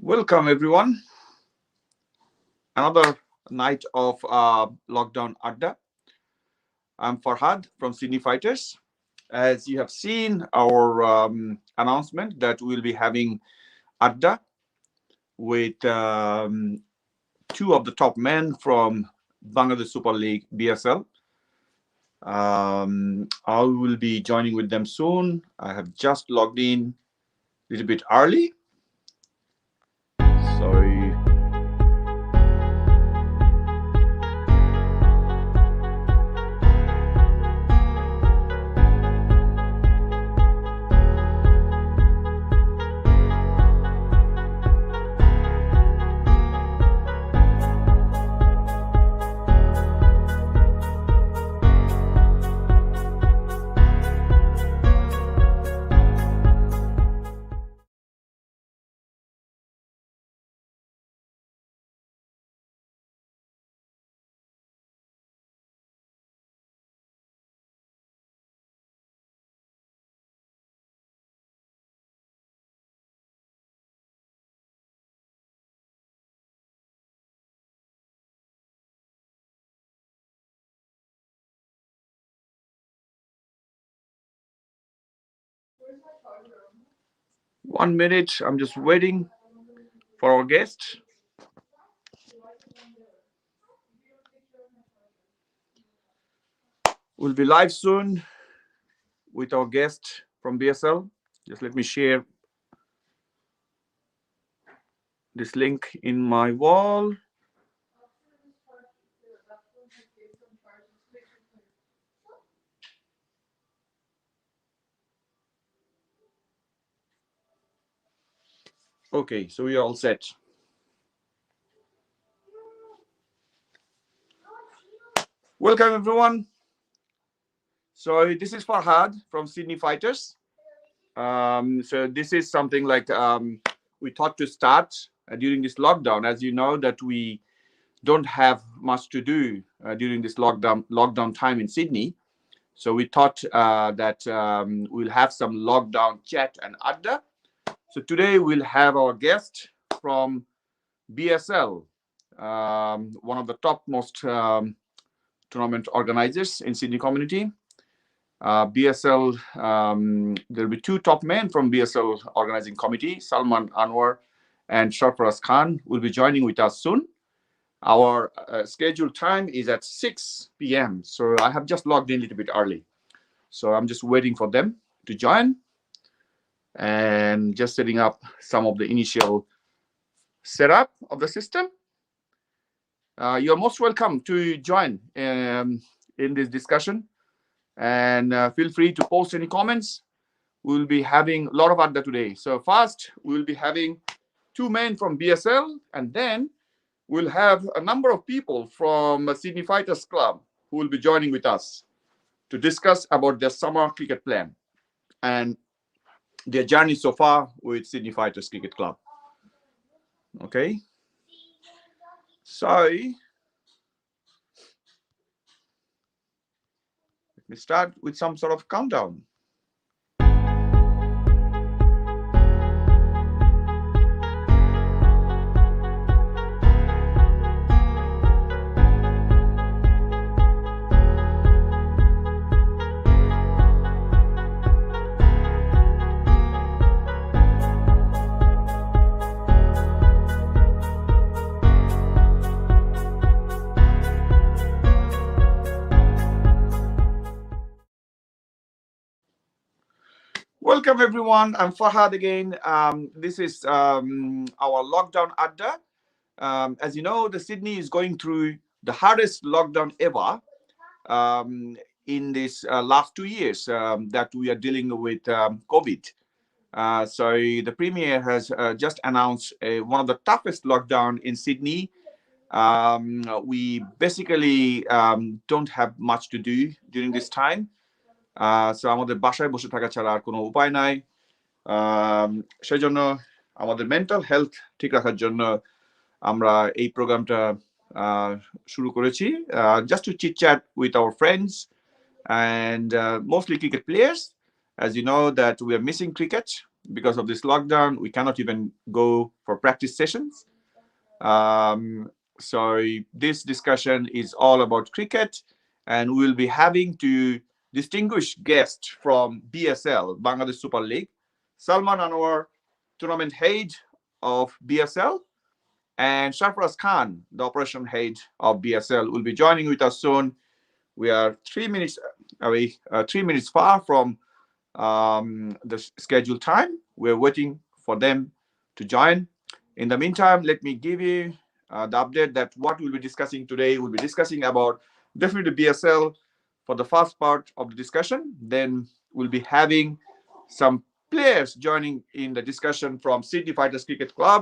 Welcome, everyone. Another night of lockdown Adda. I'm Farhad from Sydney Fighters. As you have seen our announcement that we'll be having Adda with two of the top men from Bangladesh Super League BSL. I will be joining with them soon. I have just logged in a little bit early. Sorry. One minute. I'm just waiting for our guest. We'll be live soon with our guest from BSL. Just let me share this link in my wall. Okay, so we are all set. Welcome, everyone. So this is Farhad from Sydney Fighters. So this is something like we thought to start during this lockdown. As you know, that we don't have much to do during this lockdown time in Sydney. So we thought that we'll have some lockdown chat and adda. So today we'll have our guest from BSL, one of the topmost tournament organizers in Sydney community. BSL, there'll be two top men from BSL organizing committee, Salman Anwar and Sharfaraz Khan will be joining with us soon. Our scheduled time is at 6 p.m. So I have just logged in a little bit early. So I'm just waiting for them to join and just setting up some of the initial setup of the system. You're most welcome to join in this discussion, and feel free to post any comments. We'll be having a lot of adda today. So first, we'll be having two men from BSL, and then we'll have a number of people from Sydney Fighters Club who will be joining with us to discuss about their summer cricket plan and their journey so far with Sydney Fighters Cricket Club. Okay. So let me start with some sort of countdown. Welcome, everyone. I'm Farhad again. This is our lockdown adda. As you know, the Sydney is going through the hardest lockdown ever in this last 2 years that we are dealing with COVID. So the Premier has just announced one of the toughest lockdown in Sydney. We basically don't have much to do during this time. So আমাদের বাসায় বসে থাকা ছাড়া আর কোনো উপায় নাই। সেজন্য আমাদের মেন্টাল হেলথ ঠিক রাখার জন্য আমরা এই প্রোগ্রামটা শুরু করেছি, just to chit chat with our friends and mostly cricket players. As you know that we are missing cricket because of this lockdown, we cannot even go for practice sessions. So this discussion is all about cricket, and we'll be having two distinguished guests from BSL, Bangladesh Super League, Salman Anwar, tournament head of BSL, and Sharfaraz Khan, the operation head of BSL, will be joining with us soon. We are 3 minutes away, 3 minutes far from the scheduled time. We're waiting for them to join. In the meantime, let me give you the update that what we'll be discussing today. We'll be discussing about definitely BSL for the first part of the discussion. Then we'll be having some players joining in the discussion from Sydney Fighters Cricket Club,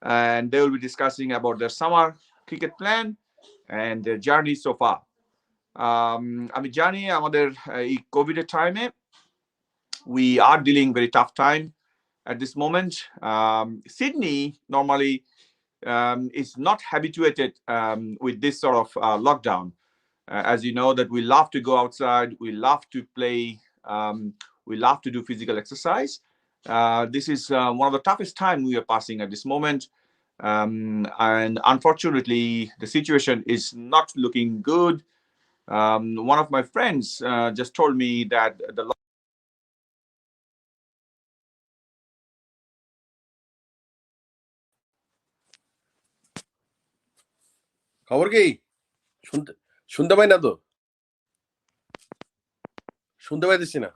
and they will be discussing about their summer cricket plan and their journey so far. আমি জানি আমাদের এই কোভিডের টাইমে we are dealing very tough time at this moment. Sydney normally is not habituated with this sort of lockdown. As you know, that we love to go outside, we love to play, we love to do physical exercise. This is one of the toughest time we are passing at this moment. And unfortunately, the situation is not looking good. One of my friends just told me that the খবর কি শুনতে পাই না তো, শুনতে পাইতেছি না।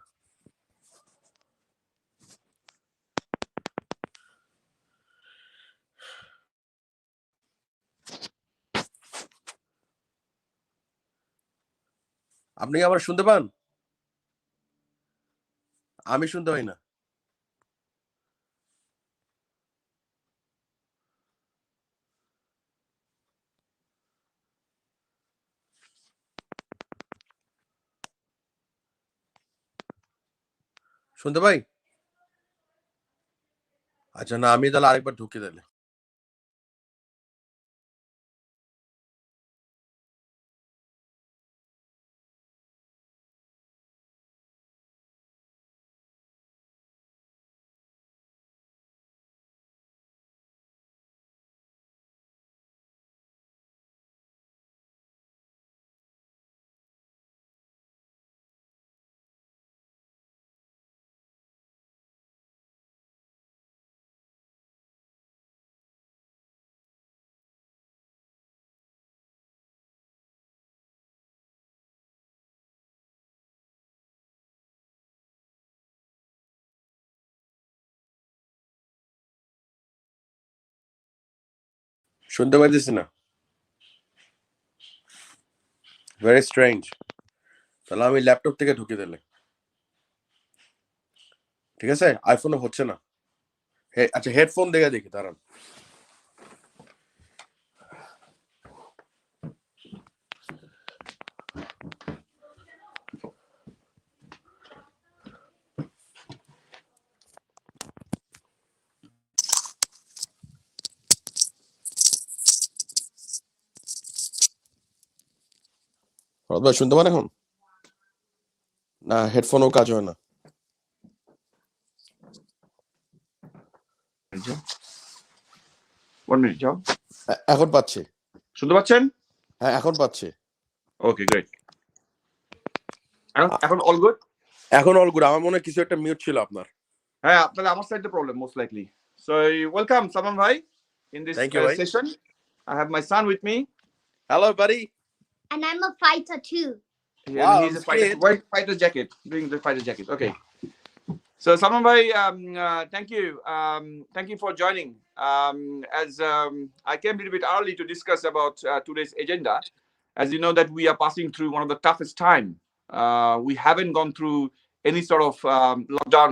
আপনি কি আমার শুনতে পান? আমি শুনতে পাই না। শুনতে পাই? আচ্ছা, না আমি তাহলে আরেকবার ঢুকে দিলে। শুনতে পাইতেছি না। Very strange. তাহলে আমি ল্যাপটপ থেকে ঢুকে দিলে, ঠিক আছে? আইফোনে হচ্ছে না। আচ্ছা, হেডফোন দেখে দেখি, দাঁড়ান। ভাই শুনতে পান এখন? না, হেডফোনও কাজ হয় না। এখন পাচ্ছি। শুনতে পাচ্ছেন? হ্যাঁ, এখন পাচ্ছি। ওকে, গ্রেট। এখন অল গুড? এখন অল গুড। আমার মনে হয় কিছু একটা মিউট ছিল আপনার। হ্যাঁ, আপনাদের আমার সাইডে problem most likely. So welcome Salman bhai in this session. I have my son with me. Hello buddy. And I'm a fighter too. Wow, he's a fighter. White fighter jacket. Doing the fighter jacket. Okay. So Salman bhai, thank you. Thank you for joining. As I came a little bit early to discuss about today's agenda. As you know that we are passing through one of the toughest time. We haven't gone through any sort of lockdown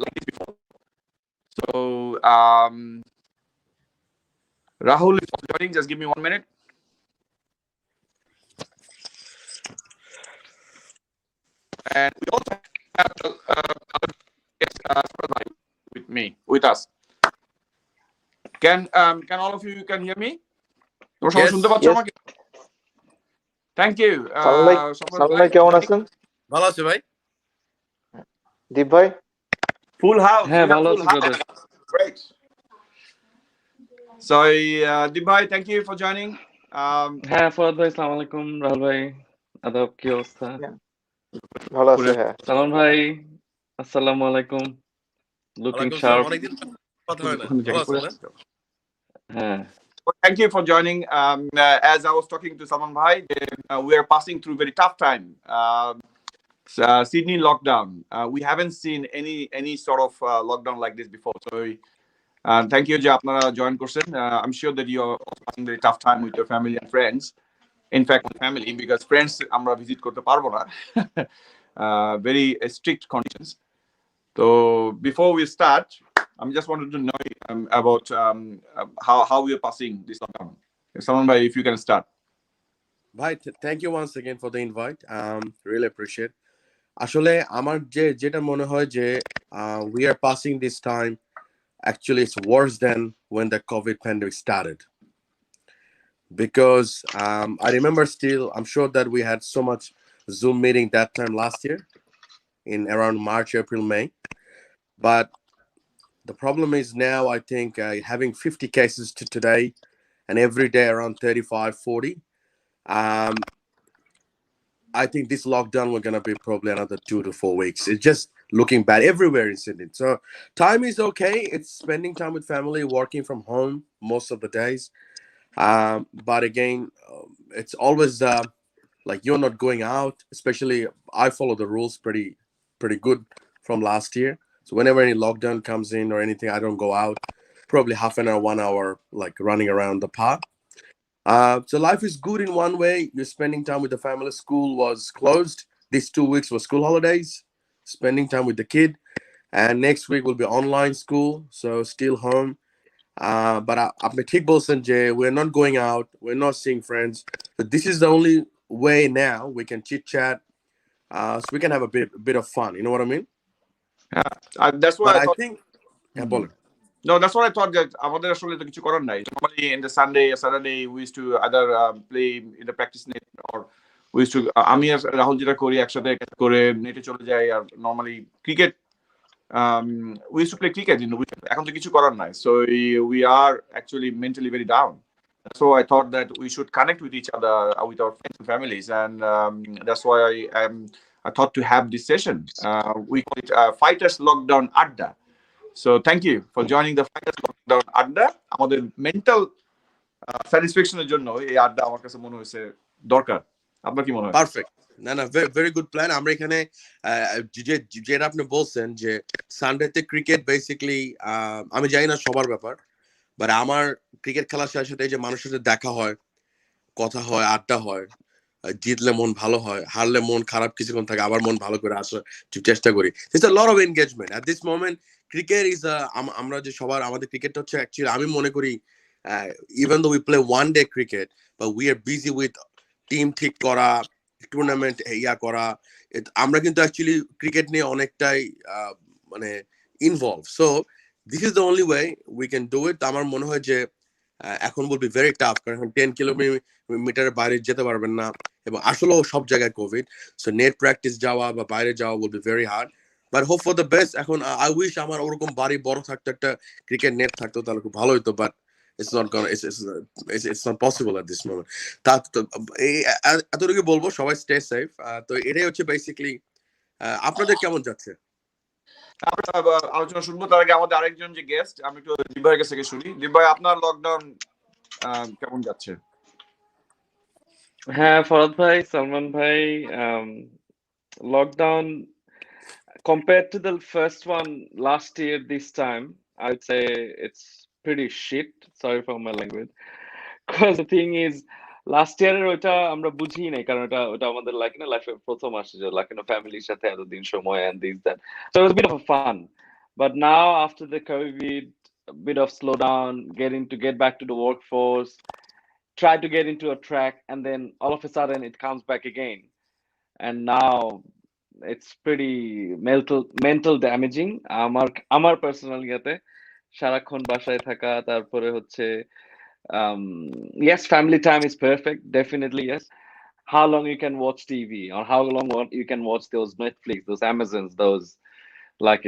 like this before. So Rahul is joining. Just give me 1 minute. And we also have with me, with us. Can all of you can hear me? Yes. Thank you. Salman ভাই কেমন আছেন? ভালো আছি ভাই। দীপ ভাই? Full house. হ্যাঁ, We have ভালো full আছি house. Brother. Great. So, Dibhai, thank you for joining. হ্যাঁ, ফরাদ ভাই, আসসালামু আলাইকুম। রাহুল ভাই, আদাব, কি অবস্থা? ভালো আছে, হ্যাঁ। সালমান ভাই, আসসালামু আলাইকুম। লুকিং ওয়ালাইকুম আসসালাম, শার্প। অনেকদিন কথা হয় না। ভালো আছেন না? হ্যাঁ। Well, thank you for joining. As I was talking to Salman Bhai, we are passing through very tough time. Sydney lockdown. We haven't seen any sort of lockdown like this before. So thank you, যে আপনারা join করছেন. I'm sure that you are passing very tough time with your family and friends. In fact, with family, because friends আমরা visit করতে পারবো না. Very strict conditions. So before we start, I just wanted to know about how we are passing this lockdown. Salman Bhai, if you can start. ভাই, thank you once again for the invite. Really appreciate. আসলে আমার যেটা মনে হয় যে we are passing this time, actually it's worse than when the COVID pandemic started, because I remember still, I'm sure that we had so much Zoom meeting that time last year in around March, April, May. But the problem is now, I think having 50 cases to today and every day around 35, 40. I think this lockdown we're gonna be probably another 2 to 4 weeks. It's just looking bad everywhere in Sydney. So time is okay. It's spending time with family, working from home most of the days. But again, it's always like you're not going out. Especially, I follow the rules pretty good from last year. So whenever any lockdown comes in or anything, I don't go out. Probably half an hour, 1 hour, like running around the park. So life is good in one way. You're spending time with the family. School was closed. These 2 weeks were school holidays. Spending time with the kid, and next week will be online school. So still home. But আপনি ঠিক বলছেন যে we're not going out. We're not seeing friends. But this is the only way now we can chit chat. So we can have a bit of fun. You know what I mean? That's why But I I thought. think, yeah, বলেন। No, that's what I thought, that আমাদের আসলে তো কিছু করার নাই. Normally in the Sunday or Saturday we used to either play in the practice net, or we used to আমি আর রাহুল যেটা করি একসাথে করে নেটে চলে যাই, আর normally cricket we used to play cricket in the weekend. এখন তো কিছু করার নাই. So we are actually mentally very down. So I thought that we should connect with each other, with our friends and families, and that's why I thought to have this session. We call it Fighters Lockdown Adda. So thank you for joining the Fighters Lockdown Adda. আমাদের mental স্যাটিসফ্যাকশনের জন্য এই আড্ডা আমার কাছে মনে হয়েছে দরকার। আপনার কি মনে হয়? পারফেক্ট। না, ভেরি গুড প্ল্যান। আমরা এখানে যেটা আপনি বলছেন যে সানডেতে ক্রিকেট বেসিক্যালি, আমি জানি না সবার ব্যাপার, বাট আমার ক্রিকেট খেলার সাথে সাথে যে মানুষের সাথে দেখা হয়, কথা হয়, আড্ডা হয়, জিতলে মন ভালো হয়, হারলে মন খারাপ কিছুক্ষণ থাকে, আবার মন ভালো করে আসার চেষ্টা করি। It's a lot of engagement at this moment. Cricket is আমরা যে সবার, আমাদের ক্রিকেটটা হচ্ছে অ্যাকচুয়ালি আমি মনে করি, even though we play one day cricket, but we are busy with team ঠিক করা, টুর্নামেন্ট করা। আমরা কিন্তু অ্যাকচুয়ালি ক্রিকেট নিয়ে অনেকটাই মানে involve. So this is the only way we can do it. আমার মনে হয় যে এখন উইল বি ভেরি টাফ, কারণ 10 কিলোমিটারের বাইরে যেতে পারবেন না, এবং আসলেও সব জায়গায় কোভিড। সো নেট প্র্যাকটিস যাওয়া বা বাইরে যাওয়া will be very hard, but hope for the best. এখন আই উইশ আমার ওরকম বাড়ি বড় থাকতো, একটা ক্রিকেট নেট থাকতো, তাহলে খুব ভালো হতো, but it's not possible at this moment. তা এতটুকু বলবো, সবাই স্টে সেফ। তো এটাই হচ্ছে বেসিক্যালি। আপনাদের কেমন যাচ্ছে? আমরা আলোচনা শুনবো, তার আগে আমাদের আরেকজন যে গেস্ট, আমি একটু দীপ ভাইয়ের কাছ থেকে শুনি। দীপ ভাই, আপনার লকডাউন কেমন যাচ্ছে? হ্যাঁ, ফরাদ ভাই, সালমান ভাই, lockdown compared to the first one last year, this time I would say it's pretty shit. Sorry for my language. Because the thing is, last ইয়ারের ওটা আমরা বুঝি নাই, কারণ ওটা আমাদের লাইক না লাইফে প্রথম আসে, যে লাইক না ফ্যামিলির সাথে এতদিন সময় and this that, so it was a bit of a fun. But now after the COVID, a bit of slowdown, get back to the workforce, try to get into a track, and then all of a sudden it comes back again, and now it's pretty mental damaging. আমার personal ইয়াতে সারাক্ষণ বাসায় থাকা, তারপরে হচ্ছে yes, family time is perfect, definitely, yes. How long you can watch TV, or how long you can watch those Netflix, those Amazons, those like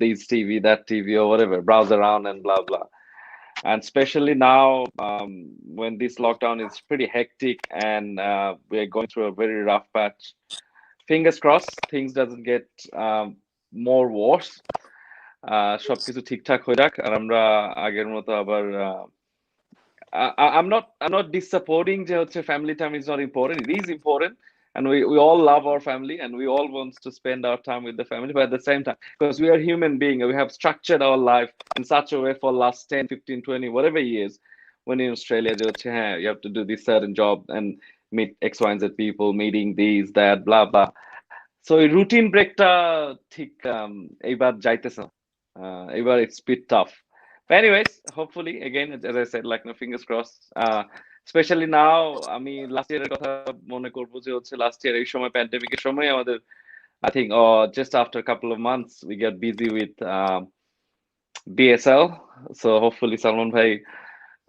these TV, that TV, or whatever, browse around and blah blah. And especially now, when this lockdown is pretty hectic and we are going through a very rough patch. Fingers crossed, things doesn't get more worse. সবকিছু ঠিকঠাক হয়ে যাক আর আমরা আগের মতো আবার I'm not disappointing যে হচ্ছে family time is not important. It is important, and we all love our family and we all want to spend our time with the family, but at the same time, because we are human beings, we have structured our life in such a way for last 10, 15, 20, whatever years. When in Australia যে হচ্ছে হ্যাঁ, you have to do this certain job and meet X, Y, and Z people, meeting these, that, blah blah. So routine breakটা ঠিক এইবার যাইতেছে না। এইবার it's bit tough. But anyways, hopefully, again, as I said, like no fingers crossed. Especially now, আমি last year এর কথা মনে করবো যে হচ্ছে last year এই সময় pandemic এর সময় আমাদের I think just after a couple of months we got busy with BSL. So hopefully Salman bhai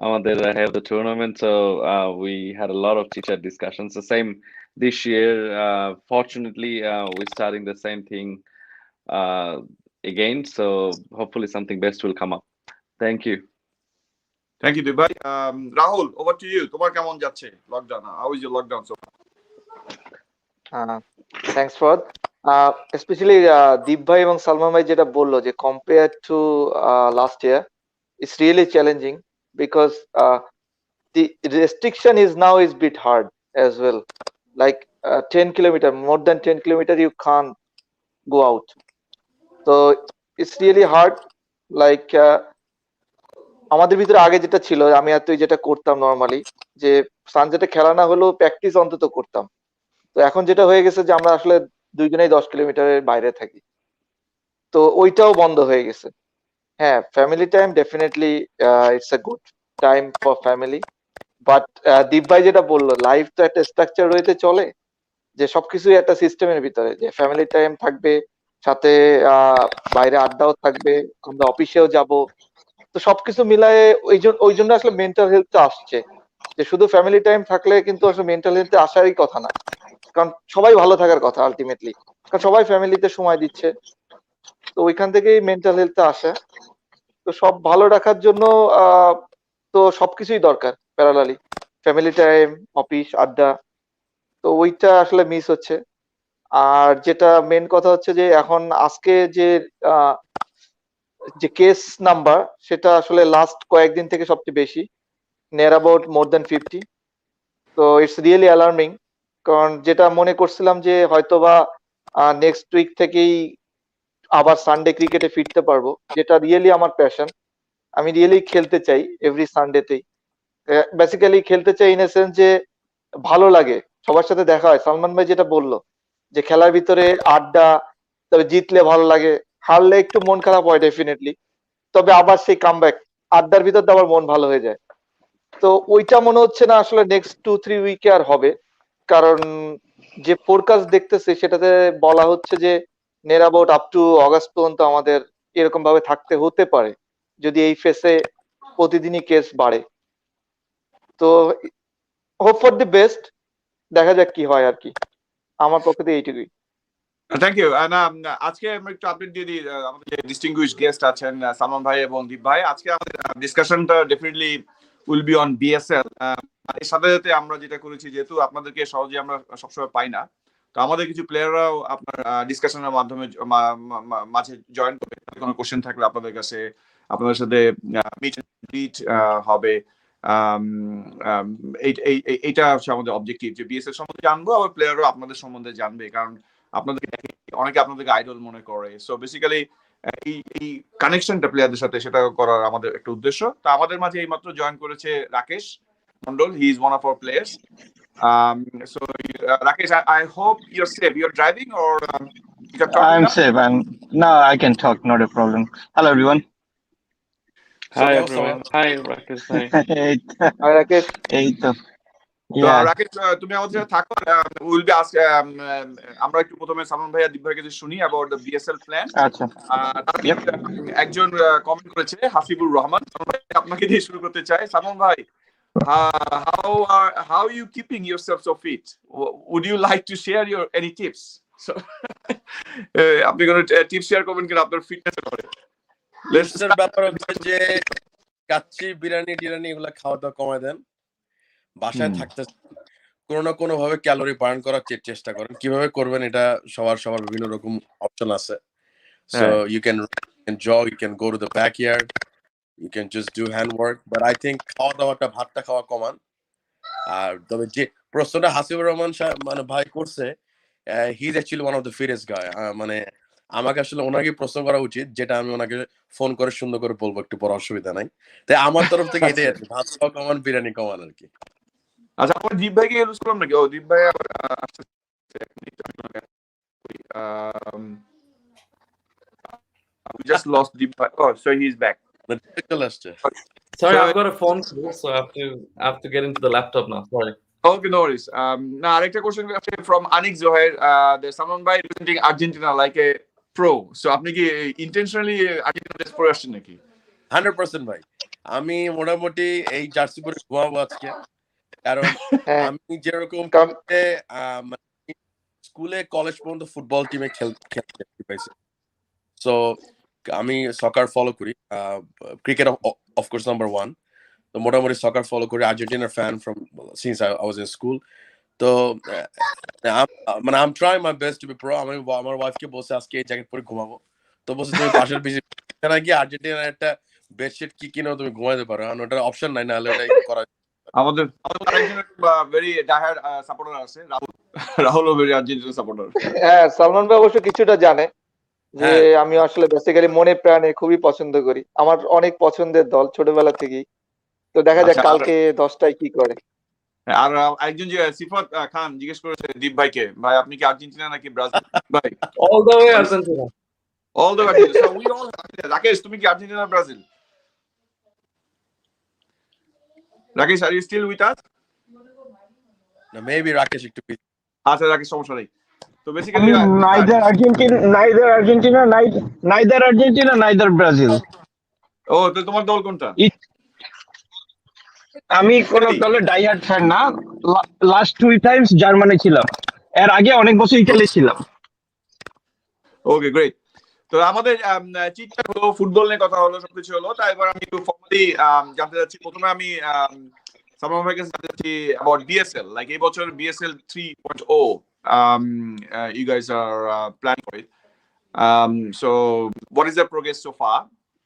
আমাদের have the tournament. So we had a lot of chit-chat discussions. The same this year. Fortunately, we're starting the same thing again. So hopefully something best will come up. Thank you. Thank you, Dubai. Rahul, over to you. তোমার কেমন যাচ্ছে lockdown? How is your lockdown so far? Thanks, Fad. Especially Deep Bhai এবং সালমান ভাই যেটা বললো যে compared to last year, it's really challenging because the restriction is now is bit hard as well. Like 10 kilometer, more than 10 kilometer, you can't go out. So it's really hard. Like আমাদের ভিতরে আগে যেটা ছিল, আমি আর তুই যেটা করতাম normally, যে সানজেটে খেলা না হলেও প্র্যাকটিস অন্তত করতাম। তো এখন যেটা হয়ে গেছে যে আমরা আসলে দুইজনেই 10 কিলোমিটারের বাইরে থাকি, তো ওইটাও বন্ধ হয়ে গেছে। হ্যাঁ, family time definitely it's a good time for family, but Deep ভাই যেটা বললো, লাইফ তো একটা স্ট্রাকচার রয়েছে চলে, যে সবকিছুই একটা সিস্টেমের ভিতরে, যে ফ্যামিলি টাইম থাকবে, সাথে বাইরে আড্ডাও থাকবে, আমরা অফিসেও যাব। তো সবকিছু মিলায়ে ওই জন্য আসলে মেন্টাল হেলথটা আসছে, যে শুধু ফ্যামিলি টাইম থাকলে কিন্তু আসলে মেন্টাল হেলথে আসারই কথা না, কারণ সবাই ভালো থাকার কথা আলটিমেটলি, কারণ সবাই ফ্যামিলিতে সময় দিচ্ছে। তো ওইখান থেকেই মেন্টাল হেলথটা আসে। তো সব ভালো রাখার জন্য তো সবকিছুই দরকার প্যারালালি, ফ্যামিলি টাইম, অফিস, আড্ডা। তো ওইটা আসলে মিস হচ্ছে। আর যেটা মেন কথা হচ্ছে যে এখন আজকে যে কেস নাম্বার, সেটা আসলে লাস্ট কয়েকদিন থেকে সবচেয়ে বেশি, নিয়ার অ্যাবাউট মোর দ্যান 50। তো ইটস রিয়েলি অ্যালার্মিং, কারণ যেটা মনে করছিলাম যে হয়তোবা নেক্সট উইক থেকেই আবার সানডে ক্রিকেটে ফিরতে পারবো, যেটা রিয়েলি আমার প্যাশন। আমি রিয়েলি খেলতে চাই এভরি সানডেতেই, বেসিক্যালি খেলতে চাই ইন এ সেন্স যে ভালো লাগে, সবার সাথে দেখা হয়। সালমান ভাই যেটা বললো যে খেলার ভিতরে আড্ডা, তবে জিতলে ভালো লাগে, হারলে একটু মন খারাপ হয় ডেফিনেটলি, তবে আবার সেই কামব্যাক, আড্ডার ভিতর আবার মন ভালো হয়ে যায়। তো ওইটা মনে হচ্ছে না আসলে নেক্সট 2-3 উইকে আর হবে, কারণ যে ফোরকাস্ট দেখতেছে সেটাতে বলা হচ্ছে যে near about up to August পর্যন্ত আমাদের এরকম ভাবে থাকতে হতে পারে, যদি এই ফেসে প্রতিদিনই কেস বাড়ে। তো হোপ ফর দি বেস্ট, দেখা যাক কি হয় আর কি, আমার পক্ষ থেকে এইটুকুই। Thank you. আজকে আমরা একটু আপডেট দিয়ে দিই, আমাদের যে ডিস্টিংগুইশড গেস্ট আছেন সালমান ভাই এবং দীপ ভাই। আজকে আমাদের ডিসকাশনটা definitely will be on BSL. এর সাথে সাথে আমরা যেটা করেছি, যেহেতু আপনাদেরকে সহজে আমরা সবসময় পাই না, তো আমাদের কিছু প্লেয়াররাও আপনার ডিসকাশনের মাধ্যমে মাঝে জয়েন করবে। কোনো কোশ্চেন থাকলে আপনাদের কাছে, আপনাদের সাথে মিট হবে। এইটা হচ্ছে আমাদের অবজেক্টিভ, যে বিএসএল সম্বন্ধে জানবো, আবার প্লেয়াররাও আপনাদের সম্বন্ধে জানবে, কারণ আপনাদেরকে অনেকে আপনাদেরকে আইডল মনে করে। সো বেসিক্যালি এই কানেকশনটা প্লেয়ারদের সাথে, সেটা করার আমাদের একটা উদ্দেশ্য। তো আমাদের মাঝে এইমাত্র জয়েন করেছে Rakesh Mondal, he is one of hour players. So Rakesh, I hope you're safe. You're driving or you're talking I'm now? safe. Now I can talk, not a problem. Hello everyone. Hi everyone. Hi Rakesh. Hi. আর রাকেশ, এই তো তো yeah. Rakesh, তুমি আমাদের সাথে থাকো। Will be ask, আমরা একটু প্রথমে সালমান ভাই আর দীপ ভাইকে শুনি অ্যাবাউট দ্য বিএসএল প্ল্যান। আচ্ছা, একজন কমেন্ট করেছে, হাসিবুর রহমান। সালমান ভাই, আপনাকে দিয়ে শুরু করতে চাই। সালমান ভাই, how are you keeping yourself so fit? Would you like to share your any tips So আপনি কোনো টিপস শেয়ার করবেন কিনা আপনার ফিটনেসের ব্যাপারে? টিপসের ব্যাপার হচ্ছে যে কাচ্চি বিরিয়ানি টিরানি এগুলা খাওয়া দাওয়া কমায় দেন, বাসায় থাকতে কোনো না কোনো ভাবে ক্যালোরি বার্ন করার চেষ্টা করেন। কিভাবে করবেন এটা সবার বিভিন্ন রকম অপশন আছে। So you can jog, you can go to the backyard, you can just do handwork, but I think খাওয়া দাওয়াটা ভাতটা খাওয়া কমান। আর তবে যে প্রশ্নটা হাসিবুর রহমান মানে ভাই করছে, he is actually one of the fittest গায়। মানে আমাকে আসলে ওনাকে প্রশ্ন করা উচিত, যেটা আমি ওনাকে ফোন করে সুন্দর করে বলবো, একটু পর অসুবিধা নাই। তাই আমার তরফ থেকে এটাই আর কি, ভাত খাওয়া কমান, বিরিয়ানি কমান আর কি। আচ্ছা, আমরা দীপ ভাইকে ইউজ করলাম নাকি? ও দীপ ভাই আবার we just lost Deep Bhai. Oh, so he's back. চলে আসছে। Sorry, So- I've got a phone call, so I have to get into the laptop now. Sorry. Okay, no worries. Now, arekta question from Anik Zohair. There's someone by representing Argentina like a pro. So, আপনি কি intentionally Argentina dress পরে আসছেন নাকি? 100% ভাই, আমি মোটামুটি এই jersey পরে ঘুমাবো আজকে, কারণ হ্যাঁ আমি যেরকম স্কুলে কলেজ পর্যন্ত ফুটবল টিমে খেলতে পাইছি। সো আমি সকার ফলো করি, ক্রিকেট অফকোর্স নাম্বার 1। তো মোটামুটি সকার ফলো করি, আর্জেন্টিনার fan from since I was in school. তো মানে I am trying my best to be pro. আমি আমার ওয়াইফকে বলছি আজকে এই জ্যাকেট পরে ঘুমাবো, তো বলছে তুমি পাশের পিছিয়ে গিয়ে আর্জেন্টিনার একটা বেডশিট কি কিনেও তুমি ঘুমাইতে পারো, কারণ ওটার অপশন নাই, নাহলে ওটাই করা। আমাদের আরেকজন ভেরি ডায়ার সাপোর্টার আছে, রাহুলও ভেরি আর্জেন্টিনা সাপোর্টার। হ্যাঁ, সালমান ভাই অবশ্য কিছুটা জানে যে হ্যাঁ। আমি আসলে বেসিক্যালি মনে প্রাণে খুবই পছন্দ করি, আমার অনেক পছন্দের দল ছোটবেলা থেকেই। তো দেখা যাক আচ্ছা, কালকে 10টায় কি করে। আর আরেকজন যে সিফাত খান জিজ্ঞেস করেছে দীপ ভাইকে, ভাই আপনি কি আর্জেন্টিনা নাকি ব্রাজিল? ভাই All the way Argentina. all the Argentina. So we all Rakesh, তুমি কি Argentina Brazil? Rakesh, are you still with us? না, মেবি রাকেশ একটু আচ্ছা রাকেশ, সমস্যা নেই। তো basically neither Argentina, neither Brazil. ও, তো তোমার দল কোনটা? আমি কোন দলের ডাইহার্ড ফ্যান না। লাস্ট 2 টাইমস জার্মানি ছিলাম, এর আগে অনেক বছর ইতালি ছিলাম। ওকে, গ্রেট। তো আমাদের চিটচ্যাট হলো, ফুটবল নিয়ে কথা হলো, সবকিছু হলো। তাই এবার আমি একটু ফর্মালি জানতে চাচ্ছি। প্রথমে আমি সালমান ভাইয়ের কাছে জানতে চাচ্ছি about BSL, লাইক এই বছর BSL 3.0 you guys are planning for it. So what is the progress so far?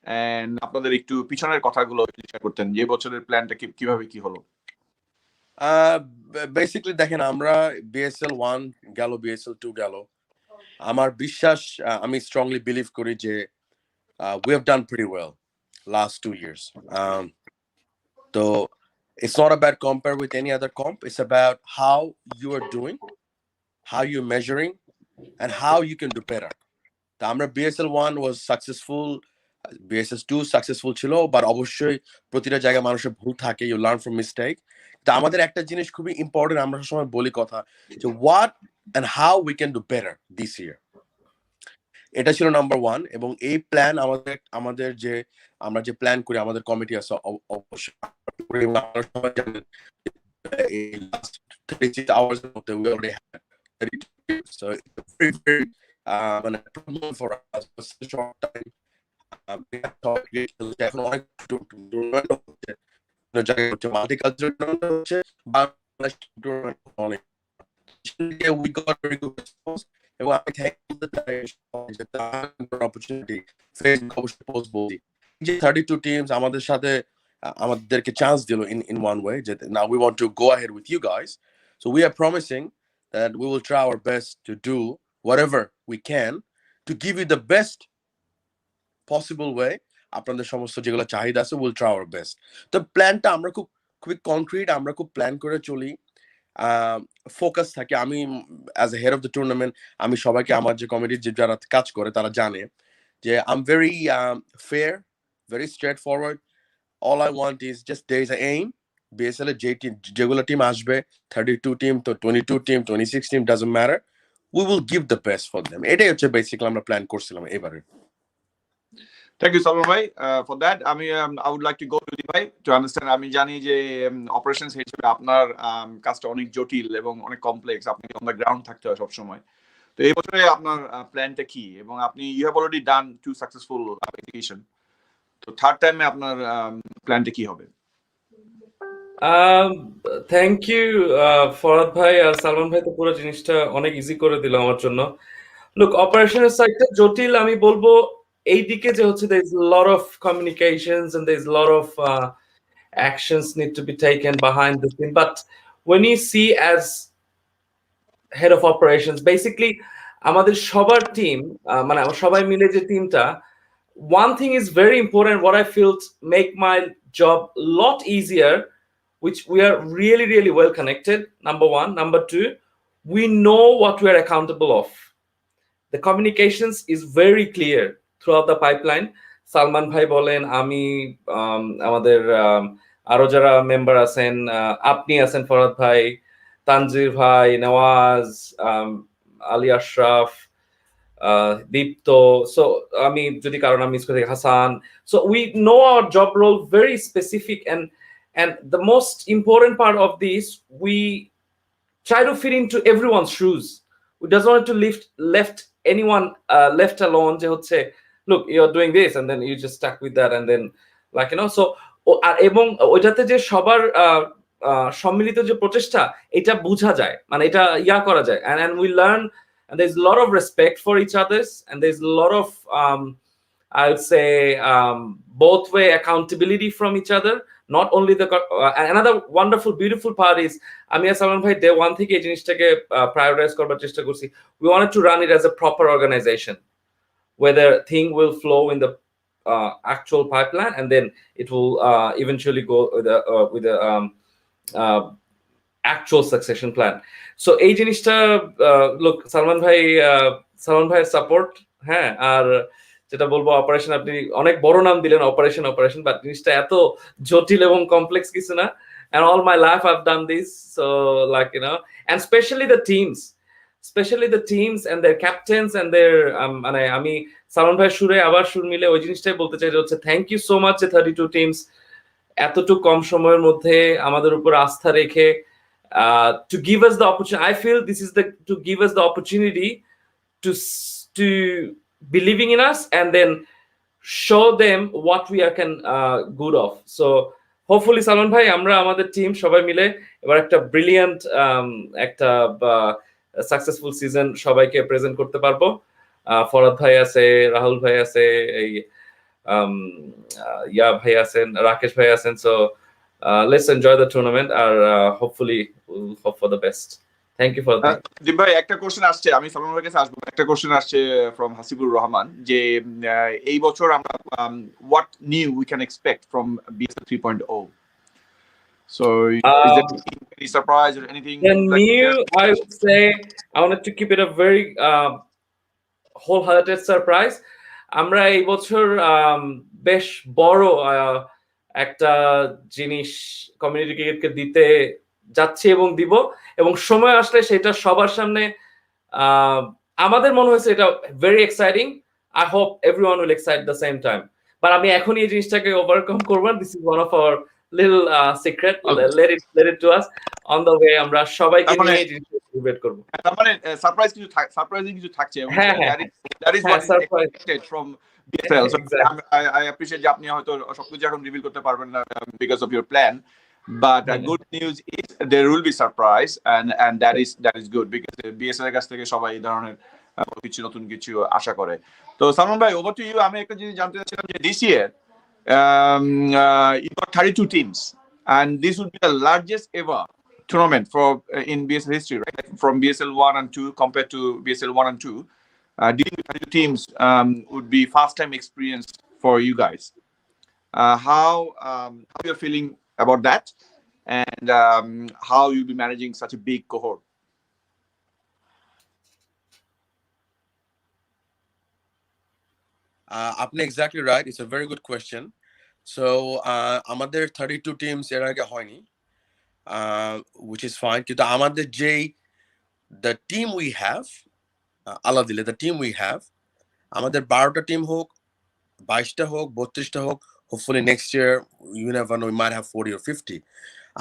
And আপনাদের একটু পিছনের কথাগুলো শেয়ার করতেন, যে বছরের প্ল্যানটা কিভাবে কি হলো? বেসিক্যালি দেখেন, আমরা BSL 1 গেল, BSL 2 গেল। আমার বিশ্বাস, আমি স্ট্রংলি বিলিভ করি যে we have done pretty well last 2 years. So it's not about compare with any other comp. It's about how you are doing, how you're measuring, and how you can do better. The আমরা BSL 1 was successful, BSL 2 successful ছিল, but অবশ্যই প্রতিটা জায়গায় মানুষের ভুল থাকে, you learn from mistake. তা আমাদের একটা জিনিস খুবই ইম্পর্টেন্ট, আমরা সবসময় বলি কথা, যে what and how we can do better this year. এটা ছিল নাম্বার 1। এবং এই প্ল্যান আমাদের যে আমরা যে প্ল্যান করি, আমাদের কমিটি আছে অবশ্যই, এই last 36 hours এর মধ্যে we already had 32 games. So it's very, very মানে problem for us. It's a short time. এখন অনেক টুর্নামেন্ট হচ্ছে, জায়গায় হচ্ছে, মাল্টিকালচারাল টুর্নামেন্ট হচ্ছে, বাংলাদেশ টুর্নামেন্ট অনেক। We got very good response. এবং আমি thankful that opportunity Facebook অবশ্যই পোস্ট বলছি যে 32 teams আমাদের সাথে আমাদেরকে চান্স দিল in one way, যে now we want to go ahead with you guys. So we are promising that we will try our best to do whatever we can to give you the best possible way. আপনাদের সমস্ত যেগুলো চাহিদা আছে, we'll try our best. তো প্ল্যানটা আমরা খুবই concrete, আমরা খুব প্ল্যান করে চলি, ফোকাস থাকে। আমি as a head of the tournament, আমি সবাইকে, আমার যে কমিটির যে যারা কাজ করে তারা জানে যে I am very fair, very straight forward. All I want is just there is a aim. BSL এর যেগুলো টিম আসবে, 32 টিম তো 22 টিম, 26 টিম, doesn't matter, we will give the best for them. এটাই হচ্ছে বেসিক্যালি আমরা প্ল্যান করছিলাম এবারে। Thank you, Salman bhai, for that. I would like to go to Deep bhai to understand. আমি জানি যে অপারেশনস হিসেবে আপনার কাজটা অনেক জটিল এবং অনেক কমপ্লেক্স, আপনাকে অন দ্য গ্রাউন্ড থাকতে হয় সবসময়। তো এই বছরে আপনার প্ল্যানটা কি, এবং আপনি you have already done 2 successful application, তো থার্ড টাইমে আপনার প্ল্যানটা কি হবে? থ্যাংক ইউ ফরহাদ ভাই আর সালমান ভাই, তো পুরো জিনিসটা অনেক ইজি করে দিল আমার জন্য। লুক, অপারেশনের সাইডটা জটিল আমি বলবো এইদিকে যে হচ্ছে there is a lot of communications and there is a lot of actions need to be taken behind the scene, but when you see as head of operations basically আমাদের সবার টিম, মানে আমার সবাই মিলে যে টিমটা, one thing is very important what I feel make my job lot easier, which we are really really well connected, number one. Number two, we know what we are accountable of. The communications is very clear throughout the pipeline. Salman ভাই বলেন, আমি আমাদের আরো যারা member আছেন, আপনি আছেন, ফরহাদ ভাই, তানজির ভাই, নওয়াজ, আলী আশরাফ, দীপ্ত, সো আমি যদি কারণ আমি মিস করে থাকি, Hasan, so we know our job role very specific, and the most important part of this, we try to fit into everyone's shoes. We doesn't want to left anyone left alone যে হচ্ছে look you're doing this and then you just stuck with that and then like you know, so আর এবং ওইটাতে যে সবার সম্মিলিত যে প্রচেষ্টা এটা বোঝা যায়, মানে এটা ইয়া করা যায়, and we learn, and there's a lot of respect for each others, and there's a lot of I would say both way accountability from each other. Not only the another wonderful beautiful part is আমি আর সালমান ভাই day one থেকে এই জিনিসটাকে prioritise করবার চেষ্টা করছি. We wanted to run it as a proper organization where the thing will flow in the actual pipeline, and then it will eventually go with the uh, actual succession plan. So এই জিনিসটা look Salman ভাইয়ের support, হ্যাঁ, আর যেটা বলবো operation, আপনি অনেক বড় নাম দিলেন অপারেশন, বাট জিনিসটা এত জটিল এবং কমপ্লেক্স কিছু না, and all my life I've done this, so like you know, and especially the teams and their captains and their মানে আমি সালমান ভাইয়ের সুরে আবার সুর মিলে ওই জিনিসটাই বলতে চাই যে হচ্ছে thank you so much 32 teams এতটুকু কম সময়ের মধ্যে আমাদের উপর আস্থা রেখে to give us the opportunity. I feel this is to give us the opportunity to believing in us and then show them what we are can good of. So hopefully Salman ভাই আমরা আমাদের টিম সবাই মিলে এবার একটা brilliant একটা successful season সবাইকে present করতে পারবো। ফরহাদ ভাই আছে, রাহুল ভাই আছে, এই ইয়া ভাই আছেন, রাকেশ ভাই আছেন, so let's enjoy the tournament আর hopefully we'll hope for the best. Thank you for that. দীপ ভাই, একটা কোশ্চেন আসছে, আমি সালমান ভাইয়ের কাছে আসবো। একটা কোশ্চেন আসছে ফ্রম হাসিবুর রহমান যে এই বছর আমরা what new we can expect from BSL 3.0. So is there any surprise or anything? The new, I would say, I wanted to keep it a very wholehearted surprise. আমরা এই বছর বেশ বড় একটা জিনিস কমিউনিটি ক্রিকেটকে দিতে যাচ্ছি এবং দিব, এবং সময় আসলে সেটা সবার সামনে আমাদের মনে হয়েছে এটা very exciting. I hope everyone will excite the same time, but আমি এখন এই জিনিসটাকে ওভারকাম করব। This is one of hour little secret, let it to us on the way. আমরা সবাইকে নিয়ে এই জিনিসটা সেলিব্রেট করব। তার মানে সারপ্রাইজিং কিছু থাকছে, that is what is expected from BSL. So I appreciate যে আপনি হয়তো সবকিছু এখন রিভিল করতে পারবেন না because of your plan, but good news is there will be surprise, and that is good because BSL এর কাছ থেকে সবাই এই ধরনের কিছু নতুন কিছু আশা করে। তো সালমান ভাই, ওভার টু ইউ। আমি একটা জিনিস জানতে চাচ্ছিলাম যে this year you got 32 teams and this would be the largest ever tournament for in BSL history, right? Like from BSL 1 and 2 compared to BSL 1 and 2. Dealing with 32 teams would be first time experience for you guys. How you're feeling about that, and how you'll be managing such a big cohort? আপনি exactly right. It's a very good question. So আমাদের 32 teams এর আগে হয়নি, which is fine. কিন্তু আমাদের যেই the team we have, আল্লাহ দিলে the team we have, আমাদের 12টা টিম হোক, 22টা হোক, 32টা হোক, hopefully next year you never know, we might have 40 or 50.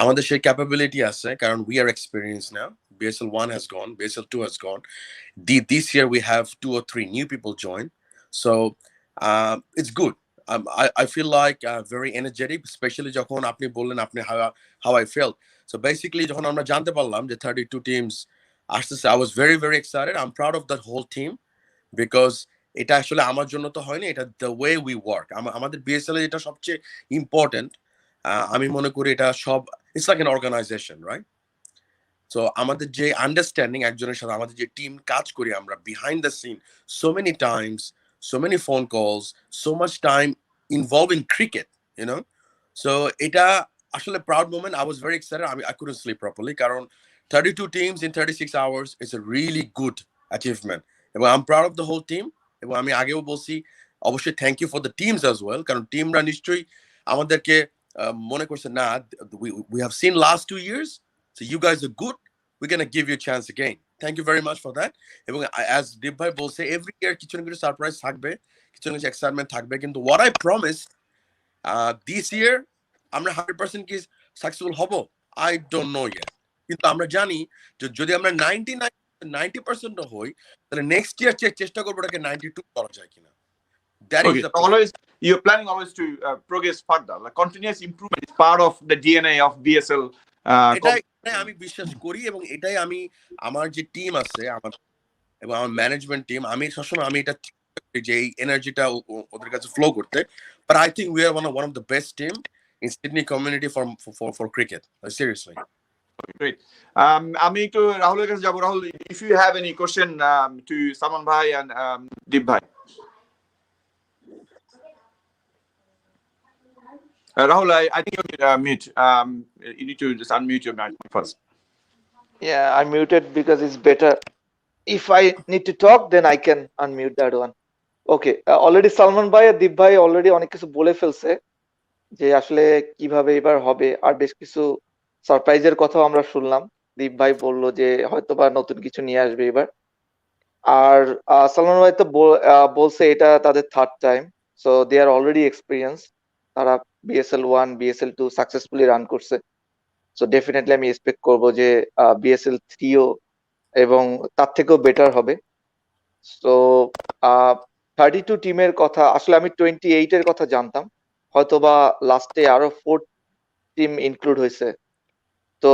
আমাদের সেই ক্যাপাবিলিটি আছে কারণ we are experienced now. BSL 1 has gone, BSL 2 has gone. This year we have 2 or 3 new people join. So it's good. I feel like very energetic, especially যখন আপনি বললেন আপনি how I felt. So basically যখন আমরা জানতে পারলাম যে 32 teams আসতেছে, I was very very excited. I'm proud of that whole team because এটা আসলে আমার জন্য তো হয়নি, এটা the way we work. আমাদের BSL এ এটা সবচেয়ে ইম্পর্টেন্ট। আমি মনে করি এটা সব, it's like an organization, right? So আমাদের যে আন্ডারস্ট্যান্ডিং একজনের সাথে, আমাদের যে টিম কাজ করি আমরা behind the scene, so many times, so many phone calls, so much time involved in cricket, you know. So এটা আসলে proud moment. I was very excited. I couldn't sleep properly কারণ 32 teams in 36 hours is a really good achievement. এবং I'm proud of the whole team. এবং আমি আগেও বলছি অবশ্যই thank you for the teams as well, কারণ টিমরা নিশ্চয়ই আমাদেরকে মনে করছে না, we have seen last 2 years, so you guys are good, we're going to give you a chance again. Thank you very much for that. এবং as Deep bhai বলছে, every year কিছু না কিছু সারপ্রাইজ থাকবে, কিছু না কিছু এক্সাইটমেন্ট থাকবে, কিন্তু what I promised this year আমরা 100% কি সাকসেসফুল হব, I don't know yet. কিন্তু আমরা জানি যে যদি আমরা 90% হই, তাহলে নেক্সট ইয়ার চেষ্টা করবো এটাকে 92 করা যায় কিনা। That is Okay, the plan. always you're planning always to progress further. Like continuous improvement is part of the DNA of BSL. এটাই আমি বিশ্বাস করি এবং এটাই আমি আমার যে টিম আছে আমার এবং আমার ম্যানেজমেন্ট টিম, আমি সবসময় আমি এটা যে এই এনার্জিটা ওদের কাছে ফ্লো করতে। But I think we are one of the best team in Sydney community for cricket. Seriously. Great. আমি একটু রাহুলের কাছে যাব। Rahul, if you have any question to Salman bhai and Deep bhai. Rahul, I think you're mute. You need to just unmute your mic first. Yeah, I'm muted because it's better. If I need to talk, then I can unmute that one. Okay, already Salman bhai আর দীপ ভাই already অনেক কিছু বলে ফেলছে যে আসলে কিভাবে এবার হবে, আর বেশ কিছু সারপ্রাইজের কথাও আমরা শুনলাম। দীপ ভাই বললো যে হয়তোবা নতুন কিছু নিয়ে আসবে এবার। আর সালমান ভাই তো বলছে এটা তাদের third time, so they are already experience. তারা BSL 1 BSL 2 সাকসেসফুলি রান করছে, সো ডেফিনেটলি আমি এক্সপেক্ট করবো যে BSL 3ও এবং তার থেকেও বেটার হবে। সো 32 টিমের কথা, আসলে আমি 28 এর কথা জানতাম, হয়তোবা লাস্টে আরো 4 টিম ইনক্লুড হয়েছে। তো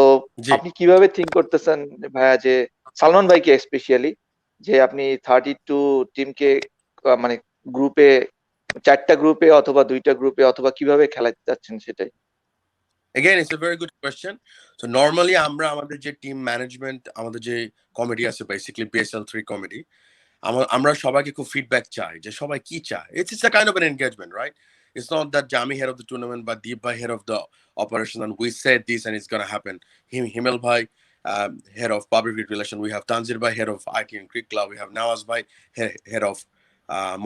আপনি কিভাবে থিঙ্ক করতেছেন ভাইয়া, যে সালমান ভাইকে স্পেশালি, যে আপনি 32 টিমকে মানে গ্রুপে, 4টা গ্রুপে অথবা 2টা গ্রুপে অথবা কিভাবে খেলাতে যাচ্ছেন সেটাই। Again, it's a very good question. So normally আমরা আমাদের যে টিম ম্যানেজমেন্ট, আমাদের যে কমিটি আছে, বেসিক্যালি BSL 3 কমিটি, আমরা সবাইকে খুব ফিডব্যাক চাই যে সবাই কি চায়। It's a kind of an engagement, right? It's not that Jami head of the tournament but Deep bhai head of the operation and we said this and it's gonna happen. Himel bhai head of public relation, we have Tanzir bhai head of IT and Cricket Club, we have Nawaz bhai head of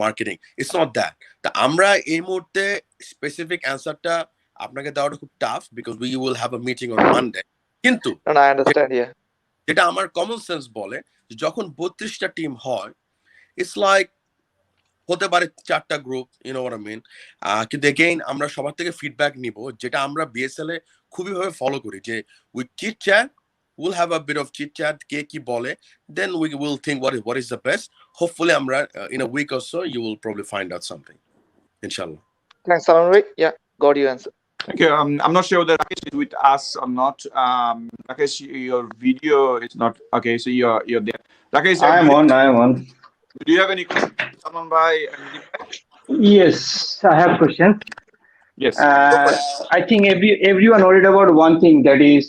marketing. It's not that. তা আমরা এই মুহূর্তে specific অ্যান্সারটা আপনাকে দেওয়াটা খুব tough because we will have a meeting on Monday. কিন্তু I understand, yeah. যেটা আমার কমন সেন্স বলে, যখন 32টা টিম হয়, it's like হতে পারে 4টা group, you know what I mean. কিন্তু এগেইন আমরা সবার থেকে ফিডব্যাক নিব, যেটা আমরা BSL এ খুবই ভাবে ফলো করি, যে we chit chat, we'll have a bit of chit chat, কে কি বলে, then we will think what is the best. Hopefully আমরা in a week or so you will probably find out something, inshallah. Thanks Salman bhai. Yeah, got your answer. Thank you. I'm not sure whether Rakesh is with us or not. Rakesh, your video is not okay, so you're there. Rakesh, I am on. Do you have any questions, Salman bhai and Deep bhai? Yes, I have questions. Yes. I think everyone worried about one thing, that is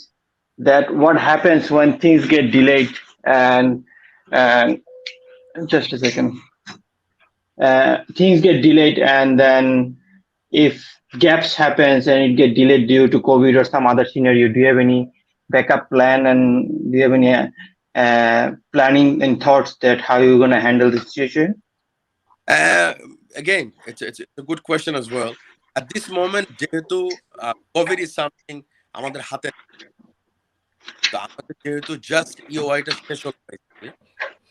that what happens when things get delayed, and just a second, things get delayed, and then if gaps happens and it get delayed due to COVID or some other scenario, do you have any backup plan, and do you have any planning and thoughts that how you're going to handle the situation? Again, it's a good question as well. At this moment, যেহেতু COVID is something আমাদের হাতে, তো আমাদের যেহেতু just EOI-টা শেষ হলো,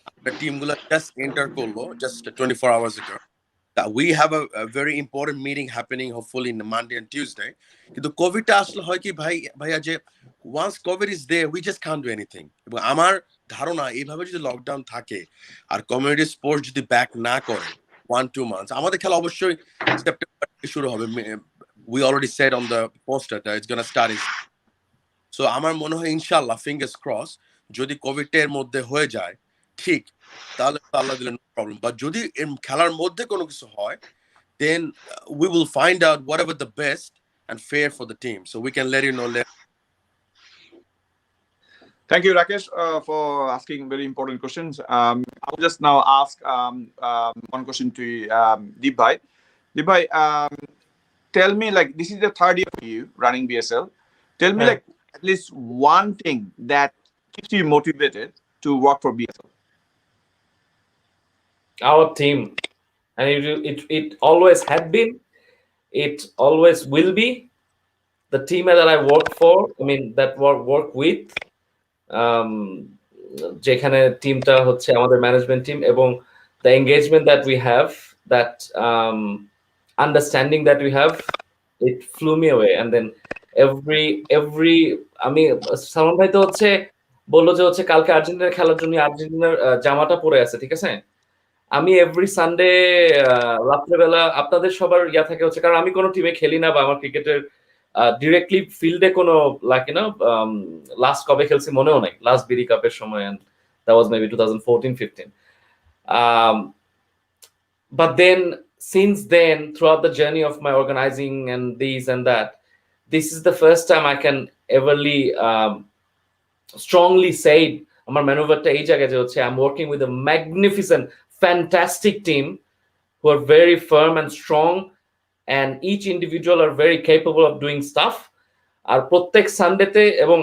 আমরা টিমগুলো just enter করলো just 24 hours ago. that we have a very important meeting happening hopefully in Monday and Tuesday. কিন্তু কোভিডটা আসলে হয় কি ভাইয়া যে once COVID is there we just can't do anything. এবং আমার ধারণা এইভাবে যদি লকডাউন থাকে আর কমিউনিটি স্পোর্টস যদি ব্যাক না করে 1-2 months আমাদের খেলা অবশ্যই সেপ্টেম্বর শুরু হবে. We already said on the poster that it's gonna start in. So আমার মনে হয় ইনশাআল্লাহ ফিঙ্গার্স ক্রস যদি কোভিডটা এর মধ্যে হয়ে যায় ঠিক তাহলে আল্লাহ দিলে নো প্রবলেম. বাট যদি খেলার মধ্যে কোনো কিছু হয় then we will find out whatever the best and fair for the team. So we can let you know later. Thank you, Rakesh, for asking very important questions. I'll just now ask one question to Deep Bhai. Deep Bhai, tell me, like, this is the third year for you running BSL. Tell me, like, at least one thing that keeps you motivated to work for BSL. Our team, and it always had been, it always will be the team that I work for. I mean, that work with. যেখানে টিমটা হচ্ছে আমাদের management team এবং the engagement that we have, that understanding that we have, it flew me away. And then every আমি সালমান ভাই তো হচ্ছে বললো যে হচ্ছে কালকে আর্জেন্টিনার খেলার জন্য আর্জেন্টিনার জামাটা পরে আছে, ঠিক আছে? আমি এভরি সানডে রাত্রেবেলা আপনাদের সবার ইয়া থাকে হচ্ছে, কারণ আমি কোনো টিমে খেলি না বা আমার ক্রিকেটের ডিরেক্টলি ফিল্ডে কোনো লাইক ইউ নো লাস্ট কবে খেলছি মনেও নাই, লাস্ট বিডি কাপের সময়, and that was maybe 2014-15. But then since then, throughout the journey of my organizing and this and that, this is the first time I can everly strongly say আমার ম্যানোভারটা এই জায়গায় যে হচ্ছে I'm working with a magnificent, fantastic team who are very firm and strong, and each individual are very capable of doing stuff. আর প্রত্যেক সানডেতে এবং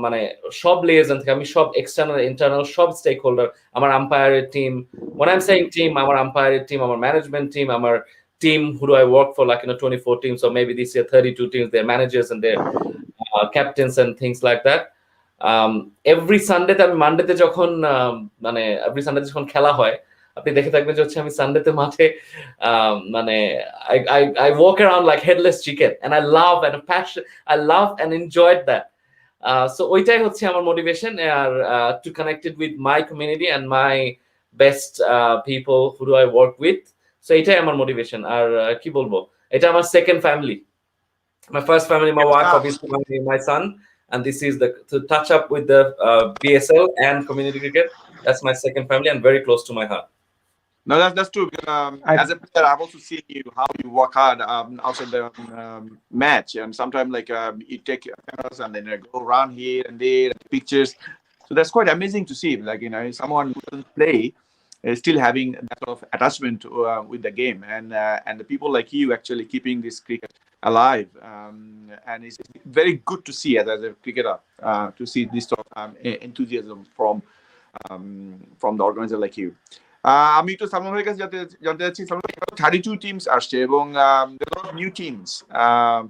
মানে সব লিয়েজন থেকে আমি সব এক্সটার্নাল ইন্টারনাল সব স্টেক হোল্ডার, আমার আম্পায়ারের team, when I'm saying team, আমার আম্পায়ারের টিম, আমার ম্যানেজমেন্ট টিম, আমার team who do I work for, like 24 teams, so maybe this year 32 teams, their managers and their captains and things like that. Every সানডেতে আমি মানডেতে যখন মানে every সানডেতে যখন খেলা হয় আপনি দেখে থাকবেন যে হচ্ছে আমি সানডেতে মাঠে মানে I walk around like headless chicken, and I love and enjoyed that. So ওইটাই হচ্ছে আমার মোটিভেশন, আর to connect it with my community and my best people who do I work with. So এটাই আমার মোটিভেশন. আর কি বলবো, এটা আমার second family. My first family, my wife, obviously my son, and this is to touch up with the BSL and community cricket. That's my second family and very close to my heart. No, that's true. As a player, I've also seen you how you work hard outside the match, and sometimes like you take cameras and then go around here and there, pictures. So that's quite amazing to see. Like someone who doesn't play is still having that sort of attachment with the game, and the people like you actually keeping this cricket alive. And it's very good to see as a cricketer to see this sort of enthusiasm from the organizer like you. আমি একটু সালমান ভাইয়ের কাছে জানতে চাচ্ছি, 32 teams আসছে এবং new teams,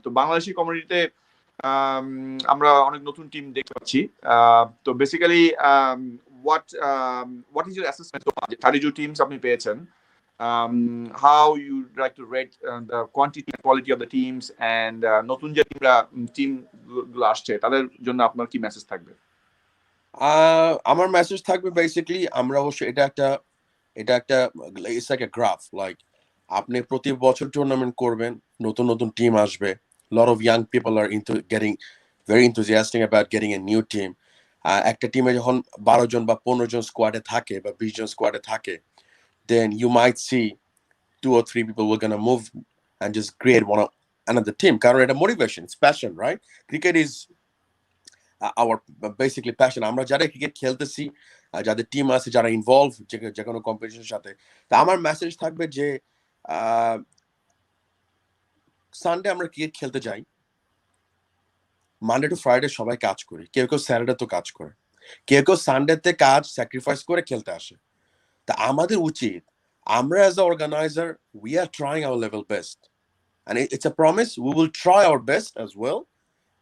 তো বাংলাদেশি কমিউনিটিতে আমরা অনেক নতুন টিম দেখতে পাচ্ছি। তো basically what is your assessment of 32 teams আপনি পেয়েছেন? How you like to rate the quantity and quality of the teams, and নতুন যে টিম গুলো আসছে তাদের জন্য আপনার কি মেসেজ থাকবে? আমার মেসেজ থাকবে বেসিক্যালি আমরা অবশ্যই এটা একটা it's like a graph, like আপনি প্রতি বছর টুর্নামেন্ট করবেন, নতুন টিম আসবে, lot of young people are getting very enthusiastic about getting a new team. একটা টিমে যখন 12 জন বা 15 জন স্কোয়াডে থাকে বা 20 জন স্কোয়াডে থাকে, then you might see 2 or 3 people were gonna move and just create another team. কারণ এটা motivation, it's passion, right? Cricket is our basically passion. আমরা যারা ক্রিকেট খেলতেছি, যাদের টিম আছে, যারা ইনভলভ যে কোনো কম্পিটিশনের সাথে, তা আমার মেসেজ থাকবে যে সানডে আমরা ক্রিকেট খেলতে যাই, মানডে টু ফ্রাইডে সবাই কাজ করি, কেউ স্যাটারডে তো কাজ করে, কেউ সানডেতে কাজ স্যাক্রিফাইস করে খেলতে আসে। তা আমাদের উচিত, আমরা as a organiser we are trying our level best, and it's a promise, we will try our best as well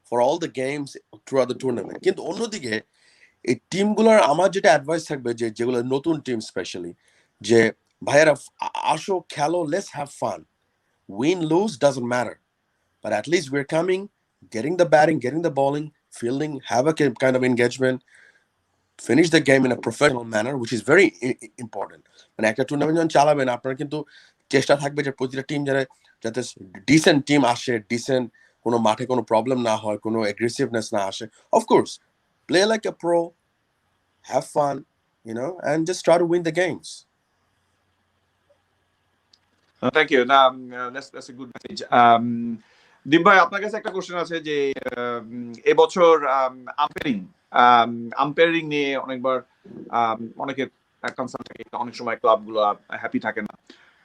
for all the games throughout the tournament. কিন্তু অন্যদিকে এই টিমগুলোর আমার যেটা অ্যাডভাইস থাকবে, যেগুলো নতুন টিম স্পেশালি, যে ভাইয়ারা আসো খেলো, let's have fun. Win, lose, doesn't matter. But at least we're coming, getting the batting, getting the bowling, fielding, have a kind of engagement, finish the game in a professional manner, which is very important. মানে একটা tournament যখন চালাবেন আপনার কিন্তু চেষ্টা থাকবে যে প্রতিটা টিম যাতে ডিসেন্ট টিম আসে, ডিসেন্ট কোনো মাঠে কোনো প্রবলেম না হয়, কোনো অ্যাগ্রেসিভনেস না আসে। Of course play like a pro, have fun, and just try to win the games. Thank you. না, that's a good message. দীপ ভাই, আপনার কাছে একটা কোশ্চেন আছে যে এবছর আম্পায়ারিং নিয়ে অনেকবার অনেকের কনসার্ন থাকে, অনেক সময় ক্লাবগুলো হ্যাপি থাকে না।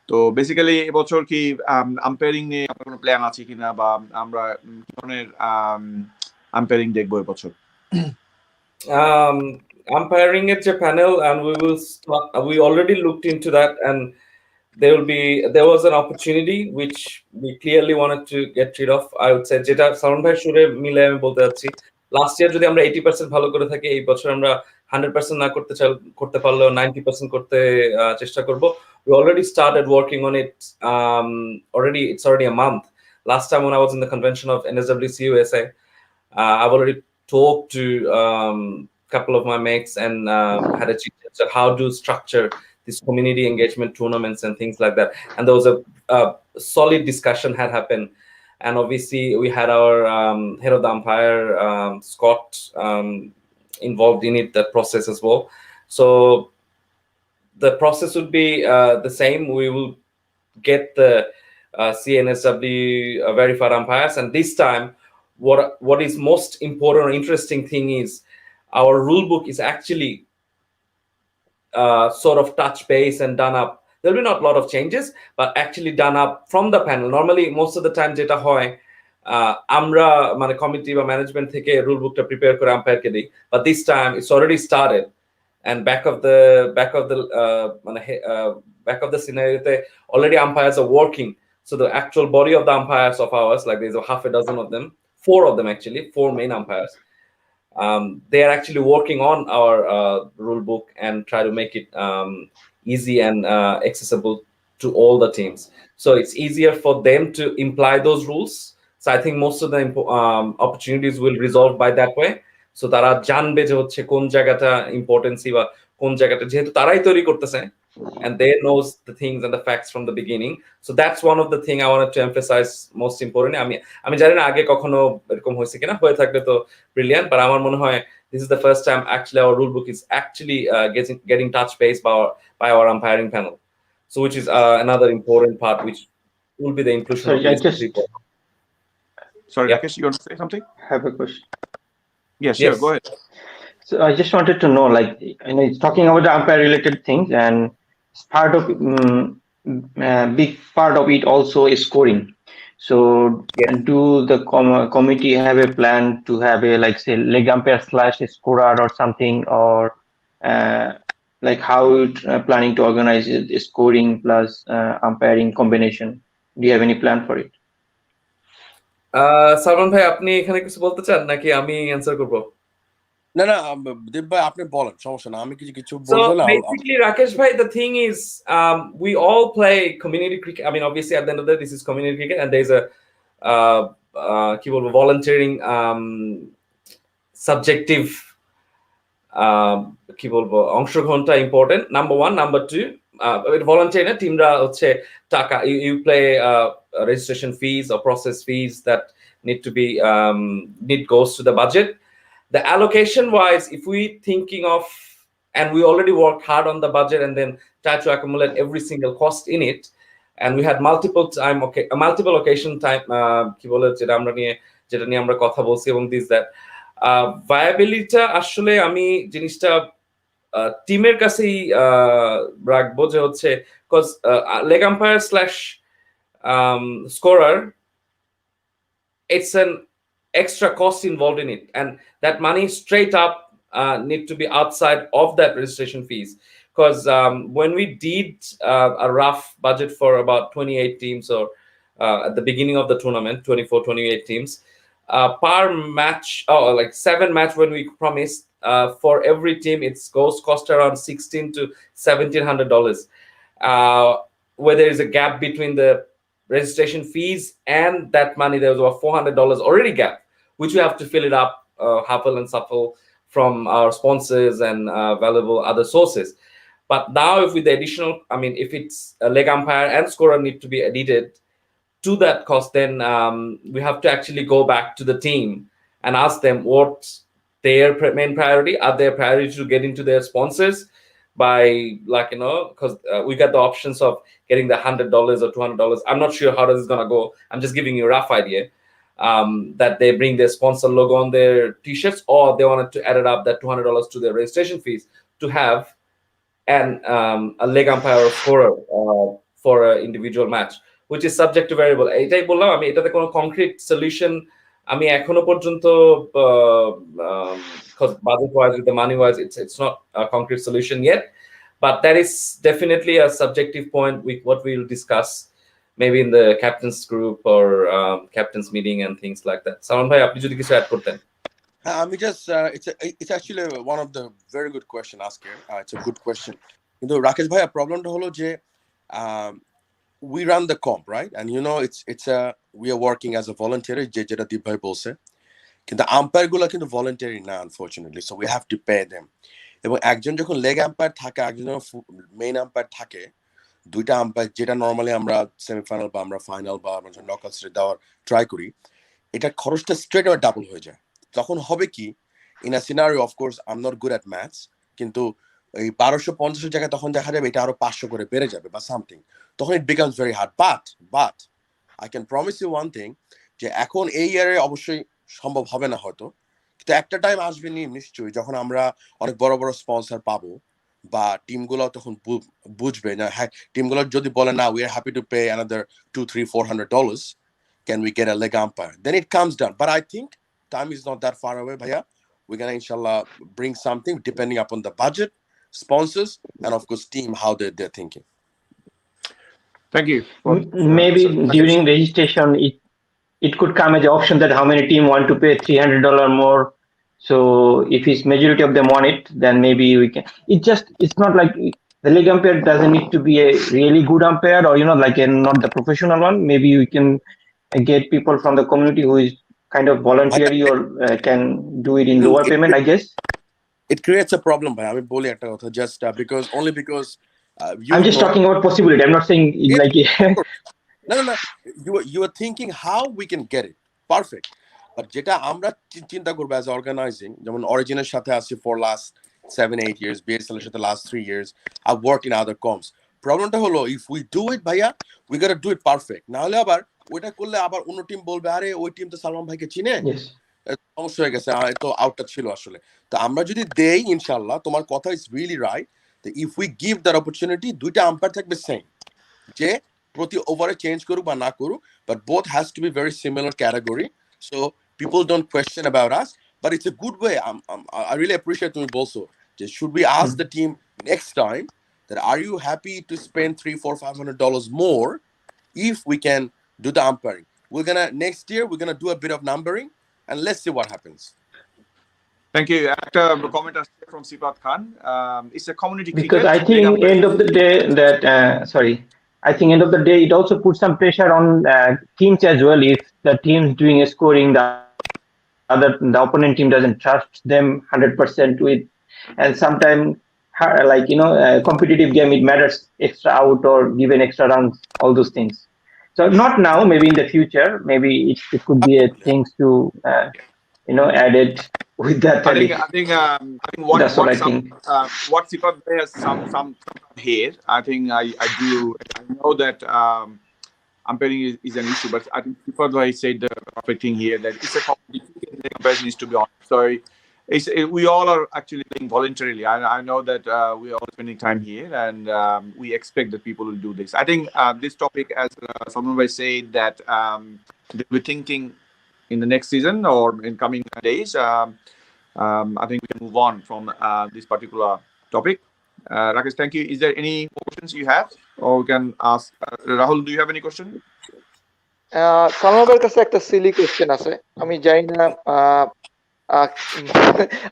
তো বেসিক্যালি এবছর কি আম্পায়ারিং নিয়ে আপনার কোনো প্ল্যান আছে কিনা, বা আমরা কি ধরনের আম্পায়ারিং দেখবো এবছর? Umpiring at a panel, and we already looked into that, and there was an opportunity which we clearly wanted to get rid of. I would say যেটা সালমান ভাই সুরে মিলে আমি বলতে যাচ্ছি, লাস্ট ইয়ার যদি আমরা 80% ভালো করে থাকি, এই বছর আমরা 100% না করতে পারলেও 90% করতে চেষ্টা করব। We already started working on it. It's already a month. Last time when I was in the convention of NSWC USA, I've already talked to couple of my mates and had a chat about how to structure this community engagement tournaments and things like that. And there was a solid discussion had happened. And obviously we had our head of the umpire, Scott, involved in it, that process as well. So the process would be the same. We will get the CNSW verified umpires. And this time, what is most important or interesting thing is our rule book is actually sort of touch base and done up. There'll be not a lot of changes, but actually done up from the panel. Normally, most of the time, jeta hoy, amra mane committee বা management থেকে rule book টা prepare করে umpire কে দেই. But this time, it's already started, and back of the scenario, already umpires are working. So the actual body of the umpires of ours, like there's a half a dozen of them, 4 of them actually, 4 main umpires. They are actually working on our rule book and try to make it easy and accessible to all the teams. So it's easier for them to imply those rules. So I think most of the opportunities will resolve by that way. So তারা জানবে যে হচ্ছে কোন জায়গাটা importancy বা কোন জায়গাটা, যেহেতু তারাই তৈরি করতেছে, and they knows the things and the facts from the beginning. So that's one of the thing I wanted to emphasize most importantly. আমি জানি না আগে কখনো এরকম হয়েছে কিনা, হয়ে থাকলে তো brilliant, but আমার মনে হয় this is the first time actually our rule book is actually getting touch base by our umpiring panel. So which is another important part, which will be the inclusion Sorry, of I this just report. Sorry, Yeah. Rakesh, you want to say something? have a question. Yeah, sure, Yes. go ahead. So I just wanted to know, like, it's talking about the umpire-related things, and part of big part of it also is scoring. So, Yes. do the committee have a plan to have a, like, say, leg umpire / scorer or something, or like how planning to organize it, scoring plus umpiring combination? Do you have any plan for it? Salman ভাই, আপনি এখানে কিছু বলতে চান নাকি আমি answer করব? না দীপ ভাই আপনি বলেন, সমস্যা না, আমি কিছু So বলবো না। basically, Rakesh bhai, the thing is, we all play community cricket. I mean, obviously, at the end of the day, this is community cricket, and there's a volunteering, subjective, কি বলবো, অংশগ্রহণটা important. Number 1, number 2, volunteer না, টিমরা হচ্ছে টাকা, you play registration fees or process fees that need to be goes to the budget. The allocation wise, if we thinking of, and we already worked hard on the budget and then try to accumulate every single cost in it, and we had multiple occasion time কি বলে যেটা নিয়ে আমরা কথা বলছি, এবং this that viability আসলে আমি জিনিসটা টিমের কাছেই রাখবো, যে হচ্ছে because leg umpire / scorer, it's an extra cost involved in it, and that money straight up need to be outside of that registration fees, because when we did a rough budget for about 28 teams, or at the beginning of the tournament, 28 teams per match, like 7 match when we promised, for every team it cost around $1,600 to $1,700, where there is a gap between the registration fees and that money. There was about $400 already gap, which we have to fill it up, huffle and shuffle from our sponsors and valuable other sources. But now, if with the additional, I mean, if it's a leg umpire and scorer need to be added to that cost, then we have to actually go back to the team and ask them what's their main priority. Are their priority to get into their sponsors by, like, because we got the options of getting the $100 or $200. I'm not sure how this is gonna go. I'm just giving you a rough idea. That they bring their sponsor logo on their t-shirts, or they wanted to add it up that $200 to their registration fees to have and a leg umpire or scorer for an individual match, which is subject to variable. এটাই বললাম আমি, এটাতে কোনো concrete solution আমি এখনো পর্যন্ত because budget wise, with the money wise, it's not a concrete solution yet, but that is definitely a subjective point with what we'll discuss maybe in the captain's group or captain's meeting and things like that. Salman bhai, আপনি যদি কিছু add করতেন. আমি just it's actually one of the very good question asked here. It's a good question. কিন্তু রাকেশ ভাই, প্রবলেমটা হলো যে we run the comp, right? And it's we are working as a voluntary, যেটা দীপ ভাই বলছে, কিন্তু আম্পায়ার গুলো কিন্তু ভলান্টারি না, unfortunately, so we have to pay them. এবং একজন যখন লেগ আম্পায়ার থাকে, একজন যখন মেইন আম্পায়ার থাকে, দুইটা আম্পায়ার, যেটা নর্মালি আমরা সেমিফাইনাল বা আমরা ফাইনাল বা আমরা নকআউট স্টেজে দেওয়ার ট্রাই করি, এটা খরচটা স্ট্রেট আওয়ার ডাবল হয়ে যায়। তখন হবে কি, in a scenario, of course I am not good at maths, কিন্তু এই 1250 জায়গায় তখন দেখা যাবে এটা আরো 500 করে বেড়ে যাবে বা সামথিং, তখন it becomes very hard. But I can promise you one thing, যে এখন এই ইয়ারে অবশ্যই সম্ভব হবে না হয়তো, কিন্তু একটা টাইম আসবে নিশ্চয়ই যখন আমরা অনেক বড় বড় স্পন্সর পাবো, বা টিমগুলো তখন বুঝবে না, হ্যাঁ, টিমগুলো যদি বলে না, we R happy to pay another $200-400, can we get a leg umpire, then it comes down. But I think time is not that far away, bhaiya. We're gonna inshallah bring something depending upon the budget, sponsors, and of course team, how they're thinking. Thank you. Maybe during registration it could come as an option that how many team want to pay $300 more. So if it's majority of them want it, then maybe we can. It's not like the leg umpire doesn't need to be a really good umpire, or like not the professional one. Maybe we can get people from the community who is kind of voluntary or can do it in lower payment, I guess. It creates a problem, bhai. আমি বলি একটা কথা, just because I'm just talking about possibility. I'm not saying like no, you are thinking how we can get it perfect, but যেটা আমরা চিন্তা করব as organizing, যেমন অরিজিনের সাথে আছি for last 7-8 years, BSL এর সাথে last 3 years, I've worked in other comps. প্রবলেমটা হলো, if we do it ভাইয়া, we got to do it perfect, না হলে আবার ওইটা করলে আবার অন্য টিম বলবে, আরে ওই টিম তো সালমান ভাইকে চিনে, সমস্যা হয়ে গেছে, তো আউটটা ছিল আসলে। তো আমরা যদি দেই, ইনশাআল্লাহ, তোমার কথা is really right, that if we give that opportunity, দুইটা আম্পায়ার থাকবে সেম, যে প্রতি ওভারে চেঞ্জ করুক বা না করুক, but both has to be very similar category, so people don't question about us, but it's a good way. I really appreciate তুমি বলছো যে should we ask the team next time that are you happy to spend $300-400-500 more if we can do the umpiring. Next year we're gonna do a bit of numbering and let's see what happens. Thank you. একটা comment from Sipat Khan. It's a community cricket. Because I think end of the day that I think end of the day it also puts some pressure on teams as well. If the team's doing a scoring, the opponent team doesn't trust them 100% with, and sometimes like competitive game, it matters extra out or given extra runs, all those things. So not now, maybe in the future, maybe it could be a things to add it with that. I think what Sipat has some here. I think I know that umpiring is an issue, but I think Sipat said the perfect thing here, that it's a competition needs to be on. So we all are actually playing voluntarily. I know that we are all spending time here, and we expect that people will do this. I think this topic, as Salman Bhai said, that they'll be thinking in the next season or in coming days. I think we can move on from this particular topic. Rakesh, thank you. Is there any questions you have, or we can ask Rahul? Do you have any question? Salman ভাইয়ের কাছে একটা Seely question আছে, আমি জানি না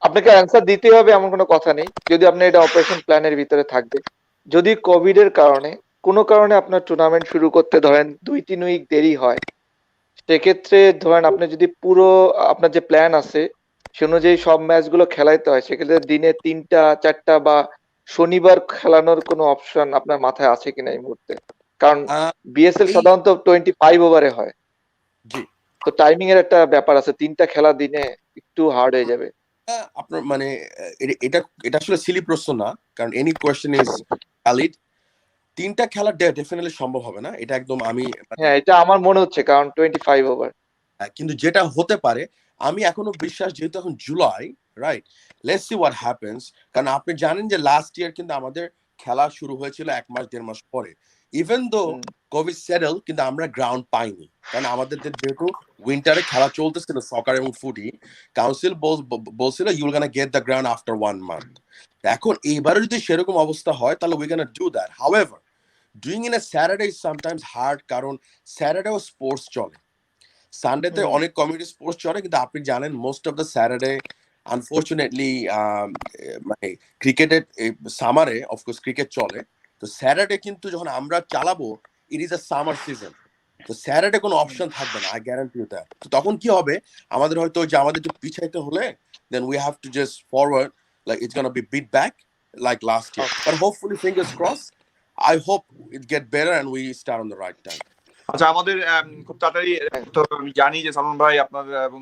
আপনাকে answer দিতে হবে এমন কোনো কথা নেই, যদি আপনি এটা অপারেশন প্ল্যানের ভিতরে থাকবে। যদি কোভিড এর কারণে কোনো কারণে আপনার টুর্নামেন্ট শুরু করতে ধরেন 2-3 উইক দেরি হয়, সেক্ষেত্রে ধরেন আপনি যদি পুরো আপনার যে প্ল্যান আছে সে অনুযায়ী সব ম্যাচগুলো খেলাইতে হয়, সেক্ষেত্রে দিনে 3টা 4টা বা শনিবার খেলানোর কোনো অপশন আপনার মাথায় আছে কিনা এই মুহূর্তে? কারণ বিএসএল এই সাধারণত 25 ওভারে হয়, জি তো টাইমিং এর একটা ব্যাপার আছে, 3টা খেলা দিনে একটু হার্ড হয়ে যাবে। আপনার মানে এটা এটা আসলে সিলি প্রশ্ন না, কারণ এনি কোয়েশ্চেন ইজ ভ্যালিড। 3টা খেলা ডেফিনেটলি সম্ভব হবে না, এটা একদম আমি মানে হ্যাঁ, এটা আমার মনে হচ্ছে, কারণ 25 ওভার। কিন্তু যেটা হতে পারে, আমি এখনো বিশ্বাস, যেহেতু এখন July, right, let's see what happens. কারণ আপনি জানেন যে লাস্ট ইয়ার কিন্তু আমাদের খেলা শুরু হয়েছিল 1 মাস 1.5 মাস পরে। ইভেন দো কোভিড সেটেল, কিন্তু আমরা গ্রাউন্ড পাইনি, কারণ আমাদের যেহেতু উইন্টারে খেলা চলতেছিল সকার এবং ফুটি, কাউন্সিল বলছিল you'll gonna get the ground after 1 month. এখন এইবারে যদি সেরকম অবস্থা হয় তাহলে we gonna do that. However, doing in a Saturday is sometimes hard, কারণ স্যাটারডেও স্পোর্টস চলে, সানডেতে অনেক কমিউনিটি স্পোর্টস চলে, কিন্তু আপনি জানেন most of the Saturday unfortunately মানে ক্রিকেটের সামারে অফকোর্স ক্রিকেট চলে, তো স্যাটারডে কিন্তু যখন আমরা চালাবো it is a summer season, তো স্যাটারডে কোনো অপশন থাকবে না, আই গ্যারান্টি ইউ দ্যাট। তো তখন কি হবে, আমাদের হয়তো যে আমাদের একটু পিছাইতে হলে then we have to just forward, like it's gonna be bit back like last year, but hopefully fingers cross, I hope it get better and we start on the right time. আচ্ছা, আমাদের খুব তাড়াতাড়ি, তো আমি জানি যে সালমান ভাই আপনার এবং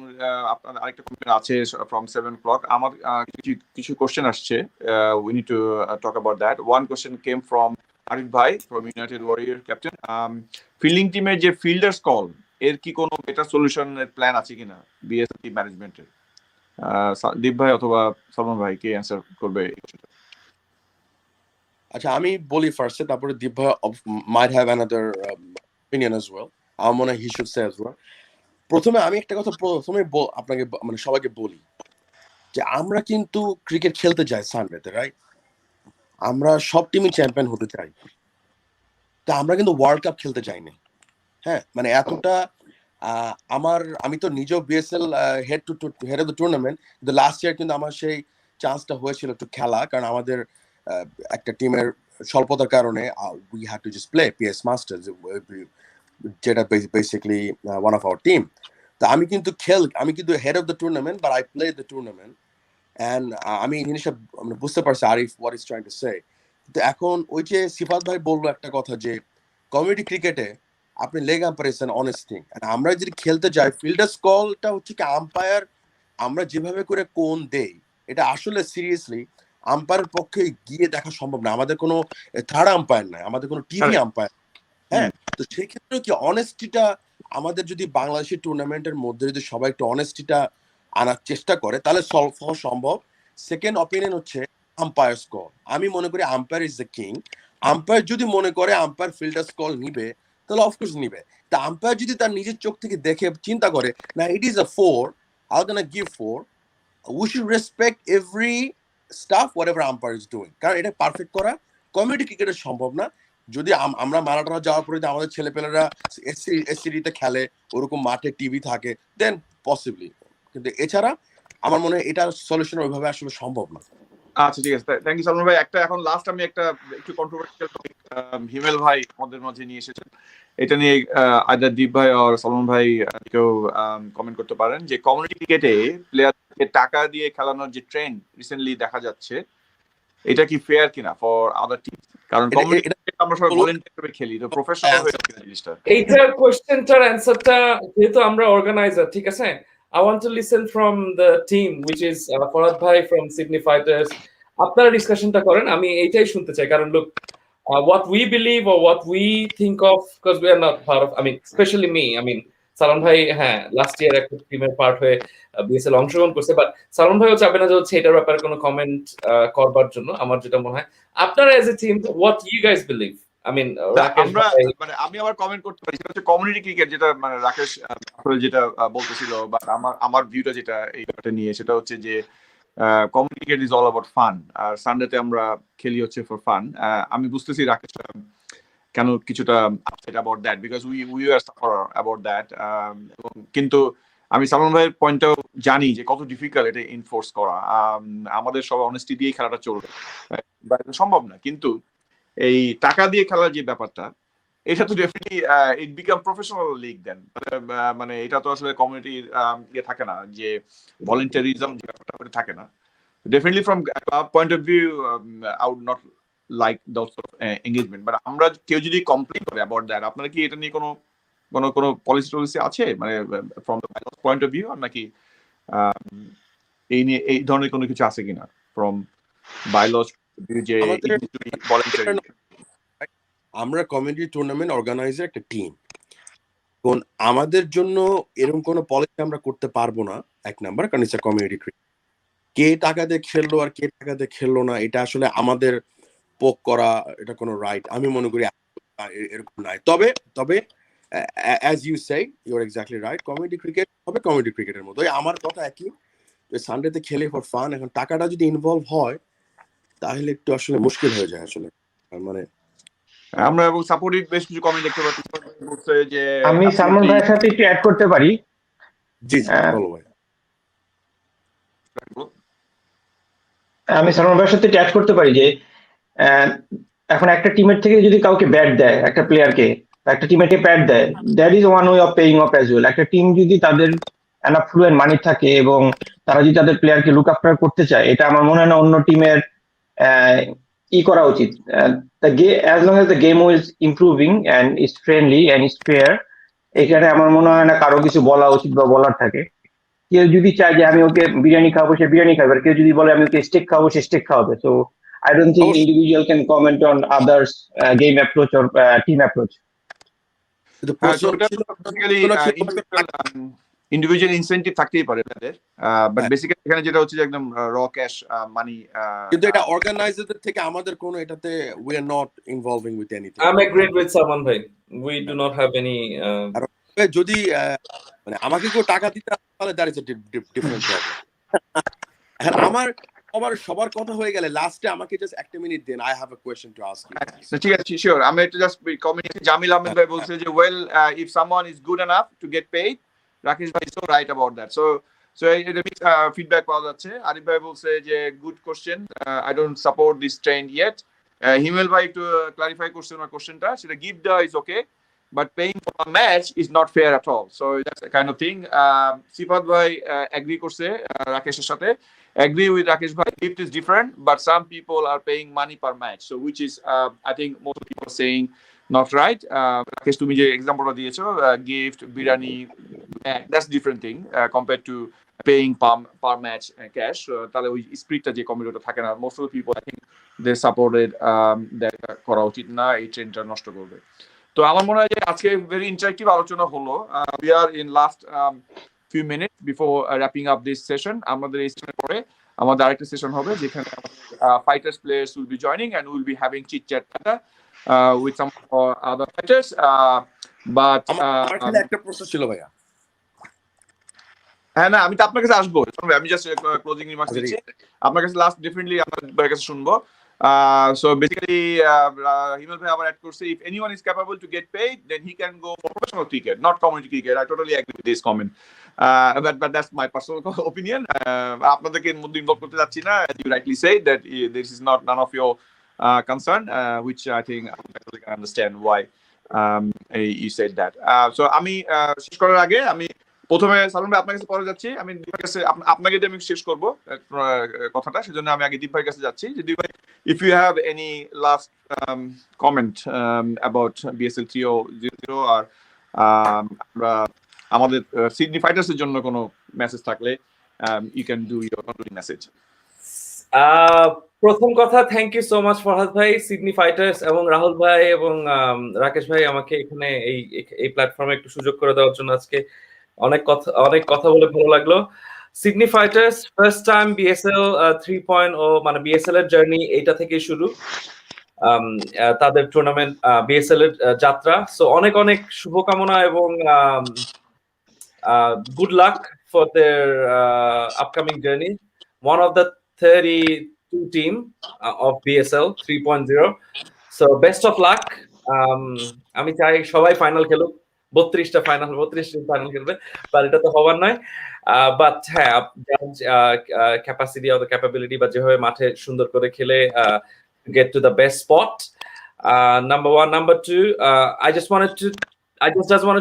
আপনার আরেকটা কোম্পানি আছে ফ্রম 7 o'clock, আমার কিছু কোশ্চেন আসছে, we need to talk about that. One question came from Arif ভাই from United Warrior captain. Fielding টিমের যে ফিল্ডার্স কল, এর কি কোনো বেটার সলিউশনের প্ল্যান আছে কিনা বিএসএল ম্যানেজমেন্টের? দীপ ভাই অথবা সালমান ভাই কে অ্যান্সার করবে এই কোশ্চেনটা? আচ্ছা, আমি বলি ফার্স্টে, তারপরে দীপ ভাই might have another opinion as well. আমার মনে হয় he should say as well. প্রথমে আমি একটা কথা প্রথমে আপনাকে মানে সবাইকে বলি যে আমরা কিন্তু ক্রিকেট খেলতে যাই সানডেতে, রাইট? আমরা সব টিমই চ্যাম্পিয়ন হতে চাই, তা আমরা কিন্তু ওয়ার্ল্ড কাপ খেলতে যাইনি। হ্যাঁ, মানে এতটা আমি তো নিজেও BSL head of the tournament, কিন্তু লাস্ট ইয়ার কিন্তু আমার সেই চান্সটা হয়েছিল একটু খেলা, কারণ আমাদের একটা টিমের স্বল্পতার কারণে we had to just play PS masters, যেটা basically one of our team. তা আমি কিন্তু head of the tournament, but I play the tournament, and আমি জিনিসটা বুঝতে পারছি Arif what is trying to say. তো এখন ওই যে সিফাত ভাই বললো একটা কথা যে কমিউনিটি ক্রিকেটে আপনি লেগ আম্পায়ার অনেস্ট থিং, আমরা যদি খেলতে যাই ফিল্ডার্স কলটা হচ্ছে কি আম্পায়ার, আমরা যেভাবে করে কোন দেই এটা আসলে সিরিয়াসলি আম্পায়ারের পক্ষে গিয়ে দেখা সম্ভব না। আমাদের কোনো থার্ড আম্পায়ার নাই, আমাদের কোনো টিভি আম্পায়ার। হ্যাঁ, তো সেক্ষেত্রে কি অনেস্টিটা আমাদের যদি বাংলাদেশের টুর্নামেন্টের মধ্যে যদি সবাই একটু অনেস্টিটা আনার চেষ্টা করে তাহলে সলভ হওয়া সম্ভব। সেকেন্ড অপিনিয়ন হচ্ছে আম্পায়ার্স কল। আমি মনে করি umpire is the king. Umpire যদি মনে করে আম্পায়ার ফিল্ডার্স কল নিবে তাহলে অফকোর্স নিবে। তা আম্পায়ার যদি তার নিজের চোখ থেকে দেখে চিন্তা করে না it is a 4, I gonna give 4, we should respect every stuff whatever umpire is doing, কারণ এটা পারফেক্ট করা কমিউনিটি ক্রিকেটে সম্ভব না। যদি আমরা মারাটানা যাওয়ার পরে আমাদের ছেলেপেলেরা এসসিডিতে খেলে, ওরকম মাঠে টিভি থাকে, দেন পসিবলি, কিন্তু এছাড়া আমার মনে হয় এটা সলিউশন ওইভাবে আসলে সম্ভব না। আচ্ছা, ঠিক আছে, থ্যাংক ইউ সালমান ভাই। একটা এখন লাস্ট আমি একটা একটু কন্ট্রোভার্সিয়াল টপিক হিমেল ভাই আমাদের মাঝে নিয়ে এসেছেন, এটা নিয়ে আইদার দীপ ভাই আর সালমান ভাই কেউ কমেন্ট করতে পারেন, যে কমিউনিটি ক্রিকেটে প্লেয়ারকে টাকা দিয়ে খেলানোর যে ট্রেন্ড রিসেন্টলি দেখা যাচ্ছে, এটা কি ফেয়ার কিনা ফর আদার টিম? কারণ কমিউনিটি আমরা সবাই ভলান্টিয়ার খেলি, তো প্রফেশনাল হয়ে গেছে জিনিসটা। এইটার কোশ্চেনটার অ্যানসারটা যেহেতু আমরা অর্গানাইজার, ঠিক আছে, I want to listen from the team which is Farhad bhai from Sydney Fighters. আপনারা ডিসকাশনটা করেন, আমি এইটাই শুনতে চাই। কারণ look, what we believe or what we think of, because we are not part of, I mean especially me, I mean Salman ভাই হ্যাঁ last year একটা টিমের পার্ট হয়ে বিএসএল অংশগ্রহণ করছে, বাট সালমান ভাইও চাবে না যে হচ্ছে এটার ব্যাপারে কোনো কমেন্ট করবার জন্য। আমার যেটা মনে হয় আপনারা as a team what you guys believe, I mean আমরা মানে আমি আবার কমেন্ট করতে পারি, সেটা হচ্ছে কমিউনিটি ক্রিকেট, যেটা মানে রাকেশ যেটা বলতেছিল, বা আমার ভিউটা যেটা এই ব্যাপারটা নিয়ে, সেটা হচ্ছে যে community cricket is all about fun, আর সানডেতে আমরা খেলি হচ্ছে ফর ফান। আমি বুঝতেছি রাকেশ কেন কিছুটা upset about that, because we are suffer about that. কিন্তু আমি সালমান ভাইয়ের পয়েন্টটাও জানি যে কত ডিফিকাল্ট এটা এনফোর্স করা। আমাদের সব অনেস্টি দিয়েই খেলাটা চলবে, সম্ভব না। কিন্তু এই টাকা দিয়ে খেলার যে ব্যাপারটা, এটা তো definitely it become professional league then, মানে এটা তো আসলে কমিউনিটির ইয়ে থাকে না, যে ভলেন্টারিজম যে ব্যাপারটা ওটা থাকে না। Definitely from point of view, I would not like those sort of engagement. But আমরা কেউ যদি কমপ্লেন করে about that, আপনারা কি এটা নিয়ে কোনো কোনো কোনো পলিসি টলিসি আছে, মানে from the point of view, আর নাকি এই নিয়ে এই ধরনের কোনো কিছু আছে কিনা from bylaws যে ভলেন্টারি? আমরা কমিউনিটি টুর্নামেন্ট অর্গানাইজার একটা টিম, কোন আমাদের জন্য এরকম কোনো পলিসি আমরা করতে পারবো না, এক নাম্বার, কারণ ইটস কমিউনিটি ক্রিকেট। কে টাকা দিয়ে খেললো আর কে টাকা দিয়ে খেললো না, এটা আসলে আমাদের পোক করা, এটা কোনো রাইট আমি মনে করি এরকম নাই। তবে তবে as you say, you are exactly right, community cricket হবে কমিউনিটি ক্রিকেটের মতো। আমার কথা একই, যে সানডেতে খেলে ফর ফান। এখন টাকাটা যদি ইনভলভ হয় তাহলে একটু আসলে মুশকিল হয়ে যায় আসলে, মানে আমরা এবং সাপোর্টিভ বেশ কিছু কমেন্ট দেখতে পাচ্ছি বলছে যে আমি সালমান ভাইয়ের সাথে একটু অ্যাড করতে পারি। জি জি বলো ভাই। আমি সালমান ভাইয়ের সাথে অ্যাড করতে পারি যে এখন একটা টিমের থেকে যদি কাউকে ব্যাট দেয়, একটা প্লেয়ারকে, একটা টিমেকে ব্যাট দেয়, that is one way of paying of as well. একটা টিম যদি তাদের অ্যানাফ্লুয়েন্ট মানি থাকে এবং তারা যদি তাদের প্লেয়ারকে লুক আফটার করতে চায়, এটা আমার মনে হয় না অন্য টিমের ই করা উচিত। As long as the game is improving and is friendly and is fair, এখানে আমার মনে হয় না কারো কিছু বলা উচিত বা বলার থাকে। কেউ যদি চায় যে আমি ওকে বিরিয়ানি খাওয়াবো, সে বিরিয়ানি খাবে, আর কেউ যদি বলে আমি ওকে স্টেক খাওয়াবো, সে স্টেক খাওয়াবে। So I don't think individual can comment on others' game approach or team approach. Individual incentive থাকতেই পারে তাদের, বাট বেসিক্যালি এখানে যেটা হচ্ছে যে একদম র ক্যাশ মানি, কিন্তু এটা অর্গানাইজারদের থেকে আমাদের কোনো এটাতে we are not involving with anything. I'm agreed with Salman bhai. We do not have any যদি মানে আমাকে কেউ টাকা দিতে তাহলে that is a different problem. এখন আমার সবার কথা হয়ে গেলে লাস্টে আমাকে জাস্ট একটা মিনিট দেন, I have a question to ask you. ঠিক আছে, শিওর। আমি একটু জাস্ট কমেন্ট, জামিল আহমেদ ভাই বলছে যে well if someone is good enough to get paid, Rakesh ভাই so right about that. So এটা ফিডব্যাক পাওয়া যাচ্ছে। আরিফ ভাই বলছে যে good question, I don't support this trend yet. Himel ভাই একটু ক্লারিফাই করছে ওনার কোশ্চেনটা, সেটা give the is okay, but paying for a match is not fair at all. So that's the kind of thing. Sifat bhai agree korche Rakesh's sathe. Agree with Rakesh bhai. Gift is different, but some people are paying money per match. So which is, I think most people are saying not right. Rakesh, tumi je example ta diyecho, gift, biryani, that's different thing compared to paying per match cash. Tale oi spirit ta je community thake na. Most of the people, I think, they supported that kora uchit na, ei trend ta noshto korbe. তো আমার মনে হয় যে আজকে very interactive আলোচনা হলো। We are in last few minute before wrapping up this session. আমাদের এই সেশনের পরে আমাদের আরেকটা সেশন হবে যেখানে fighters players will be joining and will be having chit chat with some other fighters. But একটা প্রশ্ন ছিল ভাইয়া। হ্যাঁ, না, আমি তো আপনার কাছে আসবো। আমি জাস্ট ক্লোজিং রিমার্কস দিচ্ছি। আপনার কাছে লাস্ট ডেফিনেটলি আপনার কাছে শুনবো। So basically, Himal bhai abar add korche, if anyone is capable to get paid, then he can go for professional cricket, not community cricket. I totally agree with this comment. But that's my personal opinion. আপনাদেরকে মধ্যে involve করতে যাচ্ছি না, as you rightly say that this is not none of your concern, which I think I totally can understand why you said that. So আমি শেষ করার আগে আমি প্রথমে সালমান ভাই আপনার কাছে পরে যাচ্ছি। আমি দীপের কাছে আপনাকে দিয়ে আমি শেষ করব কথাটা, সেজন্য আমি আগে দীপ ভাইয়ের কাছে যাচ্ছি। যে দীপ ভাই, if you have any last comment about BSL 300 আর আমাদের সিডনি ফাইটার্স এর জন্য কোনো মেসেজ থাকলে you can do your concluding message. প্রথম কথা, thank you so much Farhad ভাই, সিডনি ফাইটার্স এবং রাহুল ভাই এবং রাকেশ ভাই আমাকে এখানে এই প্ল্যাটফর্মে একটু সুযোগ করে দেওয়ার জন্য। আজকে অনেক কথা বলে ভালো লাগলো। Sydney fighters first time BSL 3.0, মানে বিএসএল এর জার্নি এইটা থেকে শুরু, তাদের টুর্নামেন্ট বিএসএল এর যাত্রা। সো অনেক শুভকামনা এবং good luck for their upcoming journey. One of the 32 team of BSL 3.0, so best of luck. আমি চাই সবাই ফাইনাল খেলুক, 32টা ফাইনাল খেলবে, বাট এটা তো হবার নয়। বাট হ্যাঁ, ক্যাপাসিটি অর ক্যাপাবিলিটি বা যেভাবে মাঠে সুন্দর করে খেলে get to the best spot, Number one. Number two, I just wanted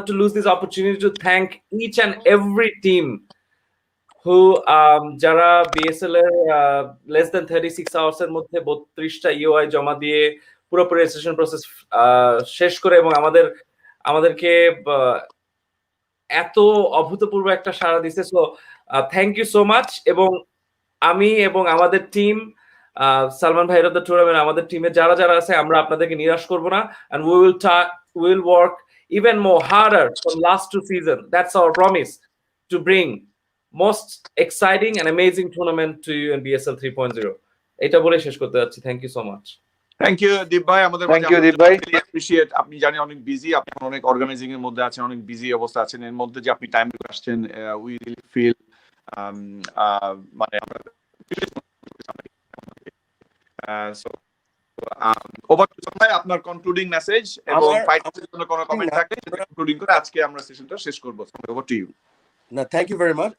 to lose this opportunity to thank each and every team who যারা বিএসএল এর less than 36 hours এর মধ্যে 32টা ইউআই জমা দিয়ে পুরোপুরি রেজিস্ট্রেশন প্রসেস শেষ করে এবং আমাদেরকে এত অভূতপূর্ব একটা সাড়া দিছে। So thank you so much. এবং আমি এবং আমাদের টিম সালমান ভাইয়ের দ্য টুর্নামেন্ট আমাদের টিমে যারা যারা আছে আমরা আপনাদেরকে নিরাশ করব না, and we will work even more harder from last two season. That's our promise, to bring most exciting and amazing tournament to you in BSL 3.0. এটা বলে শেষ করতে যাচ্ছি। Thank you so much. Thank you Deep ভাই, আমাদের Thank you, Deep bhai. Appreciate. আপনি জানি অনেক বিজি, আপনি অনেক অর্গানাইজিং এর মধ্যে আছেন, অনেক বিজি অবস্থা আছেন, এর মধ্যে যে আপনি টাইম করে আসছেন, উই রিয়েলি ফিল মানে সো ওভার টু ভাই, আপনার কনক্লুডিং মেসেজ এবং ফাইটারদের জন্য কোনো কমেন্ট থাকলে কনক্লুডিং করে আজকে আমরা সেশনটা শেষ করব। Over to you. না, থ্যাংক ইউ ভেরি মাচ।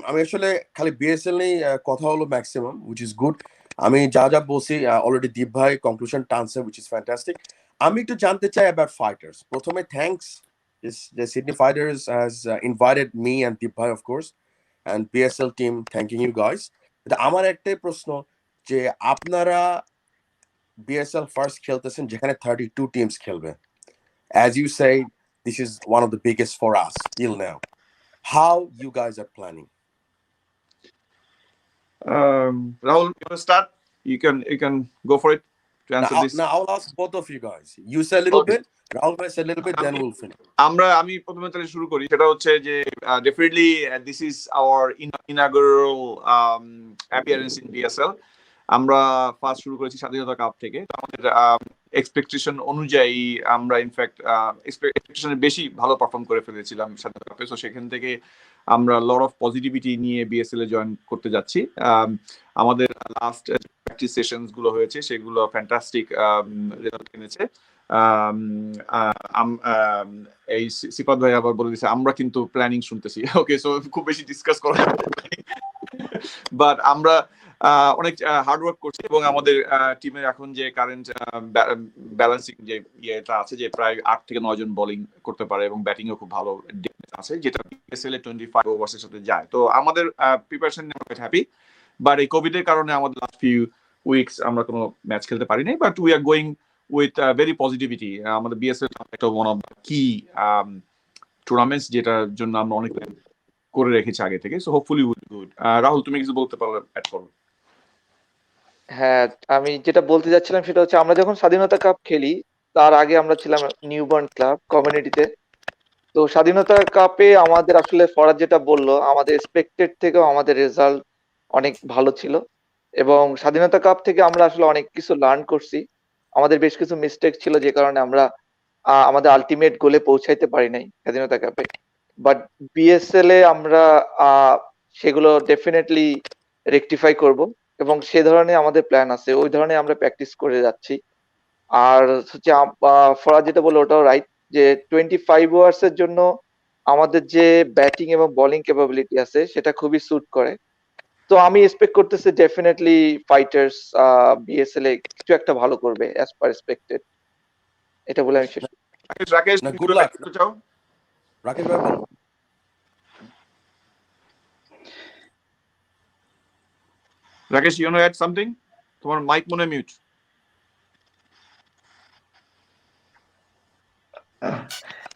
আমি আসলে খালি বিএসএল নিয়ে কথা হলো ম্যাক্সিমাম, উইচ ইজ গুড। আমি যা যা বলছি অলরেডি দীপ ভাই কনক্লুশন টানছে, উইচ ইজ ফ্যান্টাস্টিক। আমি একটু জানতে চাই অ্যাবাউট ফাইটার্স। প্রথমে thanks, the Sydney Fighters has invited me and Deep Bhai, of course, and BSL team thanking you guys. আমার একটাই প্রশ্ন যে আপনারা BSL ফার্স্ট খেলতেছেন যেখানে 32 টিমস খেলবে। As you say, this is one of the biggest for us till now. How you guys are planning? Rahul, you want to start? You can go for it to answer this. Now I'll ask both of you guys. You say a little Okay. bit, Rahul will say a little bit, then we'll finish. আমি প্রথমে তাহলে শুরু করি। সেটা হচ্ছে যে definitely this is our inaugural appearance in BSL. আমরা first শুরু করেছি স্বাধীনতা কাপ থেকে। আমাদের এক্সপেকটেশন অনুযায়ী আমরা ইনফ্যাক্ট এক্সপেকটেশনের বেশি ভালো পারফর্ম করে ফেলেছিলাম স্বাধীনতা কাপে। সো সেখান থেকে আমরা লট অফ পজিটিভিটি নিয়ে বিএসএল এ জয়েন করতে যাচ্ছি। আমাদের লাস্ট প্র্যাকটিস সেশনস গুলো হয়েছে, সেগুলো ফ্যান্টাস্টিক রেজাল্ট এনেছে। এই সিফাত ভাই আবার বলে দিচ্ছে আমরা কিন্তু প্ল্যানিং শুনতেছি। ওকে, সো খুব বেশি ডিসকাস করা, বাট আমরা অনেক হার্ড ওয়ার্ক করছি এবং আমাদের টিমের এখন যে কারেন্ট ব্যালেন্সিং যে ইয়েটা আছে, যে প্রায় 8 থেকে 9 জন বোলিং করতে পারে এবং ব্যাটিংও খুব ভালো আছে, যেটা বিএসএল এ 25 ওভার্সের সাথে যায়। তো আমাদের প্রিপারেশন নিয়ে আমরা হ্যাপি, বাট এই কোভিড এর কারণে আমাদের লাস্ট ফিউ উইকস আমরা কোনো ম্যাচ খেলতে পারি নাই, but we are going with very positivity. আমাদের বিএসএল একটা ওয়ান অফ কি টুর্নামেন্টস, যেটার জন্য আমরা অনেক করে রেখেছি আগে থেকে। So hopefully will be good. Rahul, তুমি কিছু বলতে পারলে অ্যাড করো। হ্যাঁ, আমি যেটা বলতে যাচ্ছিলাম সেটা হচ্ছে আমরা যখন স্বাধীনতা কাপ খেলি তার আগে আমরা ছিলাম নিউবর্ন ক্লাব কমিউনিটিতে। তো স্বাধীনতা কাপে আমাদের আসলে ফরাদ যেটা বললো, আমাদের এক্সপেক্টেড থেকেও আমাদের রেজাল্ট অনেক ভালো ছিল এবং স্বাধীনতা কাপ থেকে আমরা আসলে অনেক কিছু লার্ন করছি। আমাদের বেশ কিছু মিস্টেক ছিল যে কারণে আমরা আমাদের আলটিমেট গোলে পৌঁছাইতে পারি নাই স্বাধীনতা কাপে, বাট বিএসএল এ আমরা সেগুলো ডেফিনেটলি রেকটিফাই করব এবং সে ধরনের আমাদের প্ল্যান আছে, ওই ধরনের আমরা প্র্যাকটিস করে যাচ্ছি। আর হচ্ছে ফরাজ যেটা বললো ওটাও রাইট, যে 25 ওভার্স এর জন্য আমাদের যে ব্যাটিং এবং বোলিং ক্যাপাবিলিটি আছে সেটা খুবই স্যুট করে। তো আমি এক্সপেক্ট করতেছি ডেফিনেটলি ফাইটার্স বিএসএল এ কিছু একটা ভালো করবে অ্যাজ পার এক্সপেক্টেড। এটা বলে আমি শেষ। রাকেশ, না, good luck. চাও? রাকেশ ভাই বলো। Rakesh, you want to add something? তোমার মাইক মনে মিউট।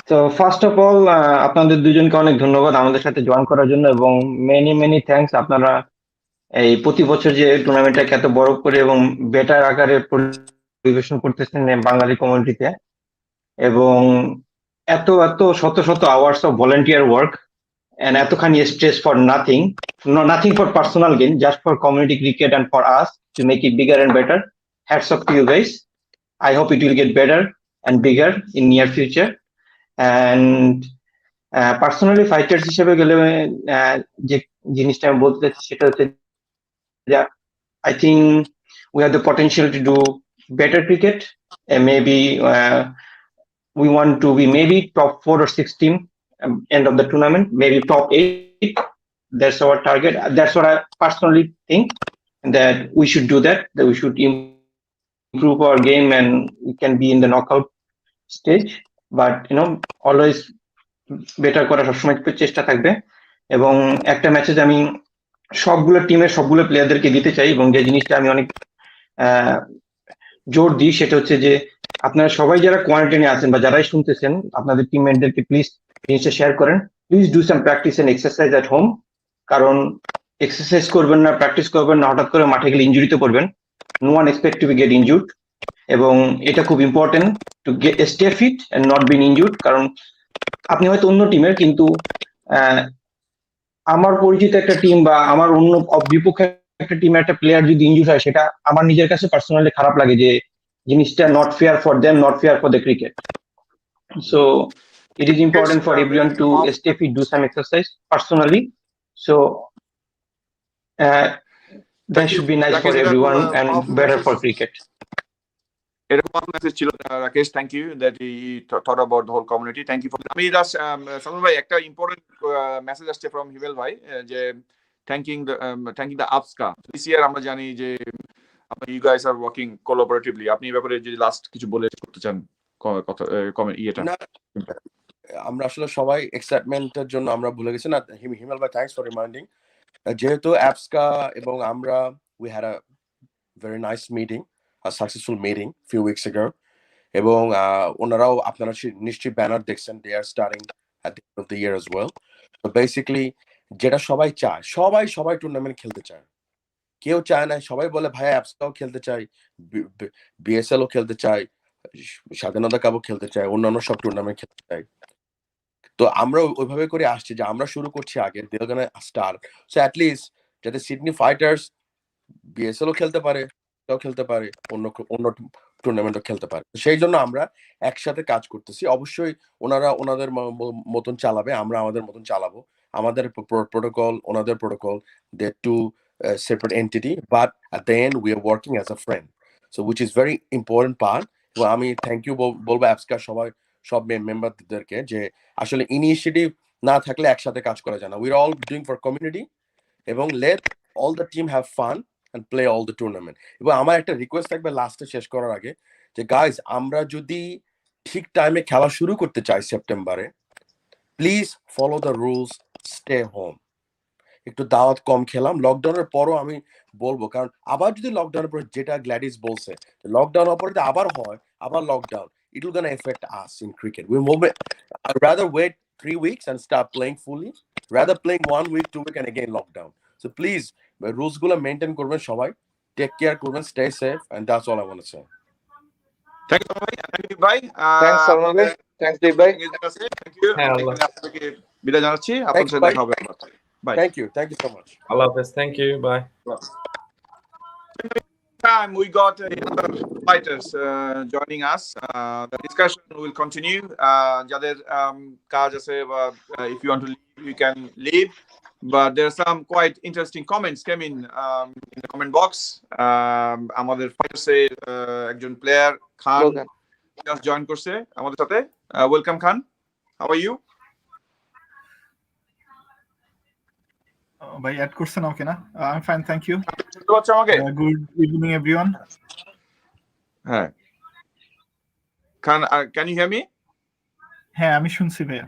তো ফার্স্ট অফ অল আপনাদের দুজনকে অনেক ধন্যবাদ আমাদের সাথে জয়েন করার জন্য এবং মেনি থ্যাঙ্কস। আপনারা এই প্রতি বছর যে টুর্নামেন্টটাকে এত বড় করে এবং বেটার আকারে পরিবেশন করতেছেন বাঙালি কমিউনিটিতে, এবং এত শত শত hours of volunteer work and এতখানি stress for nothing for personal gain, just for community cricket and for us to make it bigger and better. Hats off to you guys. I hope it will get better and bigger in near future. And personally fighters হিসেবে গেলে যে জিনিসটা আমি বলতে চাচ্ছি সেটা হচ্ছে I think we have the potential to do better cricket, and maybe we want to be maybe top 4 or 6 team end of the tournament, maybe top 8. That's our target. That's what I personally think, that we should do that we should improve our game and we can be in the knockout stage. But always better করার সবসময় চেষ্টা থাকবে। এবং একটা ম্যাচে আমি সবগুলো টিমের সবগুলো প্লেয়ারদেরকে দিতে চাই, এবং যে জিনিসটা আমি অনেক জোর দিই সেটা হচ্ছে যে আপনারা সবাই যারা কোয়ারেন্টাইনে আছেন বা যারাই শুনতেছেন, আপনাদের টিমমেটদেরকে প্লিজ জিনিসটা শেয়ার করেন। Please do some practice and exercise at home, কারণ এক্সারসাইজ করবেন না, প্র্যাকটিস করবেন না, হঠাৎ করে মাঠে গেলে ইনজুরিতে পড়বেন। No one expect to be get injured, এবং এটা খুব important to stay fit and not been injured. কারণ আপনি হয়তো অন্য টিমের, কিন্তু আমার পরিচিত একটা টিম বা আমার অন্য বিপক্ষে একটা টিমের একটা প্লেয়ার যদি ইনজুর হয়, সেটা আমার নিজের কাছে পার্সোনালি খারাপ লাগে, যে জিনিসটা not fare for them, not fare for the cricket. So it is important for everyone to stay fit, do some exercise personally. So that should be nice for everyone and better for cricket. এরকম message ছিল Rakesh, thank you that he thought about the whole community, thank you for. আমি just Salman ভাই একটা important message আসছে from Himel ভাই, যে thanking the APSCA this year. আমরা জানি যে you guys are working collaboratively. আপনি এই ব্যাপারে যদি লাস্ট কিছু বলে করতে চান কথা ইয়েটা। আমরা আসলে সবাই এক্সাইটমেন্টের জন্য আমরা ভুলে গেছি না। হিমেল ভাই, থ্যাঙ্কস ফর রিমাইন্ডিং। যেহেতু অ্যাপসকা এবং আমরা we had a very nice meeting, a successful meeting few weeks ago, এবং ওনারাও আপনারা নিশ্চয়ই ব্যানার দেখছেন, they are starting at the end of the year as well. So basically যেটা সবাই চায়, সবাই টুর্নামেন্ট খেলতে চায়, কেউ চায় না, সবাই বলে ভাই অ্যাপসকাও খেলতে চাই, বিএসএল ও খেলতে চাই, স্বাধীনতা কাপও খেলতে চাই, অন্যান্য সব টুর্নামেন্ট খেলতে চাই। তো আমরা ওইভাবে করে আসছি যে আমরা শুরু করছি আগে, they are gonna start, so at least যাতে সিডনি ফাইটার্স বিএসএল ও খেলতে পারে, খেলতে পারে, অন্য টুর্নামেন্টও খেলতে পারে। সেই জন্য আমরা একসাথে কাজ করতেছি। অবশ্যই ওনারা ওনাদের মতন চালাবে, আমরা আমাদের মতন চালাবো। আমাদের প্রোটোকল, ওনাদের protocol, they two separate entity, but at the end we are working as a friend, so which is very important part. এবং আমি থ্যাংক ইউ বলবো অ্যাপসকার সব মেম্বারদেরকে, যে আসলে ইনিশিয়েটিভ না থাকলে একসাথে কাজ করা যায় না। We are all doing for community, এবং let all the team have fun and play all the tournament. এবং আমার একটা রিকোয়েস্ট থাকবে লাস্টে শেষ করার আগে, যে গাইজ আমরা যদি ঠিক টাইমে খেলা শুরু করতে চাই সেপ্টেম্বরে, please follow the rules, stay home. একটু দাওয়াত কম খেলাম, লকডাউনের পরও আমি বলবো, কারণ আবার যদি লকডাউনের পর, যেটা গ্ল্যাডিস বলছে, লকডাউন পরে আবার হয়, আবার lockdown, it will gonna affect us in cricket. I'd rather wait 3 weeks and start playing fully, rather playing 1 week, 2 week and again lockdown. So please rules গুলো মেনটেন করবেন, সবাই টেক কেয়ার করবেন, stay safe, and that's all I want to say. Thank you ভাই, thank you ভাই, thanks Salman ভাই, thanks দীপ ভাই, thank you. হ্যাঁ, আল্লাহ। আপনাদেরকে বিদায় জানাচ্ছি, আপনার সাথে দেখা হবে আবার। Bye, thank you so much. আল্লাহ হাফেজ, thank you, bye. Time we got other fighters joining us. The discussion will continue. যাদের কাজ আছে, if you want to leave, you can leave. But there are some quite interesting comments came in the comment box. আমাদের ফাইটার্সে একজন player খান just join করছে আমাদের সাথে। Welcome Khan, how are you? ভাই add করছেন আমাকে না? I'm fine, thank you. শুনতে পাচ্ছ আমাকে? Good evening everyone. হ্যাঁ খান, can you hear me? হ্যাঁ, আমি শুনছি ভাইয়া।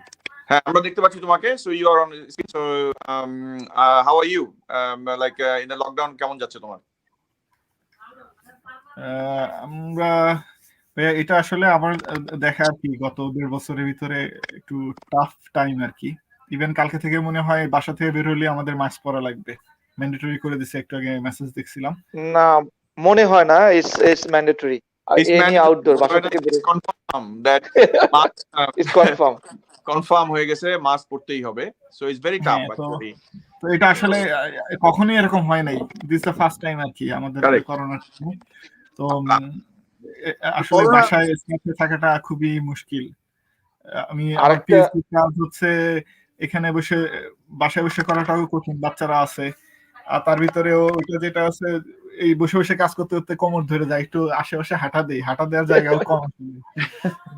হ্যাঁ, আমরা দেখতে পাচ্ছি তোমাকে। So you are on screen. So how are you? Like in the lockdown কেমন যাচ্ছে তোমার? আমরা ভাইয়া, এটা আসলে আমার দেখা আর কি গত 1.5 বছরের ভিতরে একটু টাফ টাইম আর কি। ইভেন কালকে থেকে মনে হয় বাসা থেকে বের হলে আমাদের মাস্ক পরা লাগবে, ম্যান্ডেটরি করে দিছে, একটু আগে মেসেজ দেখছিলাম। না মনে হয় না, ইটস ম্যান্ডেটরি, এনি আউটডোর, বাসা থেকে বের হলে confirm that mask it's confirm হয়ে গেছে, মাস্ক পরতেই হবে। So it's very tough actually. তো এটা আসলে কখনোই এরকম হয় নাই, দিস দ্য ফার্স্ট টাইম আর কি আমাদের করোনার সময়। তো আসলে বাসায় থাকাটা খুবই মুশকিল। আমি আমার পিএইচডি কাজ হচ্ছে এখানে বসে, বাসায় বসে করাটাও কঠিন, বাচ্চারা আছে, আর তার ভিতরেও ওইটা যেটা আছে, এই বসে বসে কাজ করতে করতে কোমর ধরে যায়, একটু আশেপাশে হাঁটা দেওয়ার জায়গাও কম,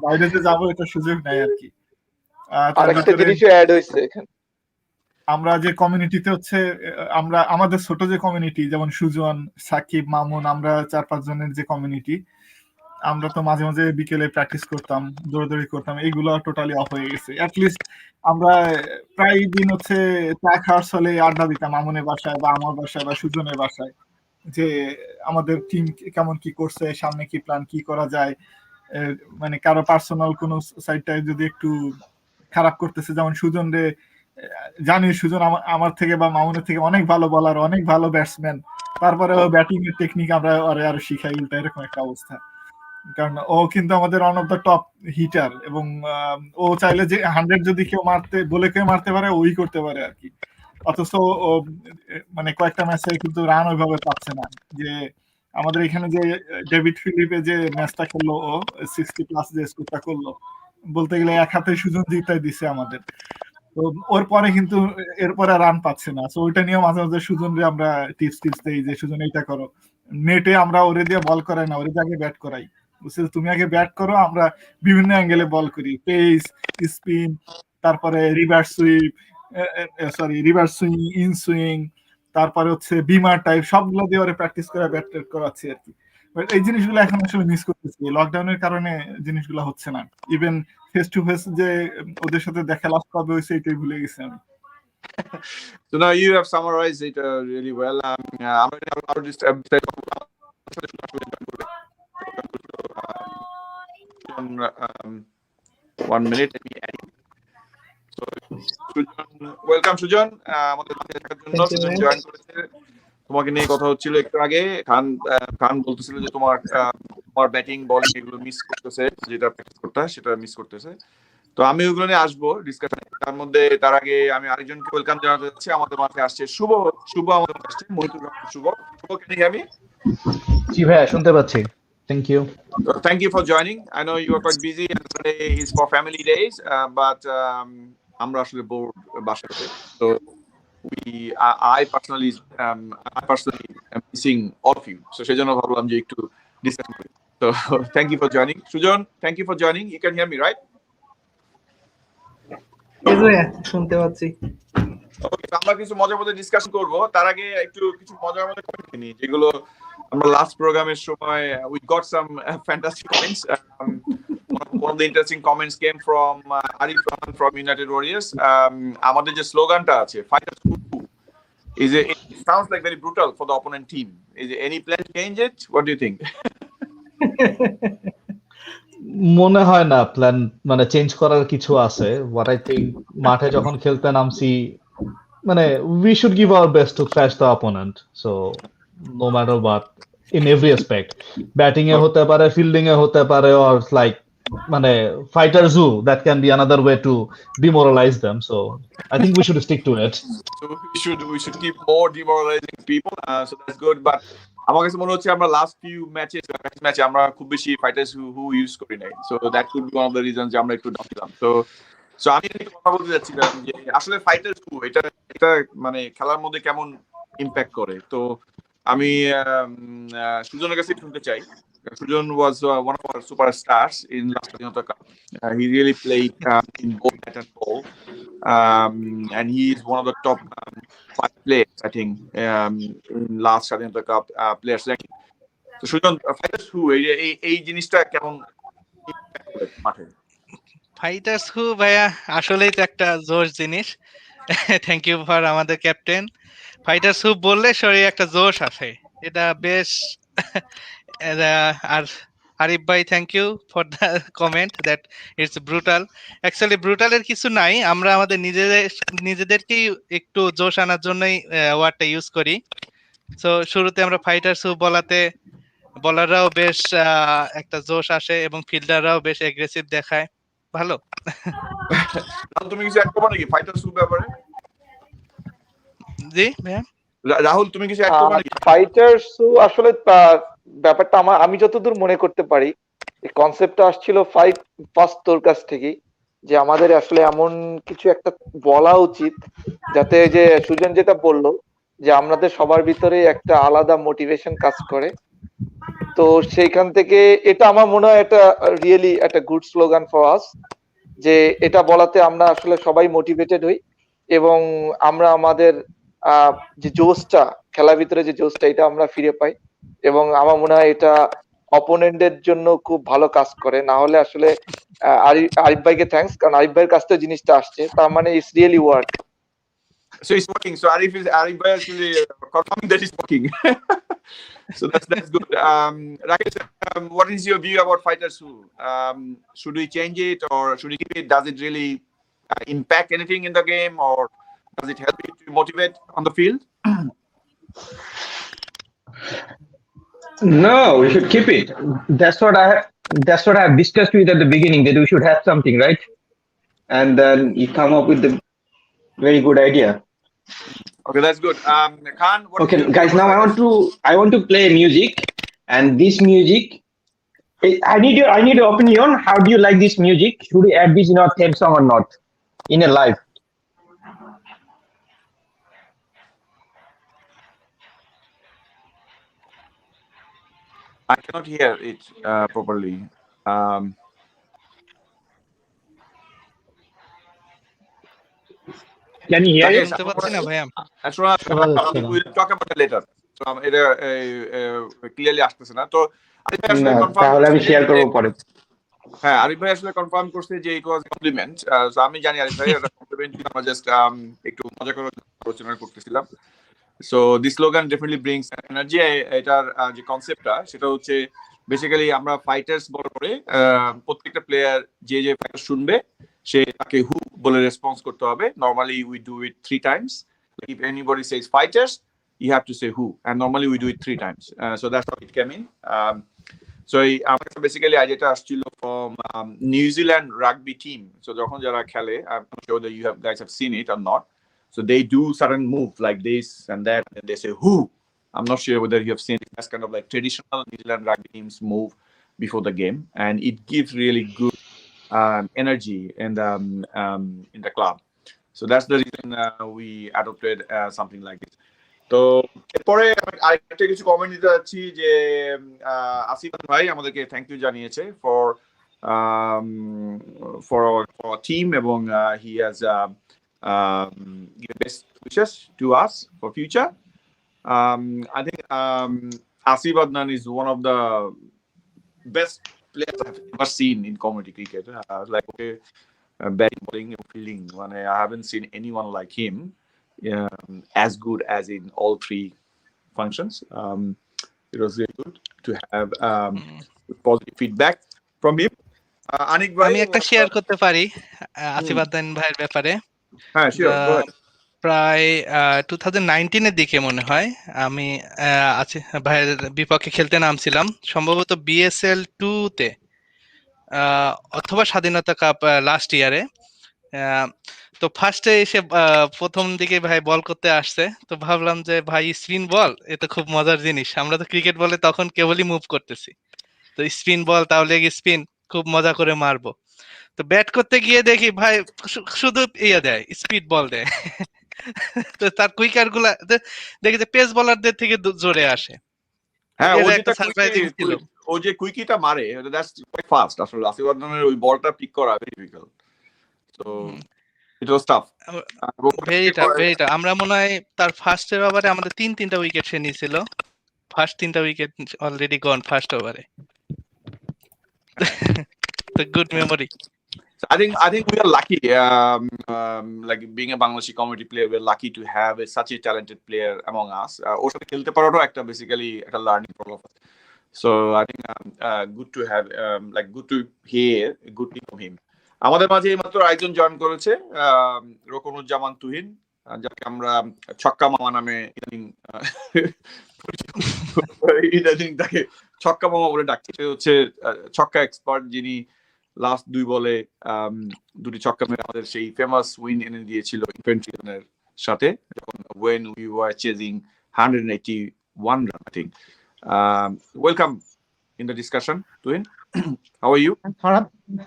বাইরে যে যাবো এটা সুযোগ নাই আর কি। আরেকটা জিনিসও অ্যাড হইছে এখানে, আমরা যে কমিউনিটিতে হচ্ছে আমরা আমাদের ছোট যে কমিউনিটি যেমন সুজন, সাকিব, মামুন, আমরা 4-5 জনের যে কমিউনিটি, আমরা তো মাঝে মাঝে বিকেলে প্র্যাকটিস করতাম, দৌড়াদৌড়ি করতাম, এইগুলো টোটালি অফ হয়ে গেছে। অ্যাটলিস্ট আমরা প্রায় দিন হচ্ছে চা খাওয়ার ছলে আড্ডা দিতাম মামুনের বাসায় বা আমার বাসায় বা সুজনের বাসায়, যে আমাদের টিম কেমন কি করছে, সামনে কি প্ল্যান, কি করা যায়, মানে কারো পার্সোনাল কোনো সাইডটায় যদি একটু খারাপ করতেছে, যেমন সুজন রে জানি সুজন আমার থেকে বা মামুনের থেকে অনেক ভালো বলার, অনেক ভালো ব্যাটসম্যান, তারপরে ও ব্যাটিং এর টেকনিক আমরা আরো শিখাই উল্টা, এরকম একটা অবস্থা। কারণ ও কিন্তু আমাদের one of the top hitter, এবং ও চাইলে যে 100 যদি কেউ বলে কেউ মারতে পারে, ওই করতে পারে আর কি। অথচ ও মানে কয়েকটা ম্যাচে কিন্তু রান ওইভাবে পাচ্ছে না। যে আমাদের এখানে যে ডেভিড ফিলিপে যে ম্যাচটা খেললো, ও 60+ যে স্কোরটা করলো, বলতে গেলে এক হাতে সুজন জিতাই দিছে আমাদের। তো ওর পরে কিন্তু এরপরে রান পাচ্ছে না। তো ওইটা নিয়ে মাঝে মাঝে সুজনরে আমরা টিপস দেই যে সুজন এইটা করো। নেটে আমরা ওরে দিয়ে বল করাই না, ওরে দিয়ে আগে ব্যাট করাই। বুঝছো, তুমি আগে ব্যাট করো, আমরা বিভিন্ন অ্যাঙ্গেলে বল করি, পেস, স্পিন, তারপরে reverse sweep, reverse swing, in swing, তারপরে হচ্ছে বিমার টাইপ, সবগুলো দিয়ে ওরে প্র্যাকটিস করে ব্যাট করাচ্ছি আর কি। এই জিনিসগুলো এখন আসলে মিস করতেছি, লকডাউনের কারণে জিনিসগুলো হচ্ছে না। ইভেন ফেস টু ফেস যে ওদের সাথে দেখা লাস্ট কবে হয়েছে এটাই ভুলে গেছি আমি। So now you have summarized it really well. One minute, let me add. So, welcome Sujan, আমাদের সাথে থাকার জন্য। সুজন জয়েন করেছে, তোমাকে নিয়ে কথা হচ্ছিল একটু আগে। খান বলতেছিল যে তোমার ব্যাটিং বলিং এগুলো মিস করতেছে, যেটা প্র্যাকটিস করতে সেটা মিস করতেছে। তো আমি ওগুলো নিয়ে আসবো ডিসকাশনে। তার আগে আমি আরেকজনকে ওয়েলকাম জানাতে চাচ্ছি। আমাদের মাঝে আসছে শুভ আমাদের মাঝে আসছে, মহিতুর রহমান শুভ। can you hear me? জি ভাইয়া, শুনতে পাচ্ছি। Thank you. Thank you for joining. I know you are quite busy and today is for family days, but আমরা আসলে bored বাসাতে। So I personally am missing all of you. So সেজন্য ভাবলাম যে একটু ডিসকাস করি। So thank you for joining. Sujan, thank you for joining. You can hear me, right? Yes ভাইয়া, শুনতে পাচ্ছি। ওকে, আমরা কিছু মজার ডিসকাশন করব। তার আগে একটু কিছু মজার কমেন্ট নিই, যেগুলো আমরা লাস্ট প্রোগ্রামের সময় we got some fantastic comments. One of the interesting comments came from Arif Rahman from United Warriors. আমাদের যে স্লোগানটা আছে, fighters who, it sounds like very brutal for the opponent team. Is there any plan to change it? What do you think? মনে হয় না plan মানে change করার কিছু আছে। What I think, মাঠে যখন খেলতে নামছি, মানে we should give our best to thrash the opponent. So no matter what, in every aspect, batting এ হতে পারে, fielding এ হতে পারে, or like মানে fighters who, that can be another way to demoralize them. So I think we should stick to it. So we should keep more demoralizing people. So that's good. But আমার কাছে মনে হচ্ছে আমরা last few ম্যাচে আমরা খুব বেশি fighters হু use করি নাই। So that could be one of the reasons যে আমরা একটু ডাউন ছিলাম। সো আমি একটা কথা বলতে যাচ্ছিলাম যে আসলে ফাইটার্স হু এটা মানে খেলার মধ্যে কেমন ইমপ্যাক্ট করে। তো আমি সুজনের কাছে শুনতে চাই। Sujan was one of our superstars in last Swadhinata Cup. He really played in both bat and ball, and he is one of the top 5 players, I think, in last Swadhinata Cup players ranking. So Sujan, fighters who এই জিনিসটা কেমন মাঠে? Fighters হু ভাইয়া আসলেই তো একটা জোশ জিনিস। থ্যাংক ইউ ফর আমাদের ক্যাপ্টেন। ফাইটার্স হু বললে শরীরে একটা জোশ আসে, এটা বেশ। আর আরিফ ভাই, thank you for the comment that it's brutal. Actually ব্রুটালের কিছু নাই, আমরা আমাদের নিজেদেরকেই একটু জোশ আনার জন্যই ওয়ার্ডটা ইউজ করি। সো শুরুতে আমরা ফাইটার্স হু বলাতে বলাররাও বেশ একটা জোশ আসে এবং ফিল্ডাররাও বেশ এগ্রেসিভ দেখায়, ভালো। তুমি কিছু অ্যাড করবে নাকি ফাইটার্স হু ব্যাপারে? জি ভাইয়া। রাহুল, তুমি কিছু অ্যাড করবে নাকি? ফাইটার্স হু আসলে ব্যাপারটা আমি যতদূর মনে করতে পারি, এই কনসেপ্টটা আসছিল ফার্স্ট তোর কাছ থেকেই, যে আমাদের আসলে এমন কিছু একটা বলা উচিত যাতে যে সুজন যেটা বললো যে আমাদের সবার ভিতরে একটা আলাদা মোটিভেশন কাজ করে। তো সেইখান থেকে এটা আমার মনে হয় এটা রিয়েলি একটা গুড স্লোগান ফর আস, যে এটা বলাতে আমরা আসলে সবাই মোটিভেটেড হই এবং আমরা আমাদের যে জোশটা, খেলার ভিতরে যে জোশটা, এটা আমরা ফিরে পাই। এবং আমার মনে হয় এটা অপোনেন্টের জন্য খুব ভালো কাজ করে। না হলে আসলে আরিফ ভাইকে থ্যাঙ্কস, কারণ আরিফ ভাইয়ের কাছ থেকে জিনিসটা আসছে, তার মানে it's really work. So it's working. So Arif Bhai actually confirming that it's working. So that's good. Rakesh, what is your view about fighters who? Should we change it or should we keep it? Does it really impact anything in the game, or does it help you to motivate on the field? No, we should keep it. That's what I have discussed with at the beginning, that we should have something, right? And then you come up with the very good idea. Okay, that's good. Khan, what Okay, is your view guys, about now fighters? I want to play music, and this music, I need your opinion. How do you like this music? Should we add this in our theme song or not in a live? I cannot hear it properly. Can you hear it? শুনতে পাচ্ছি না ভাইয়া। We'll talk about it later. So এটা clearly আসতেছে না। তো আরিফ ভাই আসলে না, কনফার্ম তাহলে আমি শেয়ার করবো পরে। হ্যাঁ, আরিফ ভাই আসলে কনফার্ম করছে যে ইট ওয়াজ কমপ্লিমেন্ট। সো আমি জানি আরিফ ভাই এটা কমপ্লিমেন্ট, আমরা জাস্ট একটু মজা করে আলোচনা করতেছিলাম। So this slogan definitely brings energy. এটার যে কনসেপ্টটা সেটা হচ্ছে বেসিক্যালি আমরা ফাইটার্স বলার পরে প্রত্যেকটা প্লেয়ার যে ফাইটার শুনবে সে তাকে হু বলে রেসপন্স করতে হবে। Normally we do it 3 Times. If anybody Sage fighters, you have to say who, and normally we do it 3 times. So that's how it came in. So আমার কাছে বেসিক্যালি আইডিয়াটা আসছিল from New Zealand rugby team. So যখন যারা খেলে, I'm not sure that you guys have seen it or not. So they do certain move like this and that, and they say who. I'm not sure whether you have seen it. That's kind of like traditional New Zealand rugby teams move before the game, and it gives really good energy in the club. So that's the reason we adopted something like this. তো এরপরে আরেকটা কিছু comment দিতে যাচ্ছি যে আসিফ ভাই আমাদেরকে thank you জানিয়েছে ফর টিম, এবং he has given best wishes to us for future. I think Asif Adnan is one of the best players I've ever seen in community cricket. Like batting, bowling, and fielding. I haven't seen anyone like him. As good as in all 3 functions. It was really good to have positive feedback from him. Anik bhai, আমি একটা share করতে পারি আসিফ আদনান ভাইয়ের ব্যাপারে। হ্যাঁ, sure, go ahead. প্রায় 2019 এর দিকে মনে হয় আমি ভাইয়ের বিপক্ষে খেলতে নামছিলাম, সম্ভবত BSL 2 তে অথবা স্বাধীনতা কাপ লাস্ট ইয়ারে। তো ফার্স্টে এসে প্রথম দিকে ভাই বল করতে আসছে, তো ভাবলাম যে ভাই স্পিন বল, এ তো খুব মজার জিনিস, আমরা তো ক্রিকেট বলে তখন কেবলই মুভ করতেছি, তো স্পিন বল তাহলে স্পিন খুব মজা করে মারবো। তো ব্যাট করতে গিয়ে দেখি ভাই শুধু দেয়, স্পিড বল দেয়। তো তার কুইকার গুলা দেখি যে পেস বোলারদের থেকে জোরে আসে। হ্যাঁ, এটা একটা সারপ্রাইজিং ছিল। ও যে কুইকিটা মারে, দ্যাটস কোয়াইট ফাস্ট। আসলে আসিফ আদনানের ওই বলটা পিক করা very difficult. So it was tough. Very tough. আমরা মনে হয় তার ফার্স্টের ওভারে আমাদের 3টা উইকেট সে নিয়েছিল। ফার্স্ট 3টা উইকেট অলরেডি গন ফার্স্ট ওভারে। তো good memory. I think we are lucky, like being a Bangladeshi community player, we're lucky to have such a talented player among us. ওর সাথে খেলতে পারাটাও একটা basically একটা learning for all of us. So I think good to have like good to hear good thing from him. আমাদের মাঝে এইমাত্র একজন join করেছে, রোকনুজ্জামান তুহিন, যাকে আমরা ছক্কা মামা নামে ইদানিং তাকে ছক্কা মামা বলে ডাকছি। সে হচ্ছে ছক্কা এক্সপার্ট, যিনি লাস্ট 2 বলে 2টি ছক্কা মেরে আমাদের সেই ফেমাস উইন এনে দিয়েছিল ইনফেন্ট্রিজনের সাথে, যখন when we were chasing 181 run, I think. Welcome in the discussion, Tuhin. How are you? Farhad,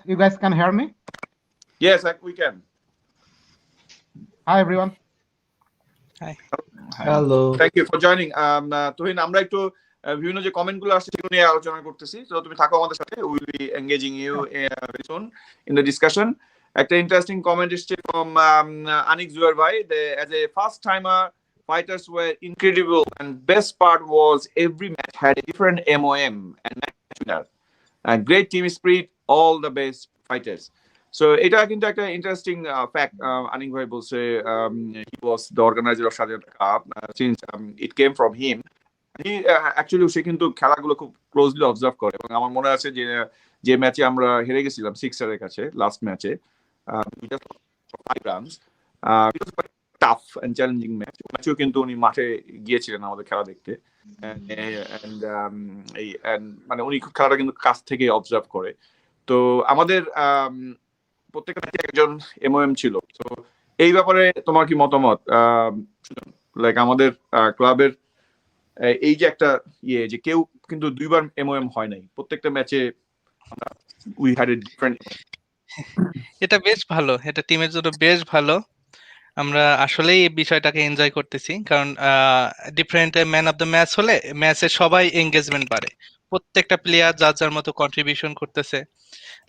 you guys can hear me? Yes, we can. Hi everyone. Hi. Hello. Thank you for joining. Tuhin, আমরা একটু বিভিন্ন যে comment গুলো আসছে সেগুলো নিয়ে আলোচনা করতেছি। তো তুমি থাকো আমাদের সাথে, will be engaging you very soon in the discussion. একটা ইন্টারেস্টিং কমেন্ট এসছে from Anik Zuhair bhai. As a first timer, fighters were incredible, and best part was every match had a different MOM and match winner. Great team spirit, all the best fighters. So এটা কিন্তু একটা interesting fact আনিক ভাই বলছে he was the organizer of Shadiyat Cup since it came from him. He actually সে কিন্তু খেলাগুলো খুব closely observe করে এবং আমার মনে আছে যে ম্যাচে আমরা হেরে গেছিলাম সিক্সারের কাছে লাস্ট ম্যাচে five runs tough and challenging match ম্যাচেও কিন্তু উনি মাঠে গিয়েছিলেন আমাদের খেলা দেখতে মানে উনি খেলাটা কিন্তু কাছ থেকে অবজার্ভ করে তো আমাদের প্রত্যেকটা ম্যাচে একজন এমওএম ছিল তো এই ব্যাপারে তোমার কি মতামত লাইক আমাদের ক্লাবের এই যে একটা যে কেউ কিন্তু দুইবার এমওএম হয় নাই প্রত্যেকটা ম্যাচে উই হ্যাড এ ডিফারেন্ট এটা বেশ ভালো, এটা টিমের জন্য বেশ ভালো। আমরা আসলেই এই বিষয়টাকে এনজয় করতেছি, কারণ different man of the match হলে ম্যাচে সবাই এঙ্গেজমেন্ট বাড়ে, প্রত্যেকটা প্লেয়ার যার যার মতো কন্ট্রিবিউশন করতেছে।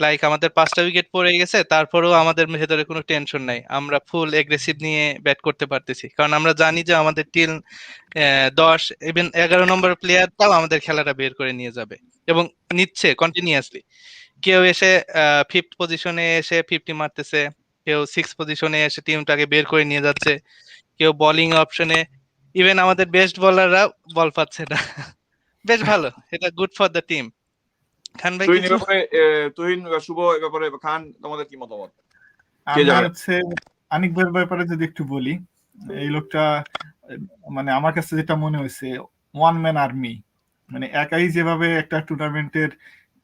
লাইক আমাদের 5টা উইকেট পড়ে গেছে, তারপরেও আমাদের ভেতরে কোনো টেনশন নাই, আমরা ফুল এগ্রেসিভ নিয়ে ব্যাট করতে পারতেছি, কারণ আমরা জানি যে আমাদের টিম 10 ইভেন 11 নম্বর প্লেয়ারটাও আমাদের খেলাটা বের করে নিয়ে যাবে এবং নিচ্ছে কন্টিনিউয়াসলি। কেউ এসে 5th পজিশনে এসে 50 মারতেছে, কেউ 6th পজিশনে এসে টিমটাকে বের করে নিয়ে যাচ্ছে, কেউ বোলিং অপশনে, ইভেন আমাদের বেস্ট বোলাররা বল পাচ্ছে না। বেশ ভালো, এটা গুড ফর দ্য টিম। খান ভাই তুহিন শুভ এই ব্যাপারে খান তোমাদের কি মতামত? আমার হচ্ছে আনিক ভাইয়ের ব্যাপারে যদি একটু বলি, এই লোকটা মানে আমার কাছে যেটা মনে হয়েছে ওয়ান ম্যান আর্মি, মানে একাই যেভাবে একটা টুর্নামেন্টের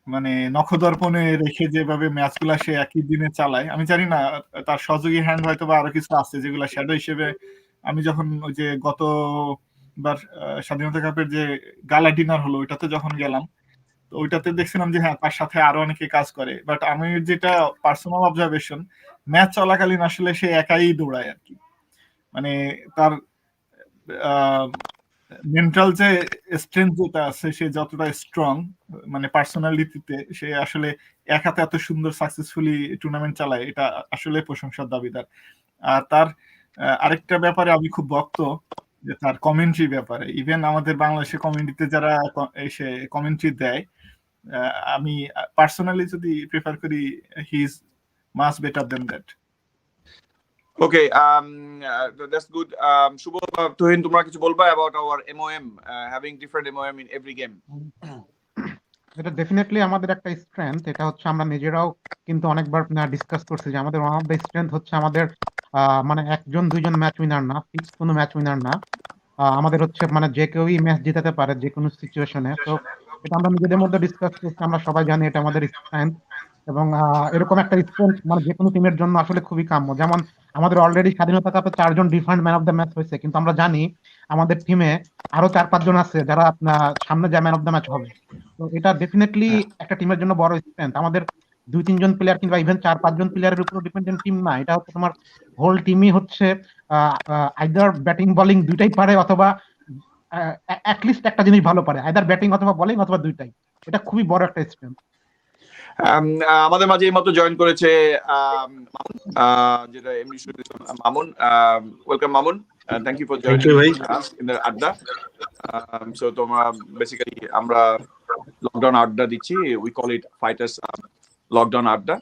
মানে নখদর্পণে রেখে যেভাবে ম্যাচগুলা সে একই দিনে চালায়, আমি জানি না তার সহযোগী হ্যান্ড হয়তো বা আরো কিছু আছে যেগুলা শ্যাডো হিসেবে। আমি যখন ওই যে গতবার স্বাধীনতা কাপের যে গালা ডিনার হলো ওইটাতে যখন গেলাম, তো ওইটাতে দেখছিলাম যে হ্যাঁ তার সাথে আরো অনেকে কাজ করে, বাট আমি যেটা পার্সোনাল অবজারভেশন ম্যাচ চলাকালীন আসলে সে একাই দৌড়ায় আর কি, মানে তার মেন্টাল যে স্ট্রেংথ যেটা আছে সে যতটা স্ট্রং মানে পার্সোনালিটিতে, সে আসলে এক হাতে এত সুন্দর সাকসেসফুলি টুর্নামেন্ট চালায়, এটা আসলে প্রশংসার দাবিদার। আর তার আরেকটা ব্যাপারে আমি খুব ভক্ত যে তার কমেন্ট্রি ব্যাপারে, ইভেন আমাদের বাংলাদেশের কমিউনিটিতে যারা এসে কমেন্ট্রি দেয়, আমি পার্সোনালি যদি প্রেফার করি he is much better then that. Okay, that's good. Shubho, Tuhin, তোমরা কিছু বলবা about our MOM, having different MOM in every game? এটা ডেফিনেটলি আমাদের একটা স্ট্রেংথ, এটা হচ্ছে আমরা নিজেরাও কিন্তু অনেকবার ডিসকাস করছি যে আমাদের ওয়ান অফ দ্য স্ট্রেংথ হচ্ছে আমাদের মানে একজন দুইজন ম্যাচ উইনার না, ফিক্স কোনো ম্যাচ উইনার না, আমাদের হচ্ছে মানে যে কেউই ম্যাচ জিতাতে পারে যে কোনো সিচুয়েশনে। তো এটা আমরা নিজেদের মধ্যে ডিসকাস করছি, আমরা সবাই জানি এটা আমাদের স্ট্রেংথ, এবং এরকম একটা স্ট্রেংথ মানে যে কোনো টিমের জন্য আসলে খুবই কাম্য। যেমন আমাদের অলরেডি স্বাধীনতা কাপে 4 জন different man of the match হয়েছে, কিন্তু আমরা জানি আমাদের টিমে আরো 4-5 জন আছে যারা আপনার সামনে যা ম্যান অফ দ্য ম্যাচ হবে। তো এটা ডেফিনেটলি একটা টিমের জন্য বড় স্ট্রেংথ। আমাদের 2-3 জন প্লেয়ার কিংবা ইভেন 4-5 জন প্লেয়ারের উপর ডিপেন্ডেন্ট টিম না, এটা হচ্ছে তোমার হোল টিমই হচ্ছে আইদার ব্যাটিং বোলিং দুইটাই পারে, অথবা অ্যাটলিস্ট একটা জিনিস ভালো পারে, আইদার ব্যাটিং অথবা বোলিং অথবা দুইটাই। এটা খুবই বড় একটা স্ট্রেংথ। আমাদের মাঝে এইমাত্র জয়েন করেছে যেটা এমনি Mamun. Welcome Mamun, thank you for joining us in the adda. So তোমরা বেসিক্যালি আমরা লকডাউন আড্ডা দিচ্ছি, we call it fighters lockdown adda.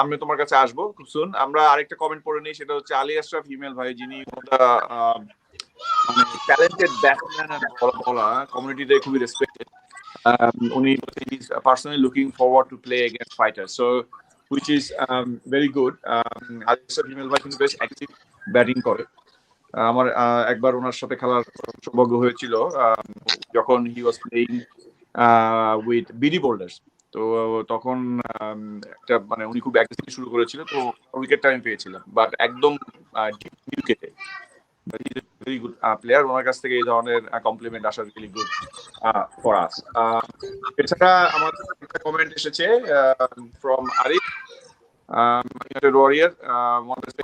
আমি তোমার কাছে আসবো খুব সুন। আমরা আরেকটা কমেন্ট পড়ে নিই, সেটা হচ্ছে আলী আশরাফ হিমেল ভাই, যিনি মানে ট্যালেন্টেড ব্যাটসম্যান আর বলা কমিউনিটিতে খুবই respected. Uni is personally looking forward to play against fighters, so which is very good. Alisher Himel bhai কিন্তু বেশ অ্যাক্টিভ ব্যাটিং করে। আমার একবার ওনার সাথে খেলার সৌভাগ্য হয়েছিল যখন he was playing with BD Boulders. তো তখন একটা মানে উনি খুব অ্যাগ্রেসিভ শুরু করেছিল, তো উইকেটটা আমি পেয়েছিলাম, বাট একদম উইকেটে। ভেরি গুড প্লেয়ার, ওনার কাছ থেকে এই ধরনের কমপ্লিমেন্ট আসা রিয়েলি গুড ফর আস। এছাড়া আমাদের একটা কমেন্ট এসেছে from Arif, united warrior, one of the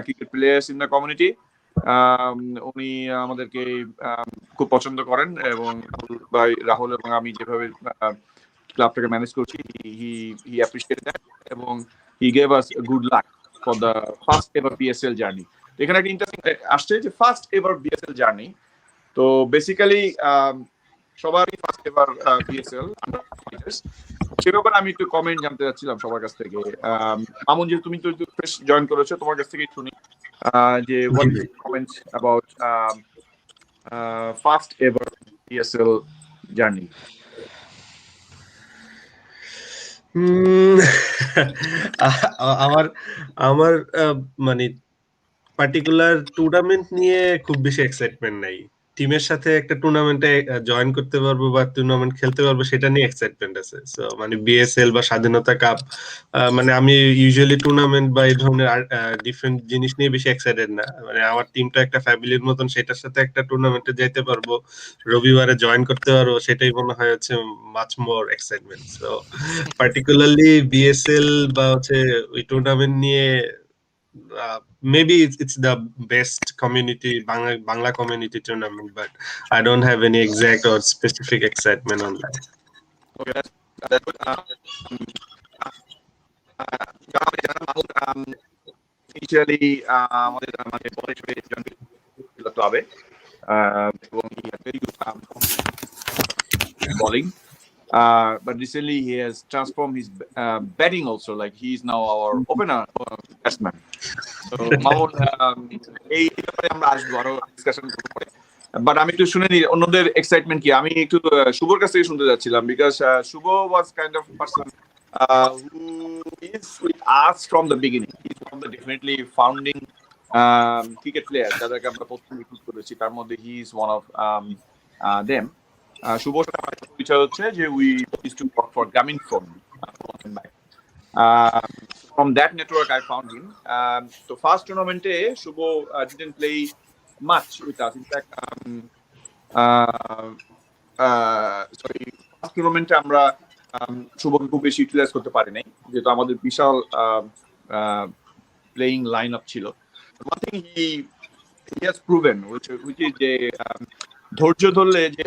cricket players in the community. উনি আমাদেরকে খুব পছন্দ করেন এবং রাহুল এবং আমি যেভাবে ক্লাবটাকে ম্যানেজ করছি হি অ্যাপ্রিশিয়েট দ্যাট, এবং he gave us a good luck for the first ever BSL journey. এখানে একটা ইন্টারেস্টিং আসছে যে ফার্স্ট এভার BSL জার্নি। তো বেসিক্যালি সবারই ফার্স্ট এভার BSL সে ব্যাপারে আমি একটু কমেন্ট জানতে চাচ্ছিলাম সবার কাছ থেকে। মামুন, যে তুমি তো ফ্রেশ জয়েন করেছো, তোমার কাছ থেকে শুনি যে what comments about first ever BSL journey. আমার আমার মানে পার্টিকুলার টুর্নামেন্ট নিয়ে খুব বেশি এক্সাইটমেন্ট নাই। টিমের সাথে একটা টুর্নামেন্টে জয়েন করতে পারবো বা টুর্নামেন্ট খেলতে পারবো সেটা নিয়ে এক্সাইটমেন্ট আছে। সো মানে বিএসএল বা স্বাধীনতা কাপ, মানে আমি ইউজুয়ালি টুর্নামেন্ট বা এই ধরনের ডিফারেন্ট জিনিস নিয়ে বেশি এক্সাইটেড না। মানে আমার টিমটা একটা ফ্যামিলির মতন, সেটার সাথে একটা টুর্নামেন্টে যাইতে পারবো, রবিবারে জয়েন করতে পারবো, সেটাই মনে হয় হচ্ছে much more excitement. So particularly BSL বা হচ্ছে ওই টুর্নামেন্ট নিয়ে maybe it's the best community Bangla community tournament, but I don't have any exact or specific excitement on that. Okay, that's good. Initially, আমাদের মানে বলেছে জন ক্লাবে এবং he had very good bowling. But recently he has transformed his batting also. Like he is now our opener batsman. So Mahmoud, এই ব্যাপারে আমরা আসবো আরো ডিসকাশন করতে পারি। বাট আমি একটু শুনে নিই অন্যদের এক্সাইটমেন্ট কি। আমি একটু শুভর কাছ থেকে শুনতে যাচ্ছিলাম, because Shubho was kind of person who is with us from the beginning. He's one of the definitely founding cricket players যাদেরকে আমরা প্রথম রিক্রুট করেছি, তার মধ্যে he is one of them. শুভর সাথে আমার পরিচয় হচ্ছে যে we used to work for Gaming Phone back. From that network I found him. So first tournament Shubho didn't play much with us. In fact, sorry, first tournament আমরা শুভকে খুব বেশি ইউটিলাইজ করতে পারি নাই, যেহেতু আমাদের বিশাল প্লেইং লাইন আপ ছিল। One thing he has proven, which is যে ধৈর্য ধরলে যে